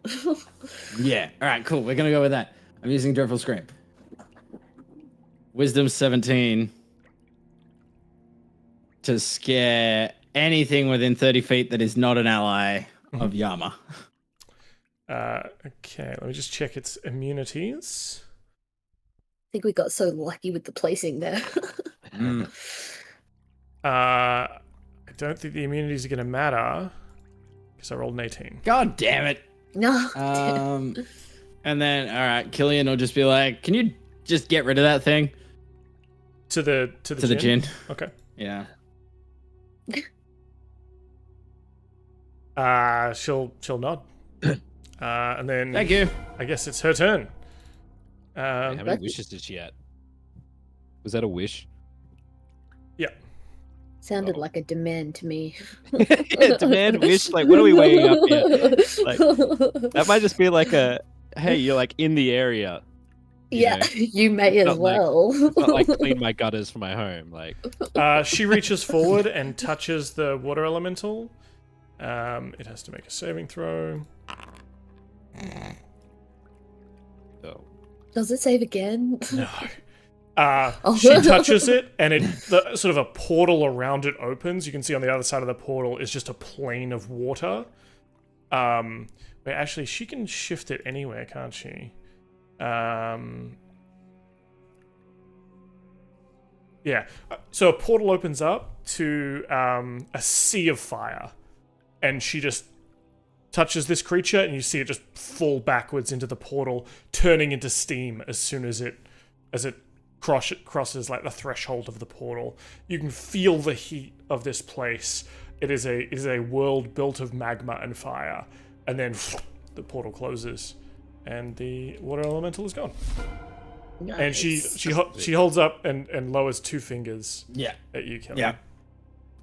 D: Yeah. All right, cool. We're going to go with that. I'm using Dreadful Scream. Wisdom 17 to scare anything within 30 feet that is not an ally of Yama.
A: Okay, let me just check its immunities.
B: I think we got so lucky with the placing there.
A: I don't think the immunities are going to matter because I rolled an 18.
D: God damn it.
B: No.
D: And then, all right, Cillian will just be like, can you just get rid of that thing?
A: To the
D: Jinn.
A: Okay.
D: Yeah.
A: She'll nod. And then
D: Thank you.
A: I guess it's her turn.
E: How many wishes did she get? Was that a wish?
A: Yeah.
B: Sounded like a demand to me.
E: Demand, wish, like what are we weighing up here? Like that might just be like a, hey, you're like in the area.
B: Yeah,
E: know,
B: you may as
E: not like-
B: well.
E: It's not like clean my gutters for my home. Like
A: She reaches forward and touches the water elemental. It has to make a saving throw.
E: oh.
B: Does it save again?
A: No. She touches it, and sort of a portal around it opens. You can see on the other side of the portal is just a plane of water. Wait, actually, she can shift it anywhere, can't she? Yeah. So a portal opens up to a sea of fire, and she just touches this creature, and you see it just fall backwards into the portal, turning into steam as soon as it crosses like the threshold of the portal. You can feel the heat of this place. It is a world built of magma and fire, and then the portal closes, and the water elemental is gone.
B: Nice.
A: And she holds up and lowers two fingers
D: Yeah.
A: at you, Kelly.
D: Yeah.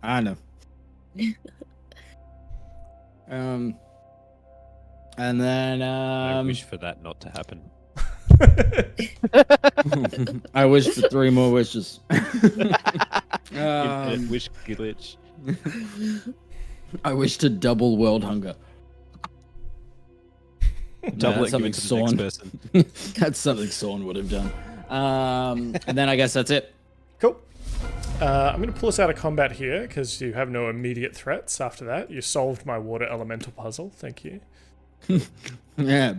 D: I know. And then
E: I wish for that not to happen.
D: I wish for 3 more wishes.
E: Infinite wish glitch.
D: I wish to double world hunger.
E: Double
D: that's
E: it, give it to the next person.
D: That's something Sorn would have done. And then I guess that's it.
A: Cool. I'm going to pull us out of combat here because you have no immediate threats after that. You solved my water elemental puzzle. Thank you.
D: Yeah.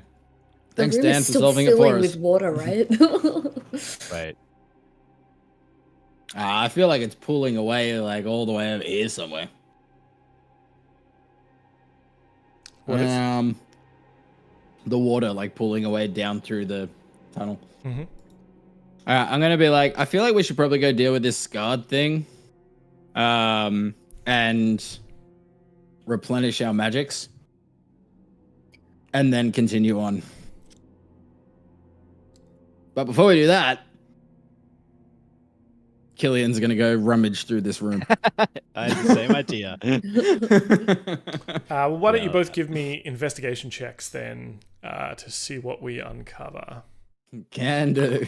B: The
D: Thanks,
B: room
D: Dan,
B: is
D: for
B: still
D: solving it
B: filling
D: for us.
B: with water, right?
E: Right.
D: I feel like it's pulling away, like all the way over here somewhere.
A: What is?
D: The water, like pulling away down through the tunnel.
A: Mm-hmm.
D: I'm gonna be like, I feel like we should probably go deal with this scarred thing, and replenish our magics, and then continue on. But before we do that, Cillian's gonna go rummage through this room.
E: I had the same idea.
A: Well, why don't you
E: No.
A: both give me investigation checks then to see what we uncover?
D: Can do.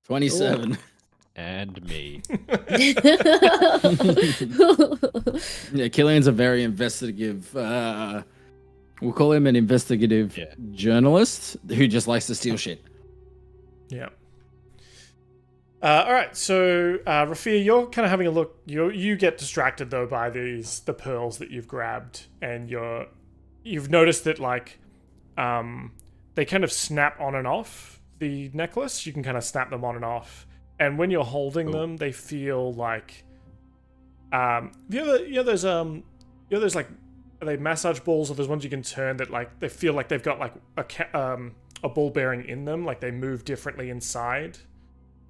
D: 27.
E: And me.
D: Yeah, Cillian's a very investigative. We'll call him an investigative journalist who just likes to steal shit.
A: Yeah. All right, so Raphir, you're kind of having a look. You get distracted though by the pearls that you've grabbed, and you've noticed that like they kind of snap on and off the necklace. You can kind of snap them on and off, and when you're holding them, they feel like those like, are they massage balls, or there's ones you can turn that like they feel like they've got like a ball bearing in them, like they move differently inside.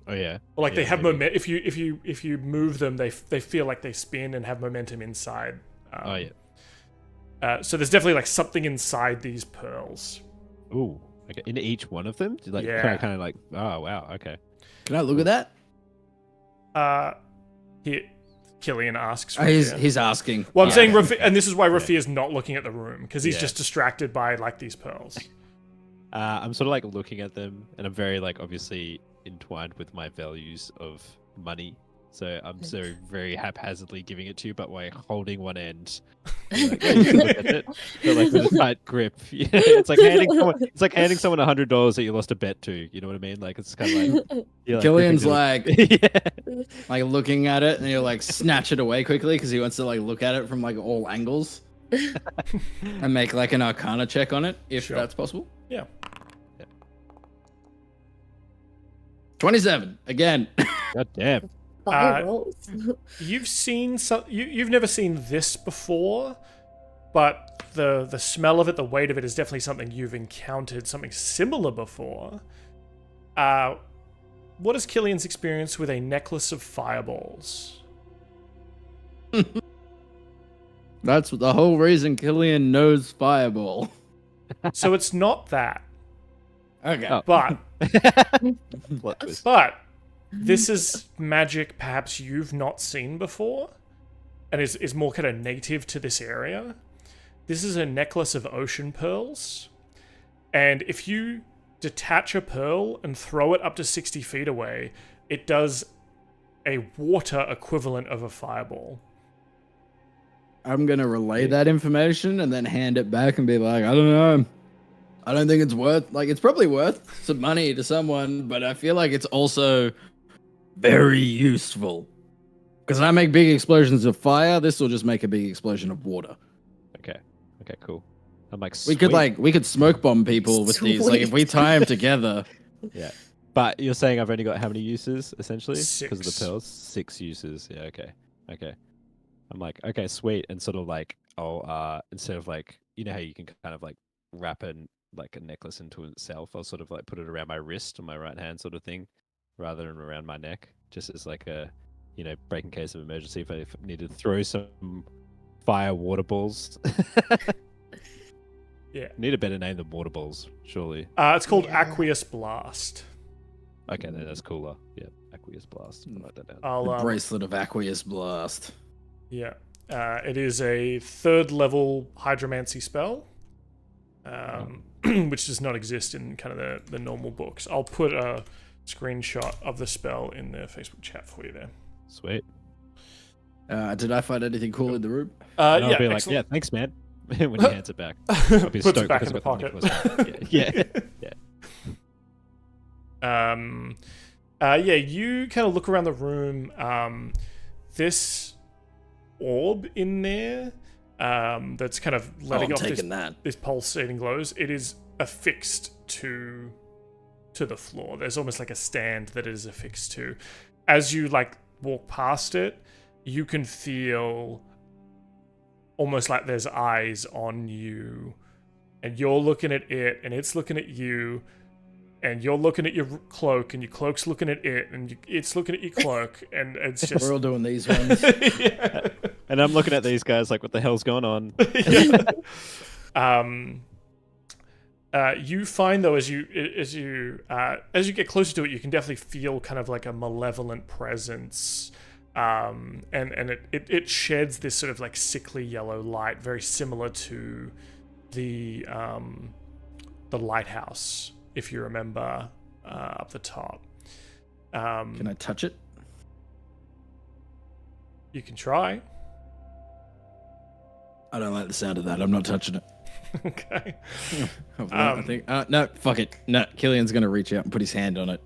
E: Oh yeah.
A: Or like
E: Yeah,
A: they have
E: maybe.
A: momentum. If you move them, they feel like they spin and have momentum inside.
E: Oh yeah.
A: So there's definitely like something inside these pearls.
E: Ooh. Okay. In each one of them? Like
A: Yeah.
E: kind of like, oh wow, okay.
D: Can I look at that?
A: Here, Cillian asks.
D: He's asking.
A: Well, I'm saying, and this is why Rafi is not looking at the room, because he's
E: Yeah.
A: just distracted by like these pearls.
E: I'm sort of like looking at them, and I'm very like obviously entwined with my values of money. So I'm so very haphazardly giving it to you, but like holding one end. Like, yeah, you can look at it, but like with a tight grip. Yeah, it's like handing someone $100 that you lost a bet to. You know what I mean? Like it's kind of like
D: Cillian's like,
E: yeah.
D: like looking at it, and he'll like snatch it away quickly because he wants to like look at it from like all angles and make like an Arcana check on it if
A: Sure.
D: that's possible.
A: Yeah.
D: 27 again.
E: God damn.
B: Rolls.
A: You've seen you've never seen this before, but the smell of it, the weight of it is definitely something you've encountered something similar before. What is Cillian's experience with a necklace of fireballs?
D: That's the whole reason Cillian knows Fireball.
A: So it's not that,
D: Okay.
E: Oh.
A: but
E: Plot twist.
A: but this is magic perhaps you've not seen before, and is more kind of native to this area. This is a necklace of ocean pearls, and if you detach a pearl and throw it up to 60 feet away, it does a water equivalent of a fireball.
D: I'm gonna relay that information and then hand it back and be like, I don't know. I don't think it's worth, like, it's probably worth some money to someone, but I feel like it's also very useful. Because I make big explosions of fire, this will just make a big explosion of water.
E: Okay, cool. I'm like,
D: We could
E: sweet.
D: we could smoke bomb people with these. Like if we tie them together.
E: Yeah. But you're saying I've only got how many uses, essentially?
A: 6.
E: Because of the pearls? 6 uses. Yeah, okay. I'm like, okay, sweet. And sort of like, instead of like, you know how you can kind of like wrap a necklace into itself, I'll sort of like put it around my wrist on my right hand sort of thing, rather than around my neck, just as like a, break in case of emergency if I needed to throw some fire water balls.
A: Yeah.
E: Need a better name than water balls, surely.
A: It's called
B: Yeah.
A: Aqueous Blast.
E: Okay, then that's cooler. Yeah, Aqueous Blast. I'll write that down.
A: I'll
D: Bracelet of Aqueous Blast.
A: Yeah. It is a 3rd level hydromancy spell, which does not exist in kind of the normal books. I'll put a screenshot of the spell in the Facebook chat for you there.
E: Sweet.
D: Did I find anything cool in the room?
E: And I'll
A: Yeah,
E: be like,
A: excellent.
E: yeah, thanks, man. When he hands it back. I'll be
A: Puts it
E: stoked
A: back
E: because
A: in the
E: I've got
A: pocket.
E: necklace. Yeah.
A: You kind of look around the room. This orb in there, that's kind of letting off this pulsating glows. It is affixed to the floor. There's almost like a stand that it is affixed to. As you like walk past it, you can feel almost like there's eyes on you, and you're looking at it, and it's looking at you, and you're looking at your cloak, and your cloak's looking at it, and it's looking at your cloak, and it's just...
D: We're all doing these ones.
A: Yeah.
E: And I'm looking at these guys like, what the hell's going on?
A: You find though, as you get closer to it, you can definitely feel kind of like a malevolent presence, and it sheds this sort of like sickly yellow light, very similar to the lighthouse, if you remember, up the top.
D: Can I touch it?
A: You can try.
D: I don't like the sound of that. I'm not touching it.
A: Okay.
D: I think no, fuck it. No, Cillian's gonna reach out and put his hand on it,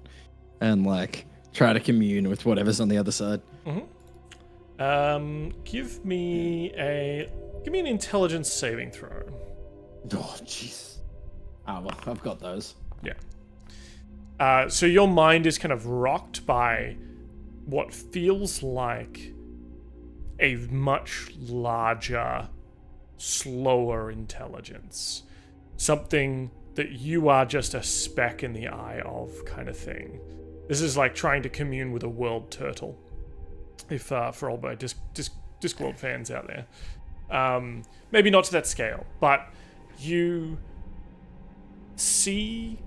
D: and like try to commune with whatever's on the other side.
A: Mm-hmm. Give me an intelligence saving throw.
D: Oh jeez. Ah, well, I've got those.
A: Yeah. So your mind is kind of rocked by what feels like a much larger, slower intelligence. Something that you are just a speck in the eye of, kind of thing. This is like trying to commune with a world turtle. If for all my Discworld fans out there. Maybe not to that scale, but you see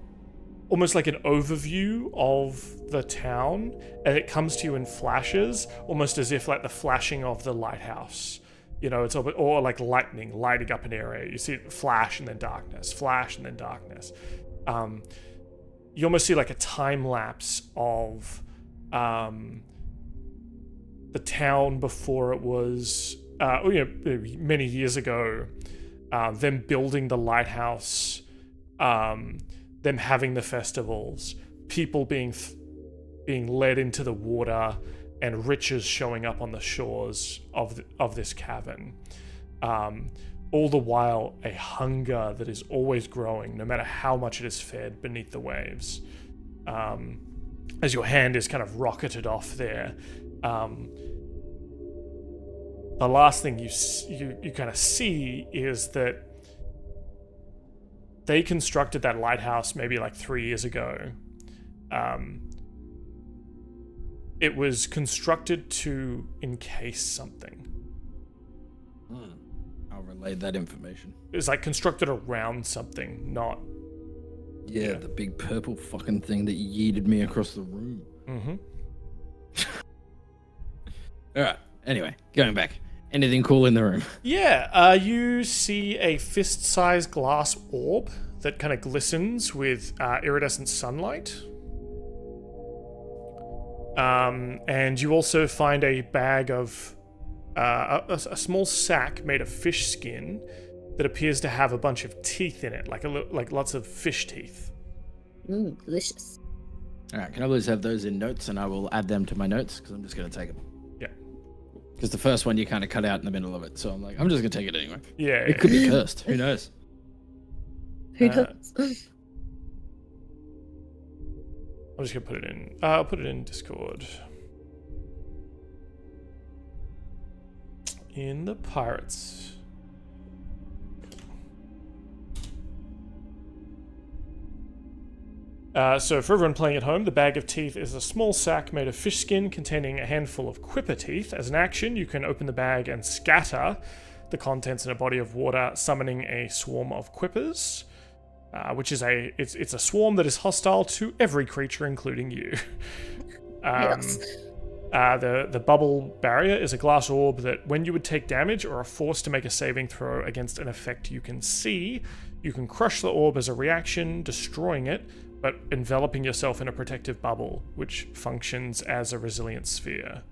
A: almost like an overview of the town, and it comes to you in flashes, almost as if like the flashing of the lighthouse. You know, it's or like lightning lighting up an area. You see it flash and then darkness, flash and then darkness. You almost see like a time lapse of the town before it was, many years ago. Them building the lighthouse, them having the festivals, people being led into the water, and riches showing up on the shores of this cavern. All the while, a hunger that is always growing, no matter how much it is fed beneath the waves. As your hand is kind of rocketed off there, the last thing you kind of see is that they constructed that lighthouse maybe like 3 years ago. It was constructed to encase something.
D: I'll relay that information.
A: It was like constructed around something, not...
D: Yeah, the big purple fucking thing that yeeted me across the room.
A: Mm-hmm.
D: Alright, anyway, going back. Anything cool in the room?
A: Yeah, you see a fist-sized glass orb that kind of glistens with iridescent sunlight. And you also find a bag of a small sack made of fish skin that appears to have a bunch of teeth in it, like lots of fish teeth.
B: Delicious.
D: All right, can I please have those in notes, and I will add them to my notes because I'm just going to take them.
A: Yeah.
D: Because the first one you kind of cut out in the middle of it, so I'm like, I'm just going to take it anyway.
A: Yeah.
D: It could be cursed. Who knows?
B: Who knows?
A: I'm just gonna put it in. I'll put it in Discord. In the pirates. So for everyone playing at home, the bag of teeth is a small sack made of fish skin containing a handful of quipper teeth. As an action, you can open the bag and scatter the contents in a body of water, summoning a swarm of quippers. Which is it's a swarm that is hostile to every creature, including you.
B: Yes.
A: The bubble barrier is a glass orb that, when you would take damage or are forced to make a saving throw against an effect you can see, you can crush the orb as a reaction, destroying it, but enveloping yourself in a protective bubble, which functions as a resilient sphere.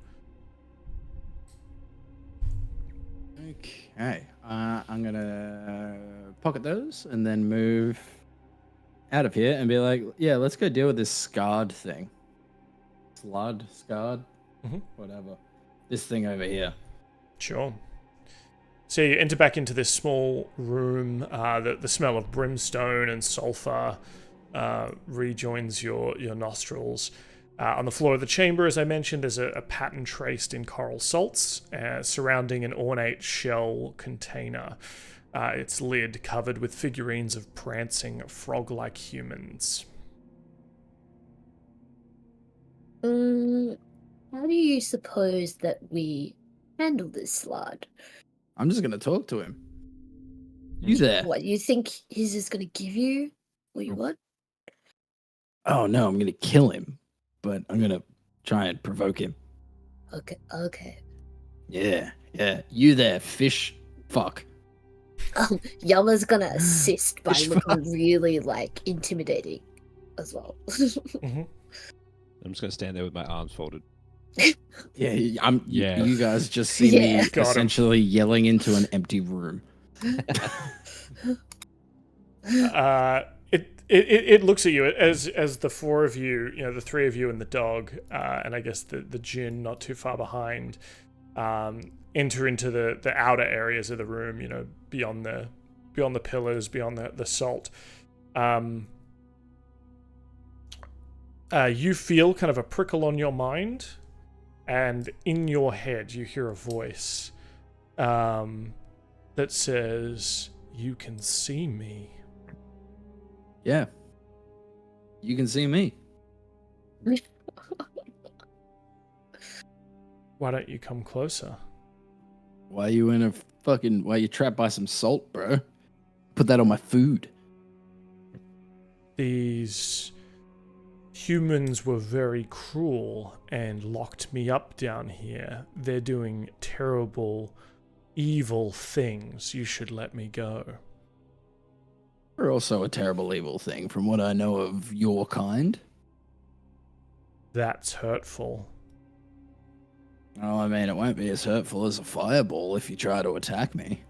D: Okay. I'm going to pocket those and then move out of here and be like, yeah, let's go deal with this scarred thing. Scarred? Whatever. This thing over here.
A: Sure. So you enter back into this small room. The smell of brimstone and sulfur rejoins your nostrils. On the floor of the chamber, as I mentioned, there's a pattern traced in coral salts surrounding an ornate shell container. Its lid covered with figurines of prancing frog-like humans.
B: How do you suppose that we handle this, lad?
D: I'm just going to talk to him. You there?
B: What, you think he's just going to give you what you want?
D: Oh, no, I'm going to kill him. But I'm going to try and provoke him.
B: Okay.
D: Yeah. You there, fish fuck.
B: Yama's going to assist by looking really, intimidating as well.
E: I'm just going to stand there with my arms folded.
D: Yeah, you guys just see me essentially yelling into an empty room.
A: It looks at you as the four of you, the three of you and the dog, and I guess the djinn not too far behind, enter into the outer areas of the room, beyond the pillars, beyond the salt. You feel kind of a prickle on your mind, and in your head you hear a voice that says, "You can see me."
D: Yeah. You can see me.
A: Why don't you come closer?
D: Why are you trapped by some salt, bro? Put that on my food.
A: These Humans were very cruel and locked me up down here. They're doing terrible, evil things. You should let me go.
D: We're also a terrible, evil thing, from what I know of your kind.
A: That's hurtful.
D: Oh, I mean, it won't be as hurtful as a fireball if you try to attack me.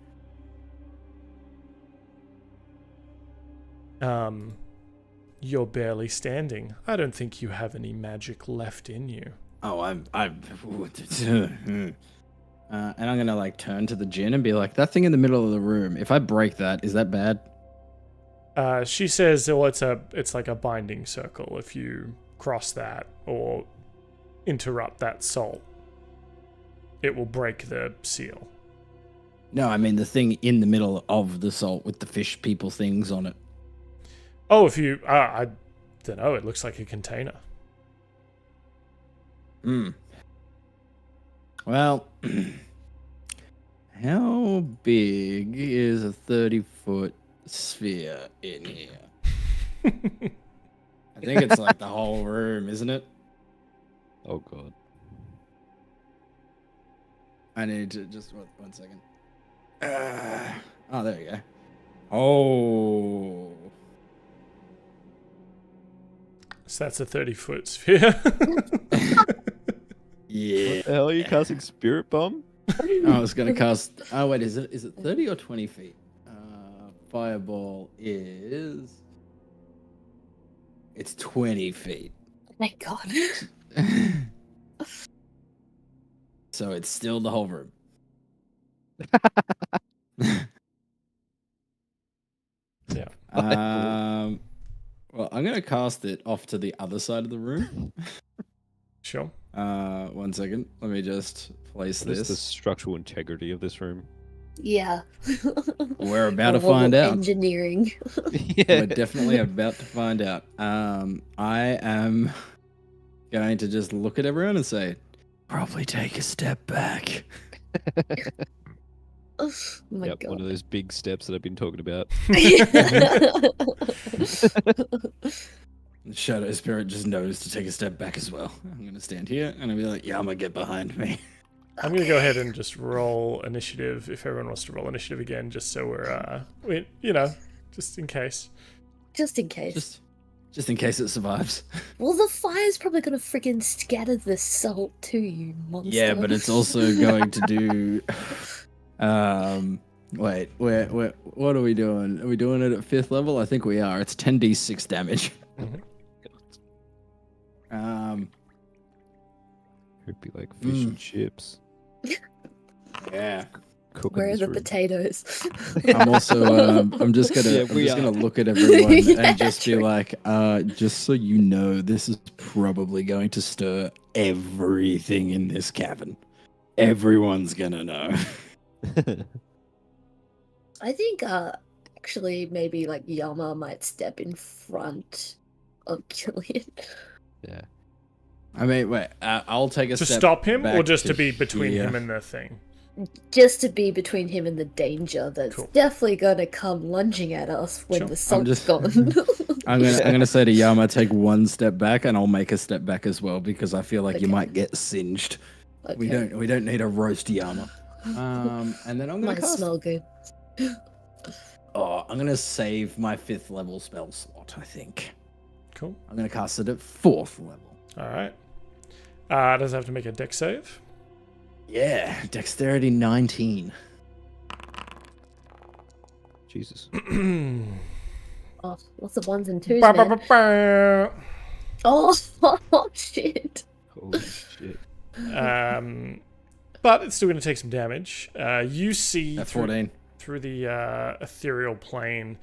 A: You're barely standing. I don't think you have any magic left in you.
D: Oh, and I'm gonna like turn to the djinn and be like, that thing in the middle of the room, if I break that, is that bad?
A: She says, "Oh, it's like a binding circle. If you cross that or interrupt that salt, it will break the seal."
D: No, I mean the thing in the middle of the salt with the fish people things on it.
A: Oh, if you, I don't know. It looks like a container.
D: Well, how big is a 30-foot sphere in here? I think it's like the whole room, isn't it?
E: Oh god.
D: I need to just 1 second. Oh, there you go. Oh.
A: So that's a 30-foot sphere.
D: Yeah.
E: What the hell are you casting Spirit Bomb?
D: I was gonna cast. Oh wait, is it 30 or 20 feet? Fireball is. It's 20 feet.
B: Thank God.
D: So it's still the whole room.
A: Yeah.
D: Well, I'm gonna cast it off to the other side of the room.
A: Sure.
D: 1 second. Let me just place
E: What is the
D: this.
E: structural integrity of this room?
B: Yeah.
D: We're about to
B: Level
D: find out.
B: Engineering.
D: We're definitely about to find out. I am going to just look at everyone and say, probably take a step back.
B: Oh my
E: Yep,
B: God.
E: one of those big steps that I've been talking about.
D: Shadow Spirit just knows to take a step back as well. I'm going to stand here and I'll be like, Yama, get behind me.
A: I'm going to go ahead and just roll initiative if everyone wants to roll initiative again, just so we're, just in case.
B: Just in case.
D: Just in case it survives.
B: Well, the fire's probably gonna freaking scatter the salt too, you monster.
D: Yeah, but it's also going to do. Wait, what are we doing? Are we doing it at 5th level? I think we are. It's 10d6 damage.
E: It'd be like fish and chips.
D: Yeah.
E: Cooking
B: Where are
E: this
B: the
E: room.
B: potatoes?
D: I'm also I'm just gonna look at everyone and just be like, just so you know, this is probably going to stir everything in this cabin. Everyone's gonna know.
B: I think actually maybe like Yama might step in front of Cillian.
E: Yeah.
D: I mean, wait, I'll take a
A: To
D: step
A: stop him, or
D: back
A: just to be between
D: here.
A: him and the thing?
B: Just to be between him and the danger that's
A: Cool.
B: definitely gonna come lunging at us when
A: Sure.
B: the salt's
D: just-
B: gone.
D: I'm gonna say to Yama, take 1 step back, and I'll make a step back as well because I feel like you
B: Okay.
D: might get singed.
B: Okay.
D: We don't need a roast Yama. And then I'm gonna
B: Might
D: cast.
B: smell good.
D: Oh, I'm gonna save my 5th level spell slot. I think
A: Cool.
D: I'm gonna cast it at 4th level.
A: All right. Does it have to make a dex save?
D: Yeah, dexterity 19.
E: Jesus.
B: Oh, lots of ones and twos,
A: Ba, ba,
B: man.
A: ba, ba.
B: Oh, shit.
E: Holy shit.
A: But it's still going to take some damage. You see
D: At 14.
A: through the ethereal plane,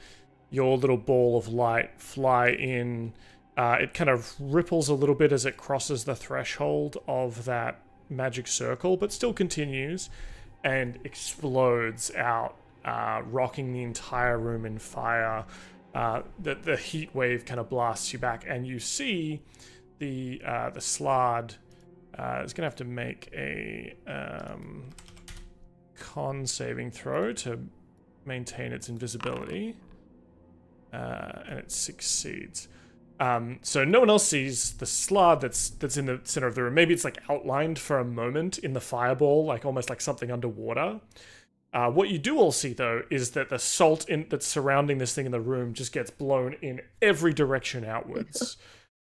A: your little ball of light fly in. It kind of ripples a little bit as it crosses the threshold of that magic circle, but still continues and explodes out, rocking the entire room in fire. The heat wave kind of blasts you back, and you see the Slard is going to have to make a con saving throw to maintain its invisibility, and it succeeds. So no one else sees the slard that's in the center of the room. Maybe it's like outlined for a moment in the fireball, like almost like something underwater. What you do all see, though, is that the salt that's surrounding this thing in the room just gets blown in every direction outwards.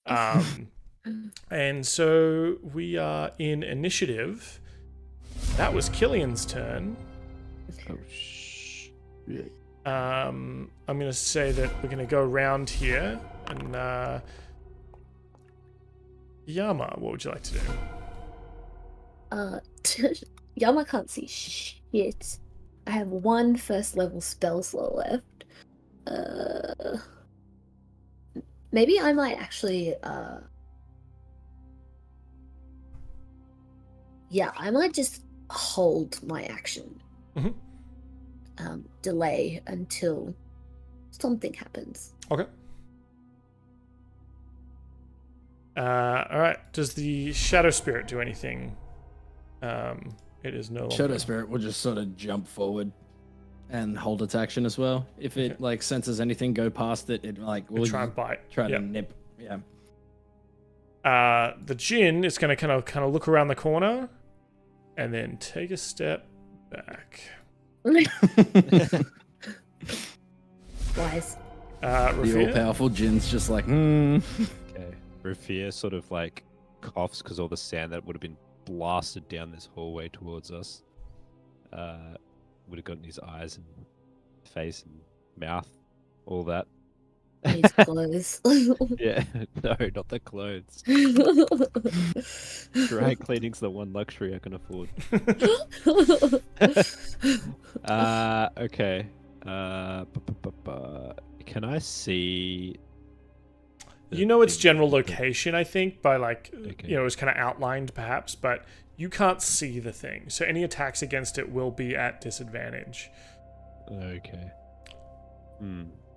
A: And so we are in initiative. That was Cillian's turn.
E: Oh, shh.
A: I'm going to say that we're going to go around here. And, Yama, what would you like to do?
B: Yama can't see shit. I have one first level spell slot left. Maybe I might actually, I might just hold my action. Delay until something happens.
A: Okay. Alright, does the Shadow Spirit do anything? It is no longer...
D: Shadow Spirit will just sort of jump forward and hold its action as well. If it like senses anything go past it, it like will
A: try and bite.
D: Try to nip. Yeah.
A: The Djinn is going to kind of look around the corner and then take a step back.
B: Wise.
D: The all-powerful Djinn's just like,
E: Okay. Rafia sort of like coughs because all the sand that would have been blasted down this hallway towards us would have gotten his eyes and face and mouth, all that.
B: His clothes.
E: Yeah, no, not the clothes. Dry cleaning's the one luxury I can afford. Okay. Can I see?
A: You know its general location, I think, by like, you know, it's kind of outlined perhaps, but you can't see the thing. So any attacks against it will be at disadvantage.
E: Okay.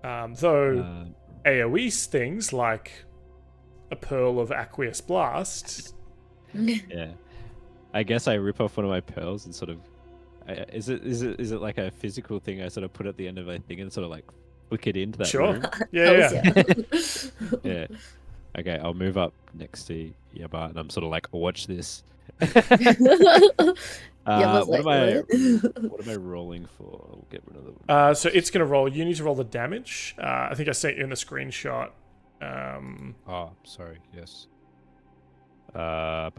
A: Though AoE things like a Pearl of Aqueous Blast.
E: Yeah. I guess I rip off one of my pearls and sort of. Is it like a physical thing I sort of put at the end of my thing and sort of like flick it into that room?
A: Yeah.
E: Yeah. Okay, I'll move up next to Yama and I'm sort of like, watch this.
B: What
E: am I rolling for? I'll get rid of them.
A: So it's gonna roll. You need to roll the damage. I think I sent you in the screenshot.
E: Oh, sorry. Yes.
B: I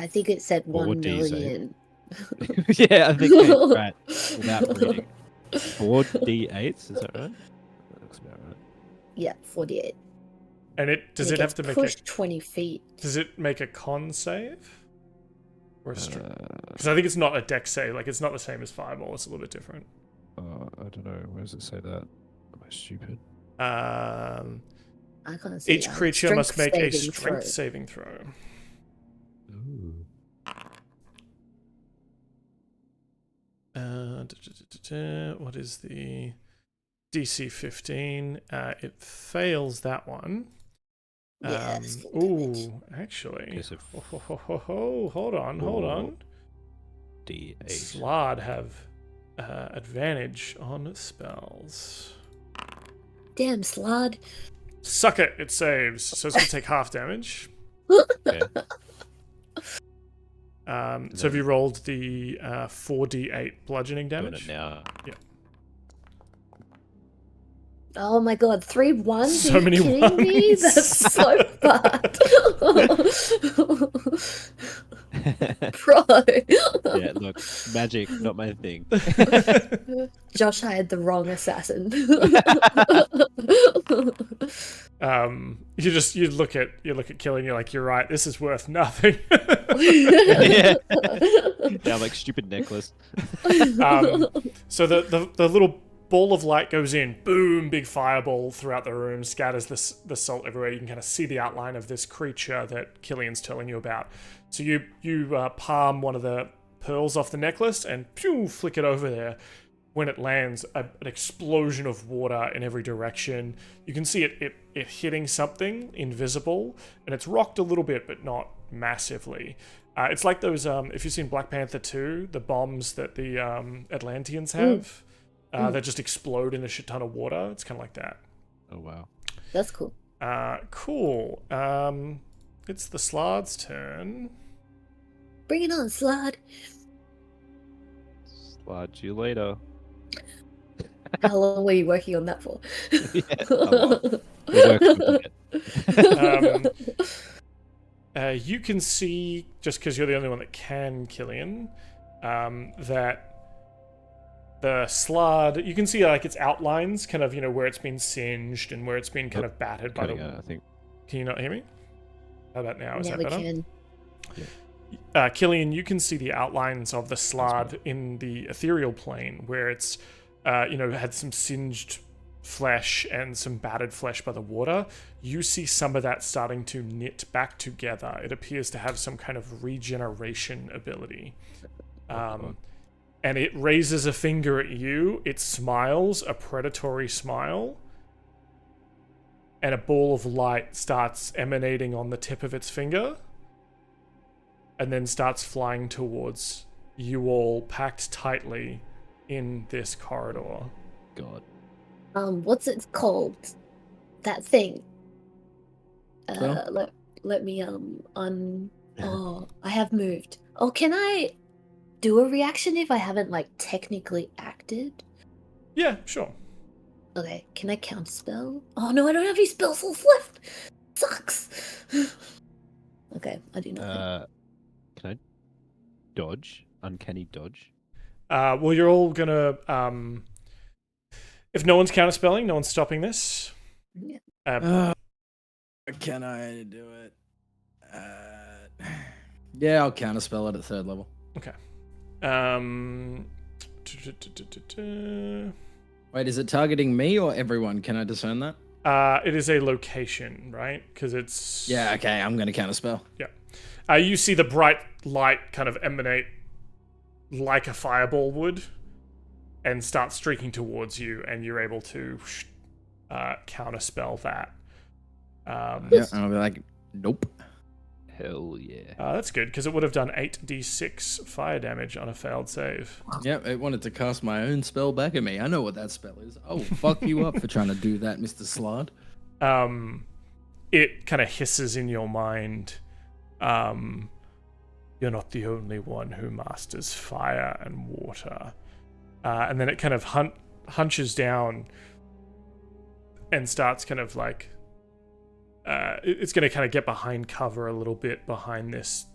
B: think it said 1 million.
E: Yeah, I think that's right. Without reading. 4d8s, is that right? That looks about right.
B: Yeah, 48.
A: And does it have to make
B: push 20 feet?
A: Does it make a con save? Or a because I think it's not a dex save. Like, it's not the same as Fireball. It's a little bit different.
E: I don't know. Where does it say that? Am I stupid?
B: I can't see.
A: Each creature must make a strength saving throw.
E: Ooh.
A: What is the DC 15? It fails that one.
B: Yes.
A: Actually.
E: Okay, so
A: Hold on.
E: D8.
A: Slard have advantage on spells.
B: Damn, Slard.
A: Suck it, it saves. So it's going to take half damage.
E: Okay.
A: So have you rolled the 4d8 bludgeoning
E: Doing
A: damage?
E: it now.
A: Yeah.
B: Oh my god, 3 ones?
A: So
B: Are you
A: many
B: kidding
A: ones.
B: me? That's so bad. Bro.
E: Yeah, look, magic, not my thing.
B: Josh hired the wrong assassin.
A: You look at Cillian, you're like, you're right, this is worth nothing.
E: Yeah, like stupid necklace.
A: So the little ball of light goes in, boom, big fireball throughout the room, scatters the salt everywhere. You can kind of see the outline of this creature that Cillian's telling you about. So you palm one of the pearls off the necklace and pew, flick it over there. When it lands, an explosion of water in every direction. You can see it hitting something invisible, and it's rocked a little bit, but not massively. It's like those, if you've seen Black Panther 2, the bombs that the Atlanteans have. That just explode in a shit ton of water. It's kind of like that.
E: Oh, wow.
B: That's cool.
A: Cool. It's the Slard's turn.
B: Bring it on, Slard.
E: Slide you later.
B: How long were you working on that for?
E: Yeah, a lot. We worked with it.
A: You can see, just because you're the only one that can, Cillian, that the Slard, you can see like its outlines, kind of, where it's been singed and where it's been kind of battered by the...
E: Cutting out, I think.
A: Can you not hear me? How about now? Is
B: Now
A: that
B: we
A: better?
B: can.
A: Cillian, you can see the outlines of the Slard in the ethereal plane, where it's, had some singed flesh and some battered flesh by the water. You see some of that starting to knit back together. It appears to have some kind of regeneration ability. And it raises a finger at you. It smiles, a predatory smile. And a ball of light starts emanating on the tip of its finger. And then starts flying towards you all, packed tightly in this corridor.
E: God.
B: What's it called? That thing.
D: Well?
B: Let me Oh, I have moved. Oh, can I do a reaction if I haven't like technically acted?
A: Yeah, sure.
B: Okay, can I counterspell? Oh no, I don't have any spell slots left. Sucks. Okay, I do not.
E: Can I dodge? Uncanny dodge?
A: Well, you're all gonna... if no one's counterspelling, no one's stopping this.
B: Yeah.
D: Can I do it? Yeah, I'll counterspell it at 3rd level.
A: Okay.
D: Wait, is it targeting me or everyone? Can I discern that?
A: It is a location, right? Because it's...
D: Yeah, okay, I'm going to counterspell.
A: Yeah. You see the bright light kind of emanate like a fireball would and start streaking towards you, and you're able to counterspell that.
D: Yeah, and I'll be like, nope.
E: Hell yeah.
A: That's good, because it would have done 8d6 fire damage on a failed save.
D: Yep, it wanted to cast my own spell back at me. I know what that spell is. Oh, fuck you up for trying to do that, Mr. Slard.
A: It kind of hisses in your mind. You're not the only one who masters fire and water. And then it kind of hunches down and starts kind of like... it's going to kind of get behind cover a little bit behind this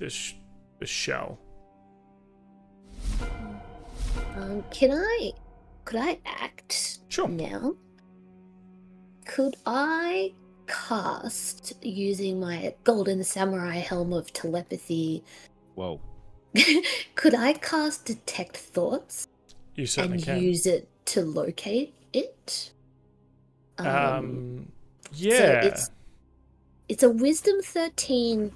A: shell.
B: Could I act
A: Sure.
B: now? Could I cast using my golden samurai helm of telepathy?
E: Whoa.
B: Could I cast detect thoughts
A: You certainly
B: and
A: can.
B: use it to locate it?
A: Yeah.
B: So it's a wisdom 13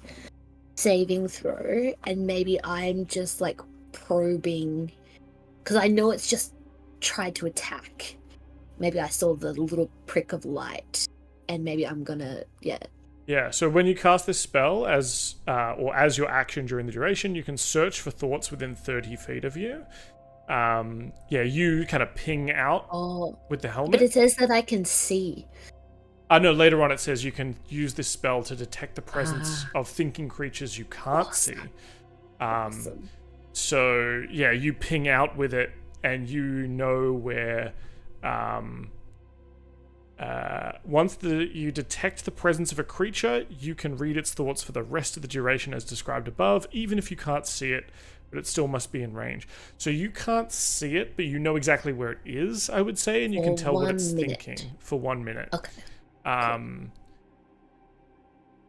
B: saving throw, and maybe I'm just like probing because I know it's just tried to attack. Maybe I saw the little prick of light, and maybe I'm gonna
A: Yeah, so when you cast this spell as your action during the duration, you can search for thoughts within 30 feet of you. You kind of ping out with the helmet.
B: But it says that I can see.
A: No, later on it says you can use this spell to detect the presence of thinking creatures you can't see.
B: Awesome.
A: So, yeah, you ping out with it, and you know where... once you detect the presence of a creature, you can read its thoughts for the rest of the duration as described above, even if you can't see it, but it still must be in range. So you can't see it, but you know exactly where it is, I would say, and you can tell what it's thinking for 1 minute.
B: Okay.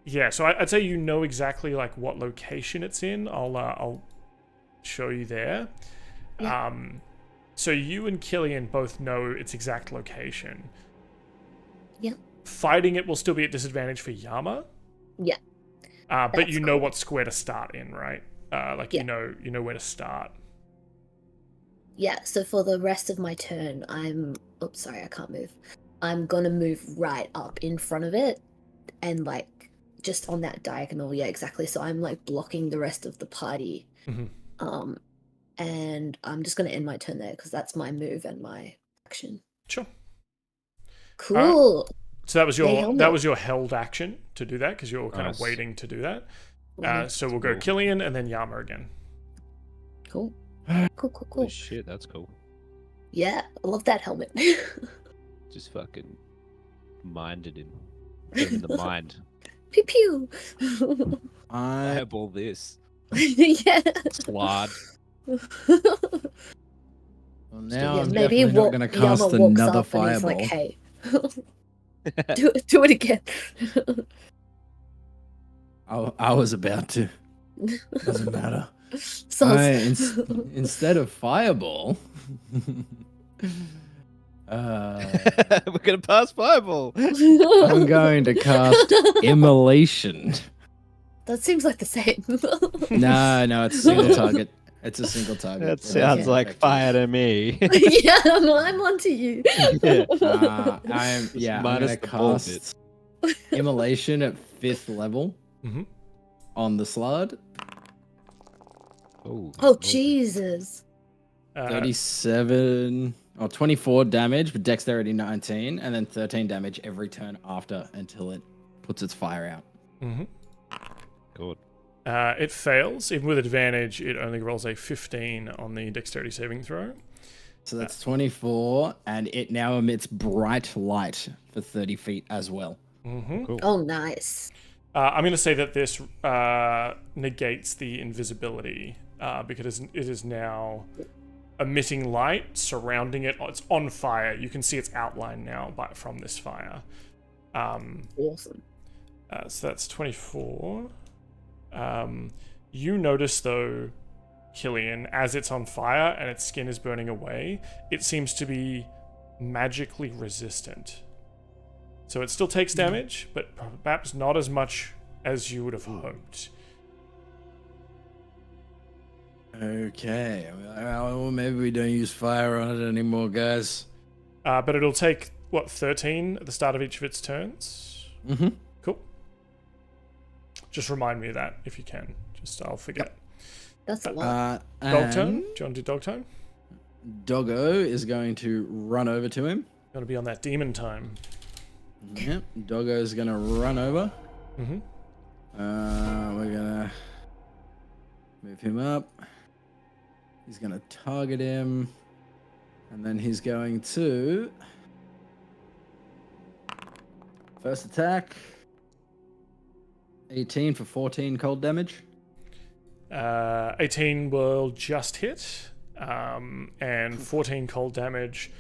A: Yeah, so I'd say you know exactly like what location it's in. I'll show you there.
B: Yeah.
A: So you and Cillian both know its exact location.
B: Yeah.
A: Fighting it will still be at disadvantage for Yama.
B: Yeah.
A: But you know
B: cool.
A: what square to start in, right? You know where to start.
B: Yeah, so for the rest of my turn, oops, sorry, I can't move. I'm gonna move right up in front of it and like just on that diagonal, yeah, exactly. So I'm like blocking the rest of the party.
A: Mm-hmm.
B: And I'm just gonna end my turn there because that's my move and my action.
A: Sure.
B: Cool.
A: So that was
B: Yeah,
A: your
B: helmet.
A: held action to do that because you're kind of
E: Nice.
A: waiting to do that.
B: Mhm.
A: So we'll go
E: Cool.
A: Cillian and then Yama again.
B: Cool. Cool, cool,
E: Holy
B: cool.
E: shit, that's cool.
B: Yeah, I love that helmet.
E: Just fucking minded him. Put him in the mind.
B: Pew pew.
D: I
E: Eyeball this.
B: Yeah.
E: Slard.
D: well, now
B: Yeah,
D: I'm
B: maybe
D: definitely not going to cast
B: Yama walks
D: another
B: up and he's
D: fireball.
B: like, "Hey, do it again."
D: I was about to. Doesn't matter.
B: So
D: Instead of fireball,
E: We're gonna pass fireball.
D: I'm going to cast immolation.
B: that seems like the same.
D: No, it's a single target. It's a single target.
E: That
D: It
E: sounds
D: doesn't
E: like
D: affect
E: fire to me.
B: Yeah, I'm onto you.
E: Yeah.
D: you. I'm going
E: Minus
D: to
E: the ball
D: cast immolation at 5th level
A: Mhm.
D: on the slard.
B: Oh Jesus!
D: 37 or 24 damage, but dexterity 19, and then 13 damage every turn after until it puts its fire out.
A: Mhm.
E: Good.
A: It fails. Even with advantage, it only rolls a 15 on the dexterity saving throw.
D: So that's 24, and it now emits bright light for 30 feet as well.
A: Mm-hmm.
E: Cool.
B: Oh, nice.
A: I'm going to say that this negates the invisibility because it is now emitting light surrounding it. It's on fire. You can see its outline now from this fire.
B: Awesome.
A: So that's 24. You notice, though, Cillian, as it's on fire and its skin is burning away, it seems to be magically resistant. So it still takes damage, but perhaps not as much as you would have hoped.
D: Okay, well, maybe we don't use fire on it anymore, guys.
A: But it'll take, 13 at the start of each of its turns?
D: Mm-hmm.
A: Cool. Just remind me of that if you can. I'll forget.
B: That's a lot.
A: Dog turn?
D: And
A: Do you want to do dog turn?
D: Doggo is going to run over to him.
A: You want to be on that demon time.
D: Yep, Doggo is going to run over.
A: Mm-hmm.
D: We're going to move him up. He's going to target him. And then he's going to... First attack. 18 for 14 cold damage.
A: 18 will just hit, and 14 cold damage.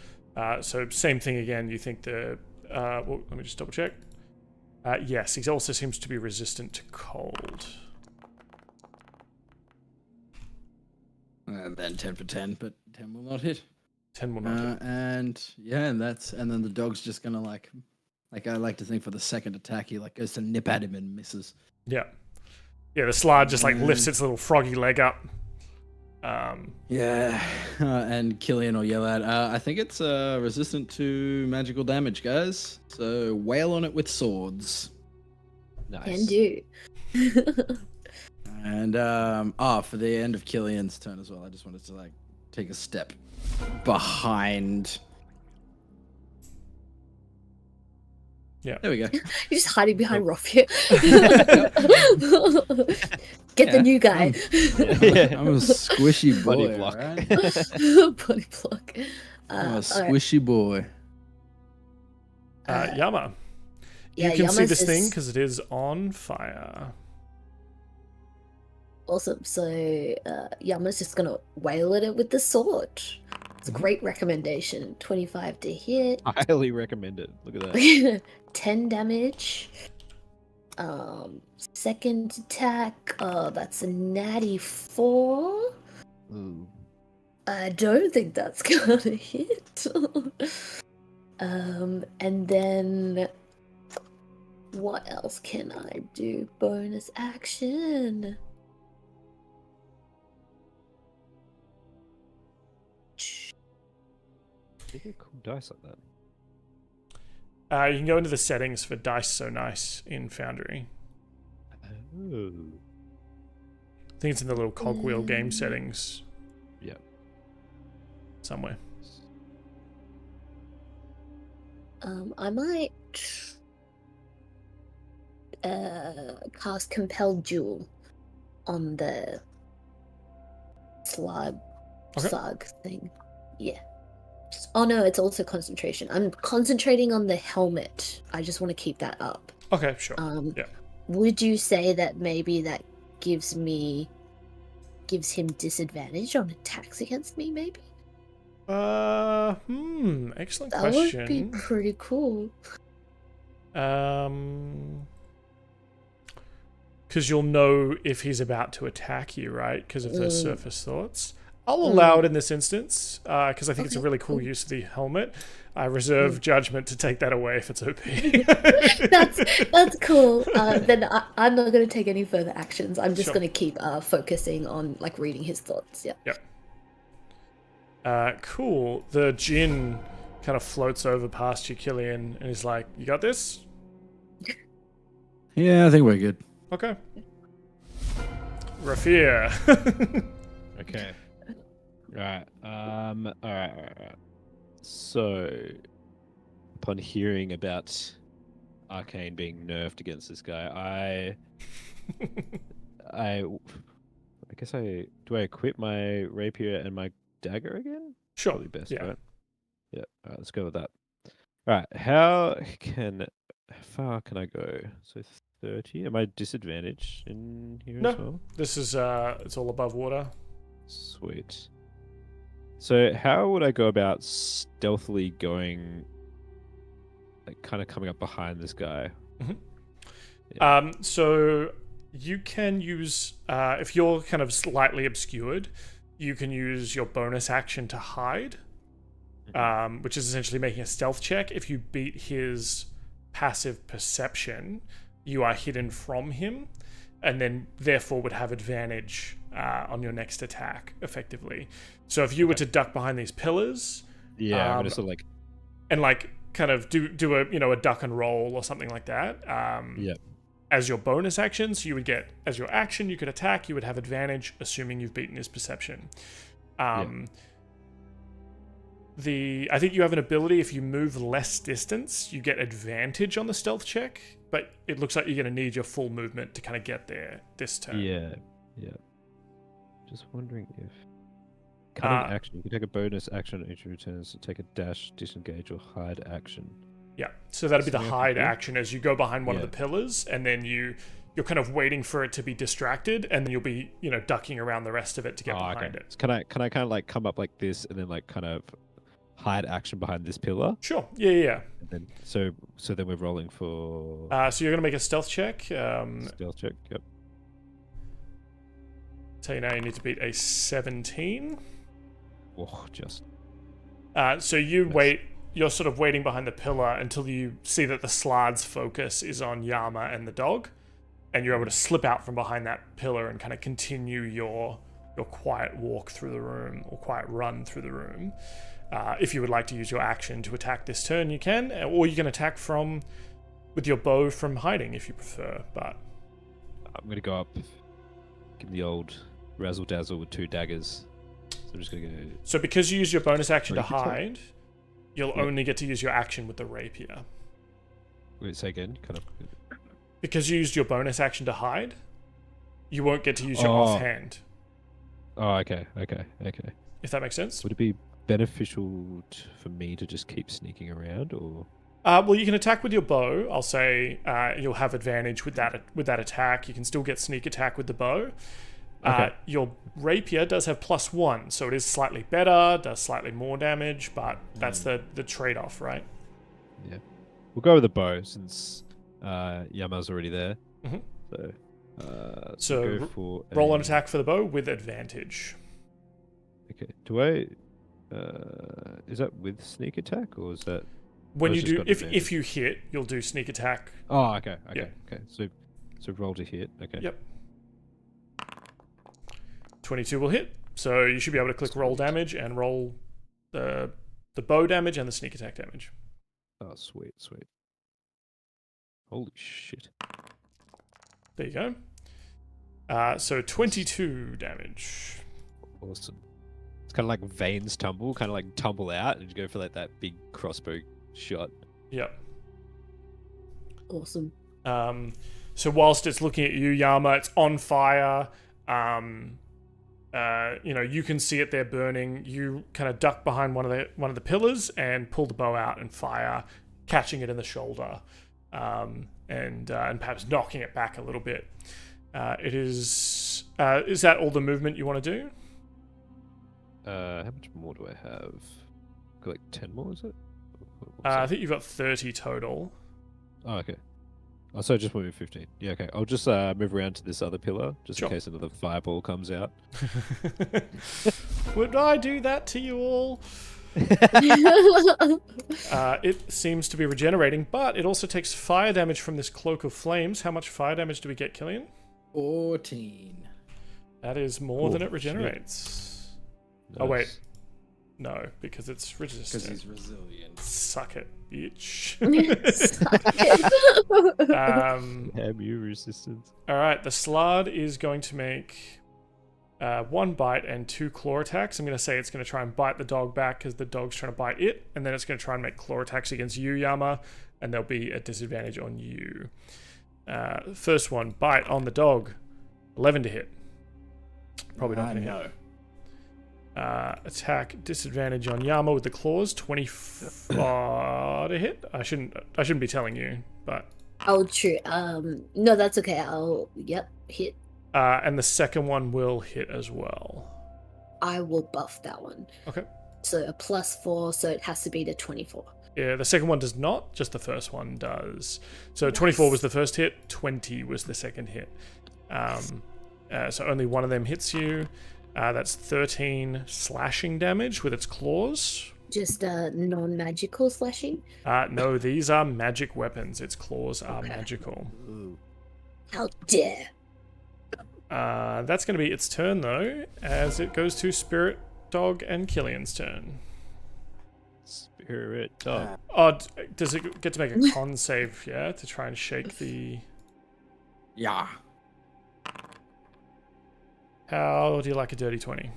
A: So same thing again. You think well, let me just double check. Yes, he also seems to be resistant to cold.
D: And then 10 for 10, but 10 will not hit.
A: 10 will not hit.
D: And then the dog's just gonna like I like to think for the second attack he goes to nip at him and misses.
A: Yeah. Yeah, the slide just lifts its little froggy leg up.
D: Yeah, and Cillian will yell out, I think it's resistant to magical damage, guys. So wail on it with swords.
E: Nice.
B: Can do.
D: And for the end of Cillian's turn as well, I just wanted to take a step behind.
A: Yeah.
D: There we go.
B: You're just hiding behind Raffia. Get the new guy.
D: I'm a squishy boy,
E: Body block.
D: right?
B: Body block.
D: I'm a squishy boy.
A: Yama.
B: Yeah,
A: You can see
B: Yama's
A: this thing
B: is-
A: because it is on fire.
B: Awesome. So Yama's just gonna wail at it with the sword. It's a great recommendation. 25 to hit.
E: I highly recommend it. Look at that.
B: 10 damage. Second attack. That's a natty 4.
E: Ooh.
B: I don't think that's gonna hit. And then what else can I do? Bonus action.
E: They get cool dice like that.
A: You can go into the settings for Dice So Nice in Foundry.
E: Oh.
A: I think it's in the little cogwheel game settings
E: Yeah.
B: I might cast Compel Jewel on the slug thing. Yeah. Oh no, it's also concentration. I'm concentrating on the helmet. I just want to keep that up.
A: Okay, sure. Yeah.
B: Would you say that maybe that gives him disadvantage on attacks against me, maybe?
A: Excellent
B: That
A: question.
B: would be pretty cool.
A: Because you'll know if he's about to attack you, right? Because of those surface thoughts. I'll allow it in this instance, because I think it's a really cool use of the helmet. I reserve judgment to take that away if it's OP.
B: That's cool. Then I'm not going to take any further actions. I'm just going to keep focusing on like reading his thoughts. Yeah.
A: Yep. Cool. The djinn kind of floats over past you, Cillian, and he's like, "You got this?"
D: Yeah, I think we're good.
A: Okay. Rafir.
E: Okay. Right. All right. So, upon hearing about Arcane being nerfed against this guy, I guess do I equip my rapier and my dagger again?
A: Sure.
E: Probably best,
A: Yeah.
E: right? Yeah. All right, let's go with that. All right. How far can I go? So 30. Am I disadvantaged in here as well?
A: This is it's all above water.
E: Sweet. So how would I go about stealthily going, like, kind of coming up behind this guy?
A: So you can use if you're kind of slightly obscured, you can use your bonus action to hide, which is essentially making a stealth check. If you beat his passive perception, you are hidden from him, and then therefore would have advantage on your next attack, effectively. So if you were to duck behind these pillars,
E: I'm gonna sort of like,
A: and like kind of do a duck and roll or something like that. As your bonus action, so you would get, as your action, you could attack, you would have advantage, assuming you've beaten his perception. I think you have an ability, if you move less distance, you get advantage on the stealth check, but it looks like you're going to need your full movement to kind of get there this turn.
E: Yeah. Just wondering if cutting action, you can take a bonus action on each returns to take a dash, disengage, or hide action.
A: Yeah, so that'd be the hide action as you go behind one of the pillars, and then you're kind of waiting for it to be distracted, and then you'll be ducking around the rest of it to get behind it.
E: So can I kind of like come up like this, and then like kind of hide action behind this pillar?
A: Sure. Yeah.
E: And then so then we're rolling for.
A: So you're gonna make a stealth check.
E: Stealth check. Yep.
A: Tell you now, you need to beat a 17.
E: Oh, just.
A: So you wait. You're sort of waiting behind the pillar until you see that the slard's focus is on Yama and the dog, and you're able to slip out from behind that pillar and kind of continue your quiet walk through the room, or quiet run through the room. If you would like to use your action to attack this turn, you can, or you can attack with your bow from hiding if you prefer. But
E: I'm gonna go up, give him the old razzle dazzle with 2 daggers. So I'm just gonna go.
A: So because you use your bonus action to hide, you'll only get to use your action with the rapier.
E: Wait, say again. Kind of.
A: Because you used your bonus action to hide, you won't get to use your offhand.
E: Oh, okay.
A: If that makes sense.
E: Would it be beneficial for me to just keep sneaking around, or?
A: Well, you can attack with your bow. I'll say you'll have advantage with that attack. You can still get sneak attack with the bow.
E: Okay.
A: Your rapier does have +1, so it is slightly better, does slightly more damage, but that's the trade-off, right?
E: Yeah. We'll go with the bow since Yama's already there.
A: So
E: go for
A: roll an attack for the bow with advantage.
E: Okay. Do I? Is that with sneak attack, or is that?
A: When you do, if you hit, you'll do sneak attack.
E: Oh, okay.
A: Yeah.
E: Okay. So roll to hit. Okay.
A: Yep. 22 will hit, so you should be able to click roll damage and roll the bow damage and the sneak attack damage.
E: Oh, sweet. Holy shit.
A: There you go. So 22 damage.
E: Awesome. It's kind of like veins tumble, kind of like tumble out, and you go for like that big crossbow shot.
A: Yep.
B: Awesome.
A: So whilst it's looking at you, Yama, it's on fire. You can see it there burning. You kind of duck behind one of the pillars and pull the bow out and fire, catching it in the shoulder, and perhaps knocking it back a little bit. Is that all the movement you want to do?
E: How much more do I have? Got like 10 more, is it?
A: I think you've got 30 total.
E: Oh, okay. Oh, so just moving 15. Yeah, okay. I'll just move around to this other pillar, just
A: Sure.
E: in case another fireball comes out.
A: Would I do that to you all? It seems to be regenerating, but it also takes fire damage from this cloak of flames. How much fire damage do we get, Cillian?
D: 14.
A: That is more than it
E: shit.
A: regenerates.
E: Nice.
A: Oh, wait. No, because it's resistant.
D: Because he's resilient.
A: Suck it, bitch.
E: Have you resistance?
A: Alright, the Slard is going to make 1 bite and 2 claw attacks. I'm going to say it's going to try and bite the dog back because the dog's trying to bite it, and then it's going to try and make claw attacks against you, Yama, and there'll be a disadvantage on you. First one, bite on the dog. 11 to hit. Probably not going to hit. Attack disadvantage on Yama with the claws. 24 to hit. I shouldn't be telling you, but
B: Oh, true. No, that's okay. Hit.
A: and the second one will hit as well.
B: I will buff that one.
A: Okay.
B: So a +4, so it has to be the 24.
A: Yeah, the second one does not. Just the first one does. So 24 was the first hit. 20 was the second hit. So only one of them hits you. That's 13 slashing damage with its claws.
B: Just non-magical slashing?
A: No, these are magic weapons. Its claws are magical.
B: How dare!
A: That's going to be its turn, though, as it goes to Spirit Dog and Cillian's turn.
E: Spirit dog.
A: Oh, does it get to make a con save, yeah, to try and shake the...
D: Yeah.
A: How do you like a dirty 20?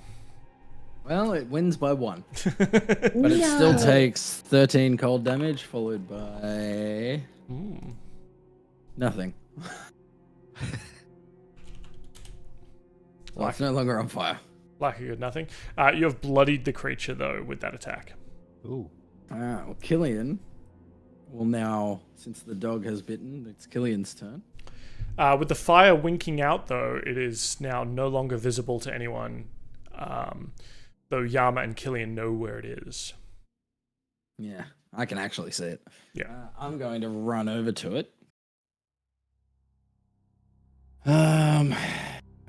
D: Well, it wins by 1. But it still takes 13 cold damage, followed by... nothing. Well, it's no longer on fire.
A: Like a good nothing. You have bloodied the creature, though, with that attack.
E: Ooh.
D: Well, Cillian will now, since the dog has bitten, it's Cillian's turn.
A: With the fire winking out, though, it is now no longer visible to anyone, though Yama and Cillian know where it is.
D: Yeah, I can actually see it.
A: Yeah.
D: I'm going to run over to it.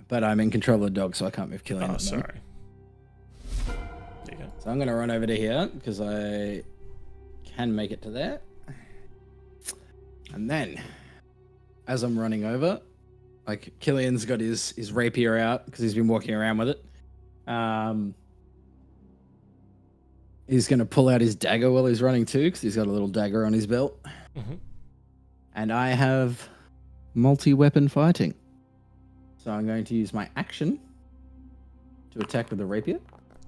D: But I'm in control of the dog, so I can't move Cillian.
A: Oh, sorry. There you go.
D: So I'm going to run over to here, because I can make it to there. And then, as I'm running over, like, Cillian's got his rapier out, because he's been walking around with it. He's going to pull out his dagger while he's running too, because he's got a little dagger on his belt.
A: Mm-hmm.
D: And I have multi-weapon fighting. So I'm going to use my action to attack with the rapier.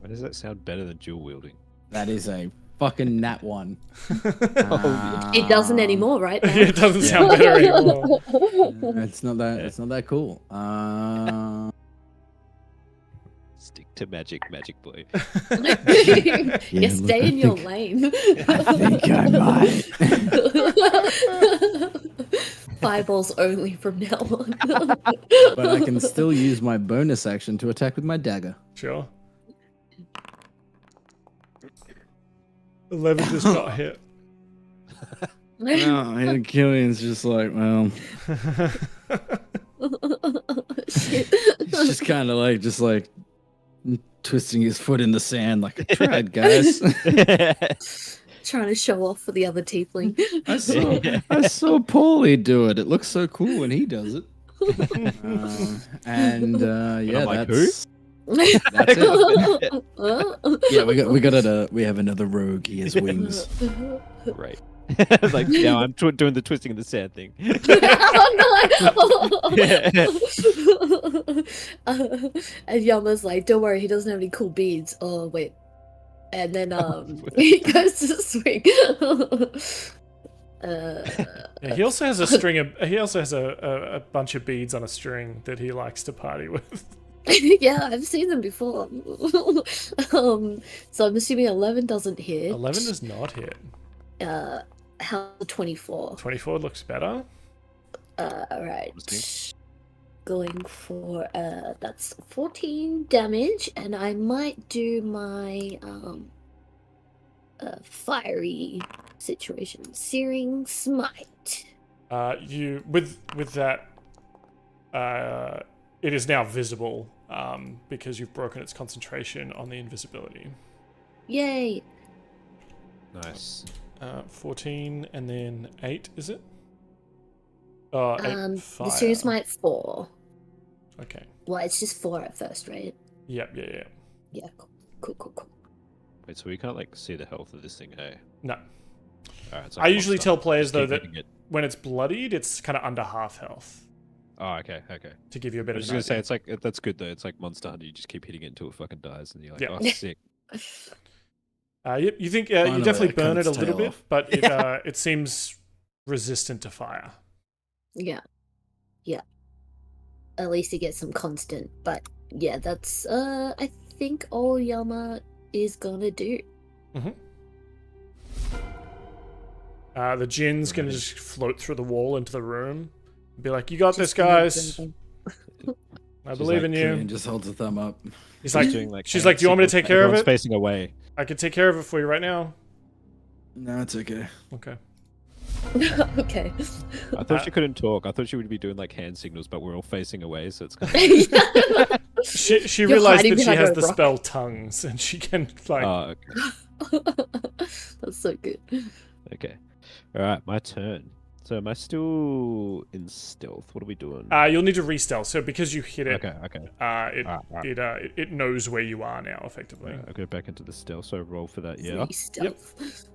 E: Why does that sound better than dual wielding?
D: That is a fucking nat 1.
B: It doesn't anymore, right? Now?
A: It doesn't sound better anymore.
D: It's not that cool.
E: Stick to magic boy.
B: Yeah, stay in your lane.
D: I think I might.
B: Fireballs only from now on.
D: But I can still use my bonus action to attack with my dagger.
A: Sure. 11 just got hit.
D: And Cillian's just like, well,
B: Shit.
D: he's just kind of like twisting his foot in the sand like I tried, guys.
B: Trying to show off for the other tiefling.
D: I saw Pauly do it. It looks so cool when he does it. Yeah,
E: I'm like,
D: that's it. Yeah, we have another rogue. He has wings.
E: Right. Like, yeah, I'm doing the twisting in the sand thing.
B: And Yama's like, don't worry, he doesn't have any cool beads. Oh, wait. And then he goes to swing.
A: Yeah, he also has a string of. He also has a bunch of beads on a string that he likes to party with.
B: Yeah, I've seen them before. So I'm assuming 11 doesn't hit.
A: 11 does not hit.
B: How 24?
A: 24 looks better.
B: Right. Going for that's 14 damage, and I might do my fiery situation, searing smite.
A: You with that, it is now visible because you've broken its concentration on the invisibility.
B: Yay!
E: Nice.
A: 14 and then 8, is it? Oh, 8 fire.
B: The searing smite 4.
A: Okay.
B: Well, it's just 4 at first, right?
A: Yep, yeah.
B: Yeah, cool.
E: Wait, so we can't like see the health of this thing, hey?
A: No.
E: Alright, so
A: I usually tell players
E: Just
A: though
E: keep
A: that
E: hitting it.
A: when it's bloodied, it's kind of under half health
E: Oh, okay.
A: to give you a bit
E: I
A: of.
E: was just gonna say it's like that's good though. It's like Monster Hunter. You just keep hitting it until it fucking dies, and you're like,
A: Yeah.
E: oh, sick.
A: You think you
D: Finally,
A: definitely
D: it
A: burn
D: cut
A: it a
D: its
A: little
D: tail
A: bit,
D: off.
A: but it seems resistant to fire.
B: Yeah. At least you get some constant, but yeah, that's I think all Yama is gonna do.
A: The Jin's gonna just float through the wall into the room, and be like, "You got this, guys. I believe in you."
D: And just holds a thumb up.
A: He's like,
E: doing, like,
A: she's like, "Do you want me to take care of
E: Everyone's
A: it?
E: facing away.
A: I can take care of it for you right now."
D: No, it's okay.
A: Okay.
B: Okay.
E: I thought she couldn't talk. I thought she would be doing like hand signals, but we're all facing away, so it's kind of...
A: She
B: You're
A: realized
B: hiding
A: that she
B: behind
A: has
B: a
A: the
B: rock.
A: spell tongues, and she can like.
E: Oh, okay.
B: That's so good.
E: Okay. All right, my turn. So am I still in stealth? What are we doing?
A: You'll need to re-stealth. So because you hit it,
E: Okay.
A: it knows where you are now, effectively.
E: I'll go back into the stealth. So roll for that. Yeah.
B: Stealth.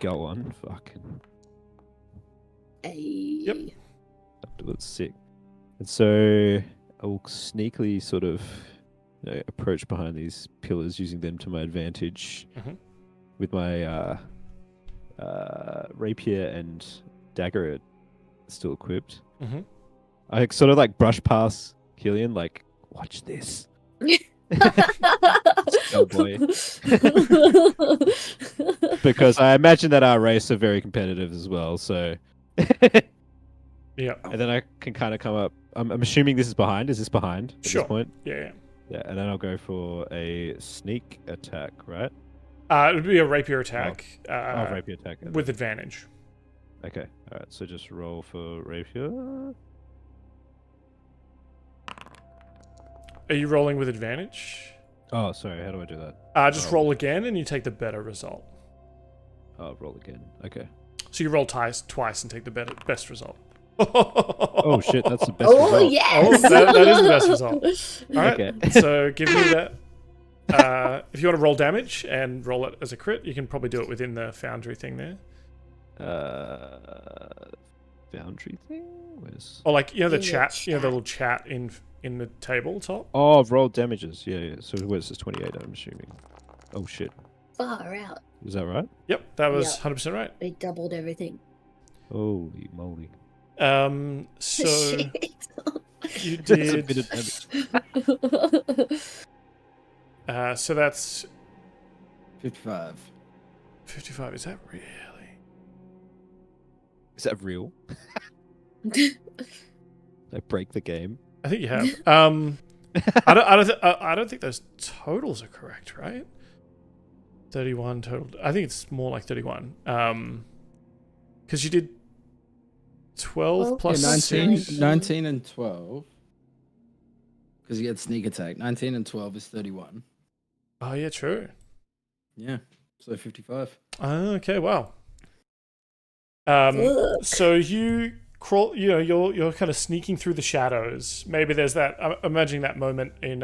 E: Go on. Fucking.
A: Yep.
E: That's sick. And so I will sneakily sort of approach behind these pillars, using them to my advantage with my rapier and dagger still equipped. I sort of like brush past Cillian, like, watch this. Oh boy. Because I imagine that our race are very competitive as well, so
A: Yeah.
E: and then I can kind of come up. I'm assuming this is behind. Is this behind at
A: Sure.
E: this point?
A: Yeah.
E: Yeah, and then I'll go for a sneak attack, right?
A: It would be a rapier attack.
E: Rapier attack.
A: With advantage.
E: Okay, alright, so just roll for rapier.
A: Are you rolling with advantage?
E: Oh, sorry, how do I do that?
A: Just roll again, and you take the better result.
E: Oh, roll again. Okay.
A: So you roll twice and take the best result.
E: Oh shit, that's the best
B: Oh
E: result.
B: yes.
A: Oh, that is the best result. All right.
E: Okay.
A: So give me that. If you want to roll damage and roll it as a crit, you can probably do it within the Foundry thing there.
E: Foundry thing? Where's...
A: Or like, you know, the
B: In the
A: chat, you know, the
B: chat.
A: little chat in the tabletop.
E: Oh, roll damages. Yeah. So what is this? 28, I'm assuming. Oh shit.
B: Far out.
E: Is that right?
A: Yep, that was
B: Yep.
A: 100% right.
B: They doubled everything.
E: Holy moly.
A: So
B: Shit.
A: you
E: That's a
A: did.
E: bit of damage.
A: So that's
D: 55.
A: 55. Is that really?
E: Is that real? I break the game.
A: I think you have. I don't think those totals are correct, right? 31 total. I think it's more like 31. Because you did 12
B: Well,
A: plus
D: Yeah, 19,
A: 6.
D: 19 and 12. Because you had sneak attack. 19 and 12 is 31.
A: Oh yeah, true.
D: Yeah. So 55.
A: Okay, wow.
B: Look.
A: So you crawl. You know, you're kind of sneaking through the shadows. Maybe there's that. I'm imagining that moment in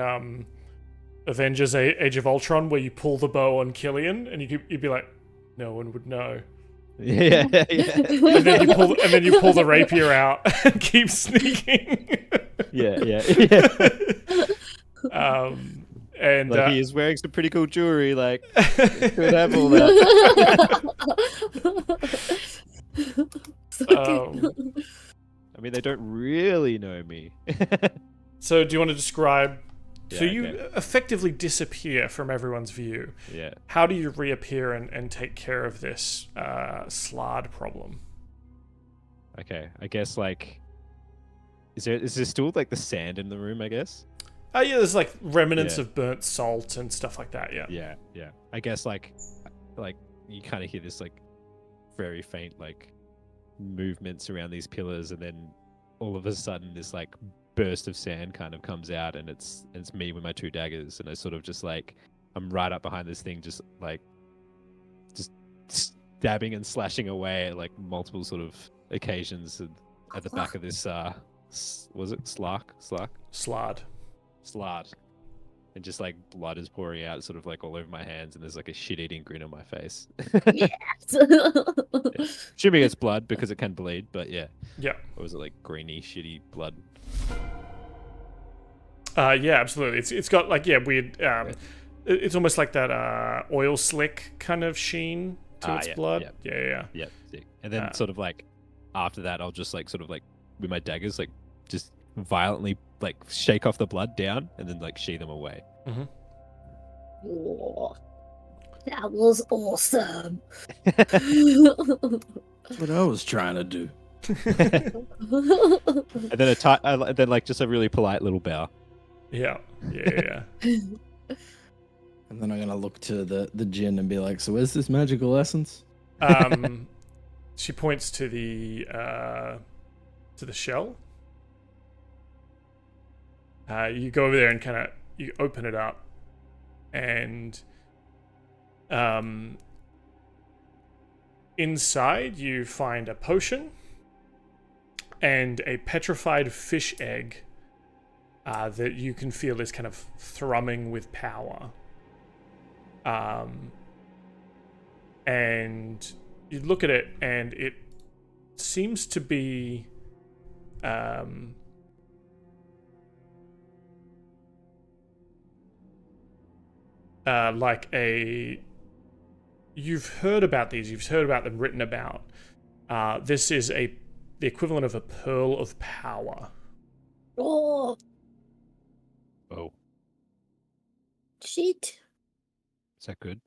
A: Avengers: Age of Ultron where you pull the bow on Cillian, and you'd be like, no one would know.
E: Yeah.
A: And then you pull the rapier out and keep sneaking.
E: Yeah.
A: And
E: Like he is wearing some pretty cool jewelry. Like, could have all that. mean, they don't really know me.
A: So do you want to describe... So
E: Yeah,
A: you
E: okay.
A: effectively disappear from everyone's view.
E: Yeah.
A: How do you reappear and take care of this slard problem?
E: Okay. I guess like, is there still like the sand in the room? I guess.
A: Yeah, there's like remnants
E: Yeah.
A: of burnt salt and stuff like that. Yeah.
E: Yeah. Yeah. I guess like you kind of hear this like very faint like movements around these pillars, and then all of a sudden this like burst of sand kind of comes out, and it's me with my 2 daggers, and I sort of just like I'm right up behind this thing, just stabbing and slashing away at like multiple sort of occasions at the back of this was it
A: Slard.
E: slard, and just like blood is pouring out sort of like all over my hands, and there's like a shit-eating grin on my face.
B: Yes.
E: Assuming it's blood because it can bleed, but yeah.
A: Yeah.
E: Or was it like greeny shitty blood?
A: Yeah, absolutely. It's got like weird. It's almost like that oil slick kind of sheen to its
E: yeah,
A: blood.
E: yeah.
A: Yeah.
E: Yep. Sick. And then sort of like after that, I'll just like sort of like with my daggers like just violently like shake off the blood down and then like sheath them away.
A: Mm-hmm.
B: Oh, that was awesome.
D: That's what I was trying to do.
E: And then then like just a really polite little bow.
A: Yeah.
D: And then I'm gonna look to the djinn and be like, "So where's this magical essence?"
A: She points to the shell. You go over there and kind of you open it up, and inside you find a potion and a petrified fish egg that you can feel is kind of thrumming with power. And you look at it, and it seems to be like a... You've heard about these. You've heard about them written about. This is the equivalent of a pearl of power.
B: Oh,
E: Oh,
B: shit.
E: is that good?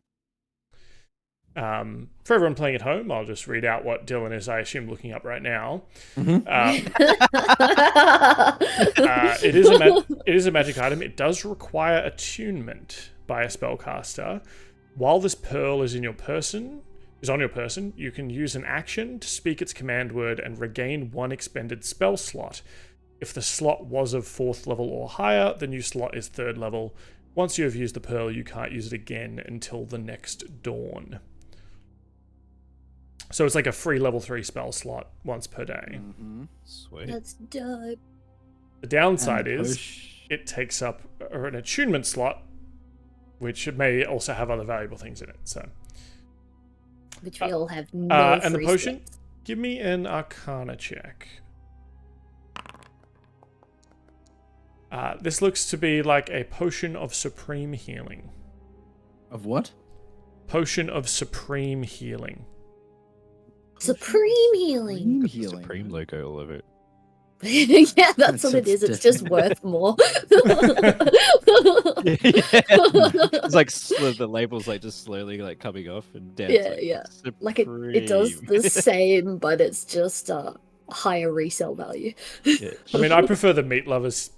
A: For everyone playing at home, I'll just read out what Dylan is, I assume, looking up right now.
D: Mm-hmm.
A: It is a magic item. It does require attunement by a spellcaster. While this pearl is on your person, you can use an action to speak its command word and regain 1 expended spell slot. If the slot was of 4th level or higher, the new slot is 3rd level. Once you have used the pearl, you can't use it again until the next dawn. So it's like a free level 3 spell slot once per day.
D: Mm-hmm.
E: Sweet.
B: That's dope.
A: The downside is it takes up an attunement slot, which may also have other valuable things in it. So,
B: Which we all have no
A: and the
B: free
A: potion,
B: slots.
A: give me an Arcana check. This looks to be like a potion of supreme healing.
D: Of what?
A: Potion of supreme healing.
B: Supreme healing.
E: Got the Supreme logo all over it.
B: Yeah, that's what it is. It's just worth more.
E: It's like the labels like just slowly like coming off and down.
B: Yeah. Like it does the same, but it's just a higher resale value.
E: Yeah.
A: I mean, I prefer the meat lovers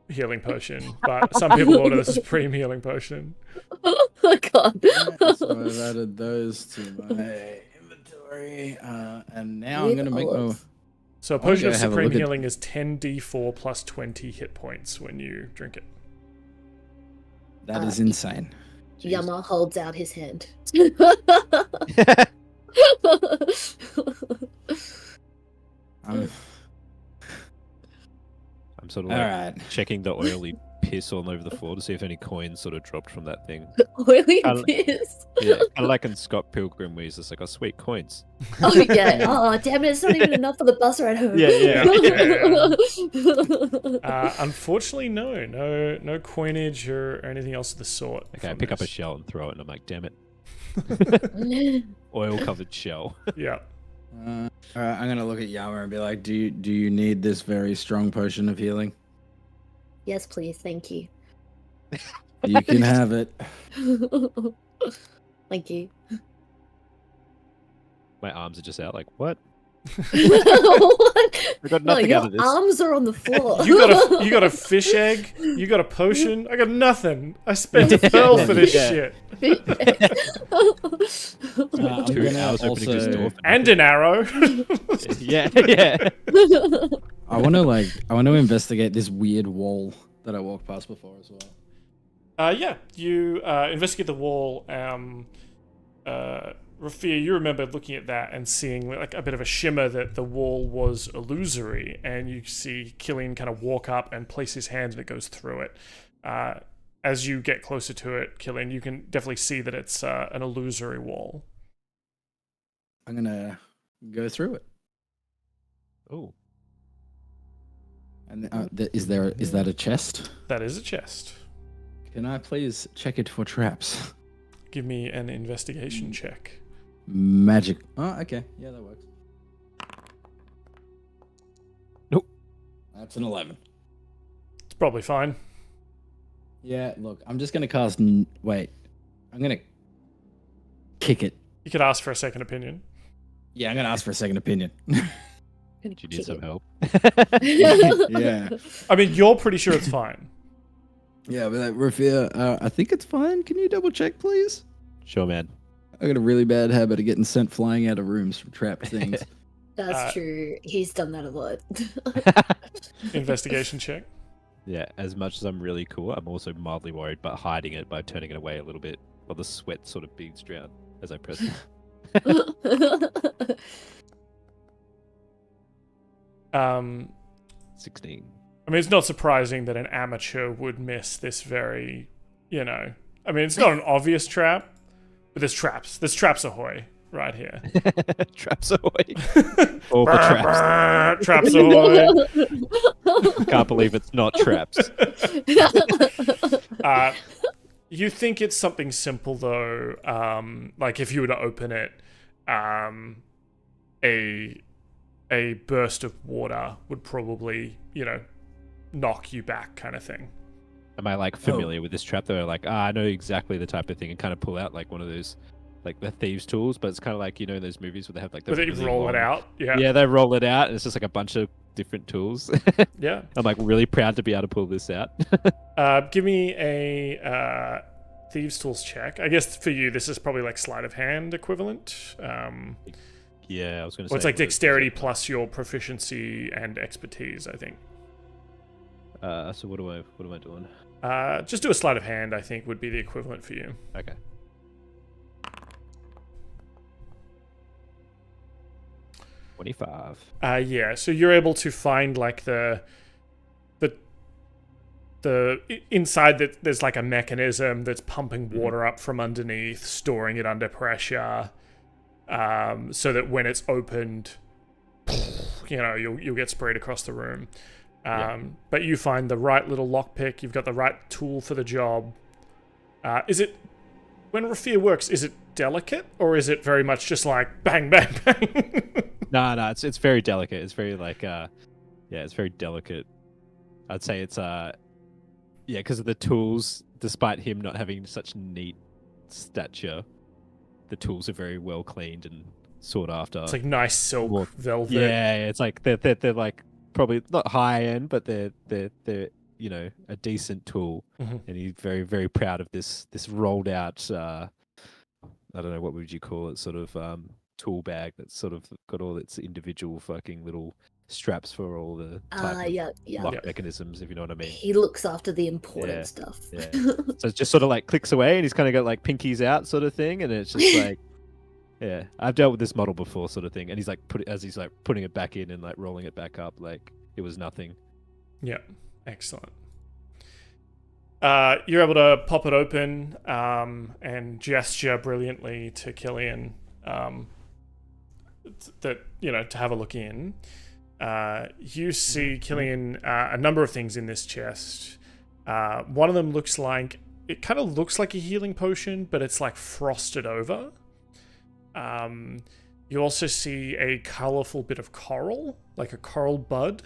A: healing potion, but some people order the supreme healing potion.
B: Oh my god.
D: So I've added those to my inventory, and now I'm
B: With
D: gonna make.
B: olives.
A: So a potion of
D: have a
A: supreme
D: look at-
A: healing is 10d4 plus 20 hit points when you drink it.
D: That is insane.
B: Yama holds out his hand.
D: I'm
E: sort of
D: all
E: like
D: right.
E: checking the oily piss all over the floor to see if any coins sort of dropped from that thing.
B: Oily
E: I'll-
B: piss.
E: Yeah, kind of like in Scott Pilgrim where he's just like, oh, sweet coins.
B: Oh yeah. Oh damn it! It's not even enough for the bus ride home.
E: Yeah.
A: Unfortunately, no coinage or anything else of the sort.
E: Okay, I
A: from
E: pick up a
A: this.
E: shell and throw it, and I'm like, damn it. Oil-covered shell.
A: Yeah.
D: All right, I'm gonna look at Yama and be like, do you need this very strong potion of healing?
B: Yes, please. Thank you.
D: You can have it.
B: Thank you.
E: My arms are just out. Like what?
B: What?
E: I got
B: No,
E: nothing
B: your
E: out of this.
B: arms are on the floor.
A: You got a fish egg. You got a potion. I got nothing. I spent a pearl for this shit.
D: I'm
E: 2
D: gonna
E: hours opening this door.
A: And an arrow.
E: Yeah.
D: I want to investigate this weird wall that I walked past before as well.
A: Yeah, you investigate the wall. Rafia, you remember looking at that and seeing like a bit of a shimmer that the wall was illusory, and you see Cillian kind of walk up and place his hand and it goes through it. As you get closer to it, Cillian, you can definitely see that it's an illusory wall.
D: I'm gonna go through it.
E: Oh.
D: And is that a chest?
A: That is a chest.
D: Can I please check it for traps?
A: Give me an investigation check.
D: Magic. Oh, okay. Yeah, that works.
E: Nope.
D: That's an 11.
A: It's probably fine.
D: Yeah, look, I'm just gonna cast. Wait, I'm gonna kick it.
A: You could ask for a second opinion.
D: Yeah, I'm gonna ask for a second opinion.
E: Do you need some help?
D: Yeah.
A: I mean, you're pretty sure it's fine.
D: Yeah, but Rafia, I think it's fine. Can you double check, please?
E: Sure, man.
D: I got a really bad habit of getting sent flying out of rooms from trapped things.
B: That's true. He's done that a lot.
A: Investigation check.
E: Yeah, as much as I'm really cool, I'm also mildly worried about hiding it by turning it away a little bit while the sweat sort of beads down as I press it. 16.
A: I mean, it's not surprising that an amateur would miss this very, I mean, it's not an obvious trap, but there's traps. There's traps ahoy right here.
E: Traps ahoy. All the traps.
A: Traps ahoy.
E: Can't believe it's not traps.
A: You think it's something simple, though. Like if you were to open it, a burst of water would probably, knock you back kind of thing.
E: Am I like familiar with this trap though? Like, I know exactly the type of thing, and kind of pull out like one of those, like the thieves' tools, but it's kind of like those movies where they have like the
A: Where they
E: really
A: roll
E: long...
A: it out. Yeah.
E: Yeah, they roll it out, and it's just like a bunch of different tools.
A: Yeah.
E: I'm like really proud to be able to pull this out.
A: Give me a thieves' tools check. I guess for you, this is probably like sleight of hand equivalent.
E: Yeah, I was going to say.
A: Or it's like dexterity plus your proficiency and expertise, I think.
E: So what am I doing?
A: Just do a sleight of hand, I think, would be the equivalent for you.
E: Okay. $25.
A: Yeah, so you're able to find like the inside that there's like a mechanism that's pumping water up from underneath, storing it under pressure, so that when it's opened, you'll get sprayed across the room. But you find the right little lockpick. You've got the right tool for the job. Is it, when Rafia works, is it delicate or is it very much just like bang, bang, bang?
E: No, it's very delicate. It's very like it's very delicate. I'd say it's because of the tools. Despite him not having such neat stature, the tools are very well cleaned and sought after.
A: It's like nice silk velvet.
E: Yeah, it's like they're like probably not high end, but they're a decent tool.
A: Mm-hmm.
E: And he's very, very proud of this rolled out. I don't know, what would you call it? Sort of tool bag that's sort of got all its individual fucking little straps for all the type of lock mechanisms, if you know what I mean.
B: He looks after the important stuff.
E: Yeah. So it's just sort of like clicks away, and he's kind of got like pinkies out sort of thing, and it's just like, yeah, I've dealt with this model before sort of thing, and he's like he's like putting it back in and like rolling it back up like it was nothing. Yeah,
A: excellent. You're able to pop it open and gesture brilliantly to Cillian that to have a look in. You see, Cillian, a number of things in this chest. One of them looks like a healing potion, but it's like frosted over. You also see a colorful bit of coral, like a coral bud.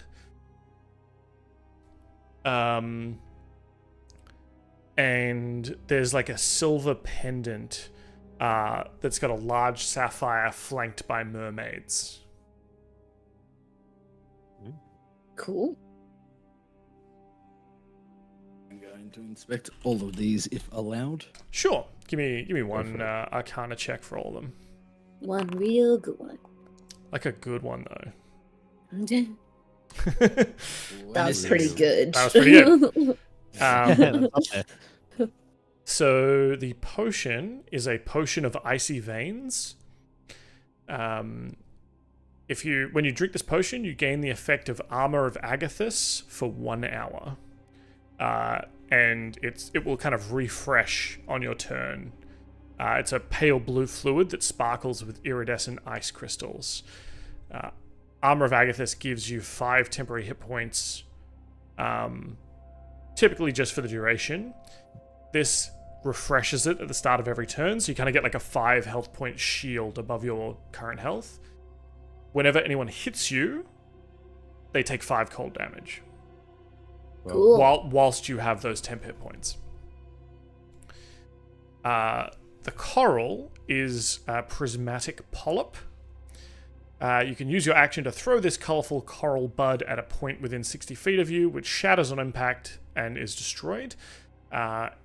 A: And there's like a silver pendant that's got a large sapphire flanked by mermaids.
B: Cool.
D: I'm going to inspect all of these if allowed.
A: Sure. Give me one Arcana check for all of them.
B: One real good one.
A: Like a good one, though.
B: That was pretty good.
A: That was pretty good. So the potion is a potion of icy veins. When you drink this potion, you gain the effect of Armor of Agathis for 1 hour. And it will kind of refresh on your turn. It's a pale blue fluid that sparkles with iridescent ice crystals. Armor of Agathis gives you 5 temporary hit points, typically just for the duration. This refreshes it at the start of every turn, so you kind of get like a 5 health point shield above your current health. Whenever anyone hits you, they take 5 cold damage.
B: Cool.
A: Whilst you have those temp hit points. The coral is a prismatic polyp. You can use your action to throw this colorful coral bud at a point within 60 feet of you, which shatters on impact and is destroyed.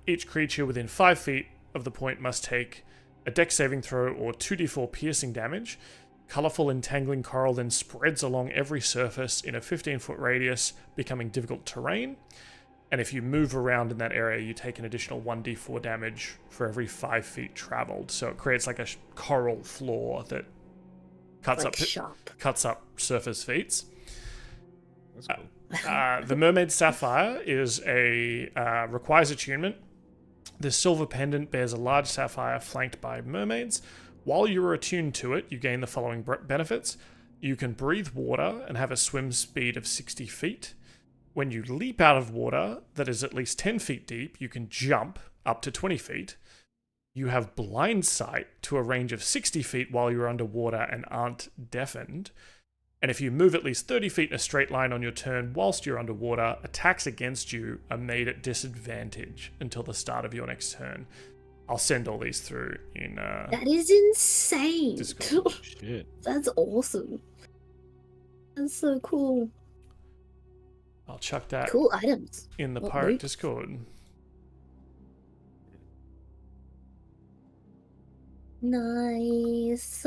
A: Each creature within 5 feet of the point must take a dex saving throw or 2d4 piercing damage. Colorful entangling coral then spreads along every surface in a 15-foot radius, becoming difficult terrain. And if you move around in that area, you take an additional 1d4 damage for every 5 feet traveled. So it creates like a coral floor that cuts up surface feats.
E: That's cool.
A: The Mermaid Sapphire requires attunement. This silver pendant bears a large sapphire flanked by mermaids. While you are attuned to it, you gain the following benefits. You can breathe water and have a swim speed of 60 feet. When you leap out of water that is at least 10 feet deep, you can jump up to 20 feet. You have blind sight to a range of 60 feet while you're underwater and aren't deafened. And if you move at least 30 feet in a straight line on your turn whilst you're underwater, attacks against you are made at disadvantage until the start of your next turn. I'll send all these through in
B: That is insane.
A: Discord.
E: Shit.
B: That's awesome. That's so cool.
A: I'll chuck that
B: Cool items.
A: in the
B: What
A: Parrot
B: loot?
A: Discord.
B: Nice.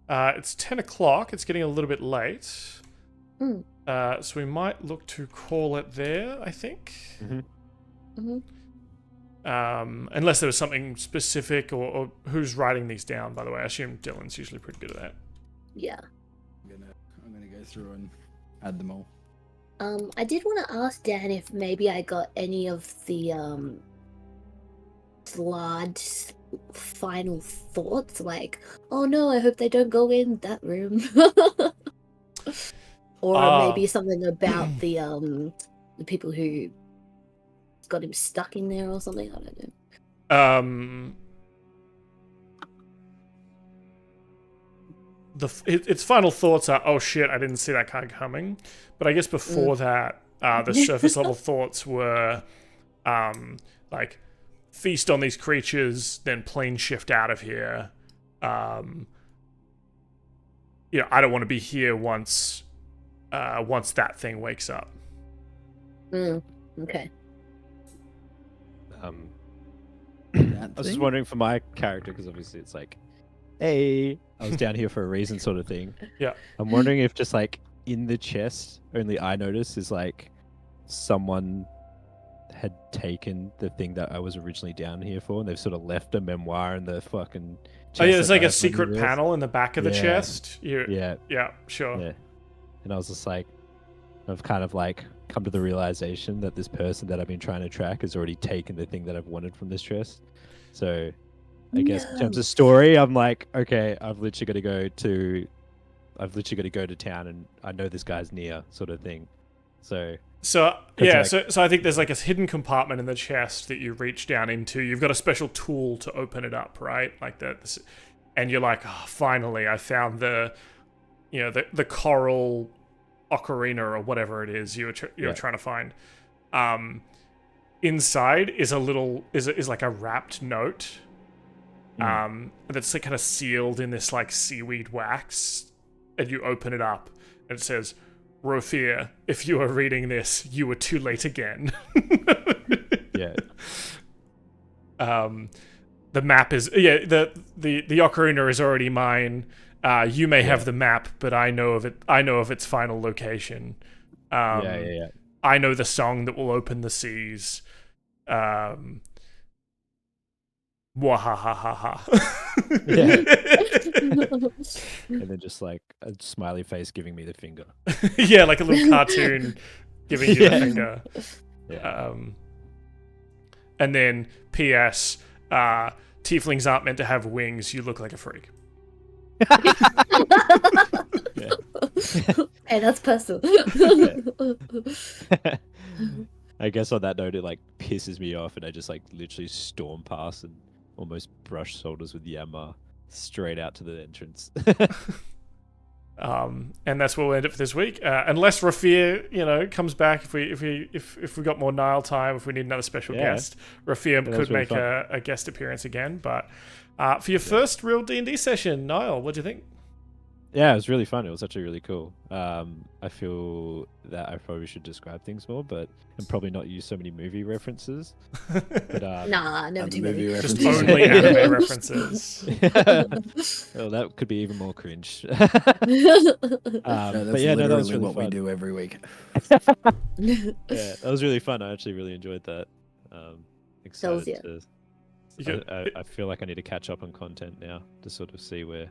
A: It's 10 o'clock. It's getting a little bit late.
B: Mm.
A: So we might look to call it there, I think.
B: Mm-hmm.
A: Unless there was something specific, or who's writing these down, by the way. I assume Dylan's usually pretty good at that.
B: Yeah.
D: I'm gonna go through and add them all.
B: I did want to ask Dan if maybe I got any of the Slard's final thoughts, like, oh no, I hope they don't go in that room. Or maybe something about the people who got him stuck in there or something. I don't know.
A: Its final thoughts are, oh shit, I didn't see that card coming. But I guess before that, the surface level thoughts were like, feast on these creatures, then plane shift out of here. I don't want to be here once that thing wakes up.
B: Okay.
E: I was just wondering for my character, because obviously it's like, hey, I was down here for a reason sort of thing.
A: Yeah.
E: I'm wondering if just like in the chest, only I noticed is like someone had taken the thing that I was originally down here for, and they've sort of left a memoir in the fucking chest.
A: Oh yeah, there's like a
E: a
A: secret panel in the back of the chest.
E: Yeah,
A: sure.
E: yeah. And I was just like, I've kind of like come to the realization that this person that I've been trying to track has already taken the thing that I've wanted from this chest. So I guess in terms of story, I'm like, okay, I've literally got to go to town, and I know this guy's near, sort of thing. So I think there's like a hidden compartment in the chest that you reach down into. You've got a special tool to open it up, right? Like that,
A: and you're like, oh, finally, I found the coral ocarina or whatever it is you were trying to find. Inside is is like a wrapped note, that's like kind of sealed in this like seaweed wax, and you open it up, and it says, "Rofir, if you are reading this, you were too late again."
E: Yeah.
A: The map is the ocarina is already mine. You may have the map, but I know of it. I know of its final location. I know the song that will open the seas. Wahahaha.
E: Yeah. And then just like a smiley face giving me the finger.
A: Yeah, like a little cartoon giving you the finger.
E: Yeah.
A: And then P.S. Tieflings aren't meant to have wings. You look like a freak.
B: Hey, that's personal.
E: I guess on that note, it like pisses me off, and I just like literally storm past and almost brush shoulders with Yama straight out to the entrance.
A: And that's where we'll end it for this week. Unless Rafir, comes back, if we got more Nile time, if we need another special guest, Rafir could make a guest appearance again. But for your first real D&D session, Nile, what do you think?
E: Yeah, it was really fun. It was actually really cool. I feel that I probably should describe things more, but and probably not use so many movie references. But,
B: Nah, never do movie
A: Just
B: references.
A: only anime references.
E: Well, that could be even more cringe.
D: That's
E: But yeah, no, that was
D: literally
E: really
D: what we
E: fun.
D: do every week.
E: Yeah, that was really fun. I actually really enjoyed that. Excited I feel like I need to catch up on content now to sort of see where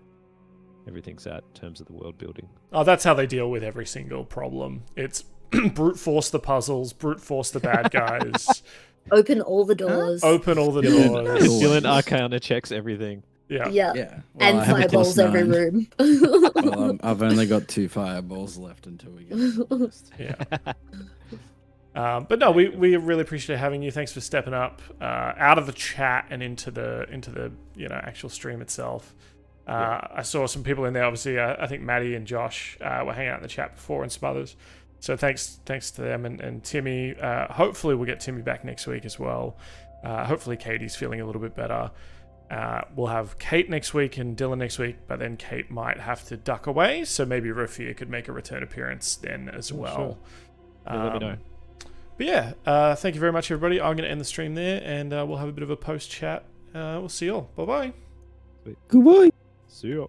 E: everything's at in terms of the world building.
A: Oh, that's how they deal with every single problem. It's brute force the puzzles, brute force the bad guys.
B: Open all the doors.
A: Open all the doors.
E: Cillian Arcana checks everything.
A: Yeah.
B: Yeah.
D: Yeah.
B: And
D: I have a
B: fireballs
D: plus
B: every
D: 9.
B: room.
D: Well, I've only got 2 fireballs left until we get to the list.
A: Yeah. But no, we really appreciate having you. Thanks for stepping up out of the chat and into the actual stream itself. I saw some people in there. Obviously, I think Maddie and Josh were hanging out in the chat before, and some others. So thanks to them and Timmy. Hopefully we'll get Timmy back next week as well. Hopefully Katie's feeling a little bit better. We'll have Cait next week and Dylan next week, but then Cait might have to duck away, so maybe Rafir could make a return appearance then as well.
E: Sure. Yeah, let me know.
A: But yeah, thank you very much, everybody. I'm going to end the stream there, and we'll have a bit of a post chat. We'll see you all. Bye-bye.
E: Goodbye. See you.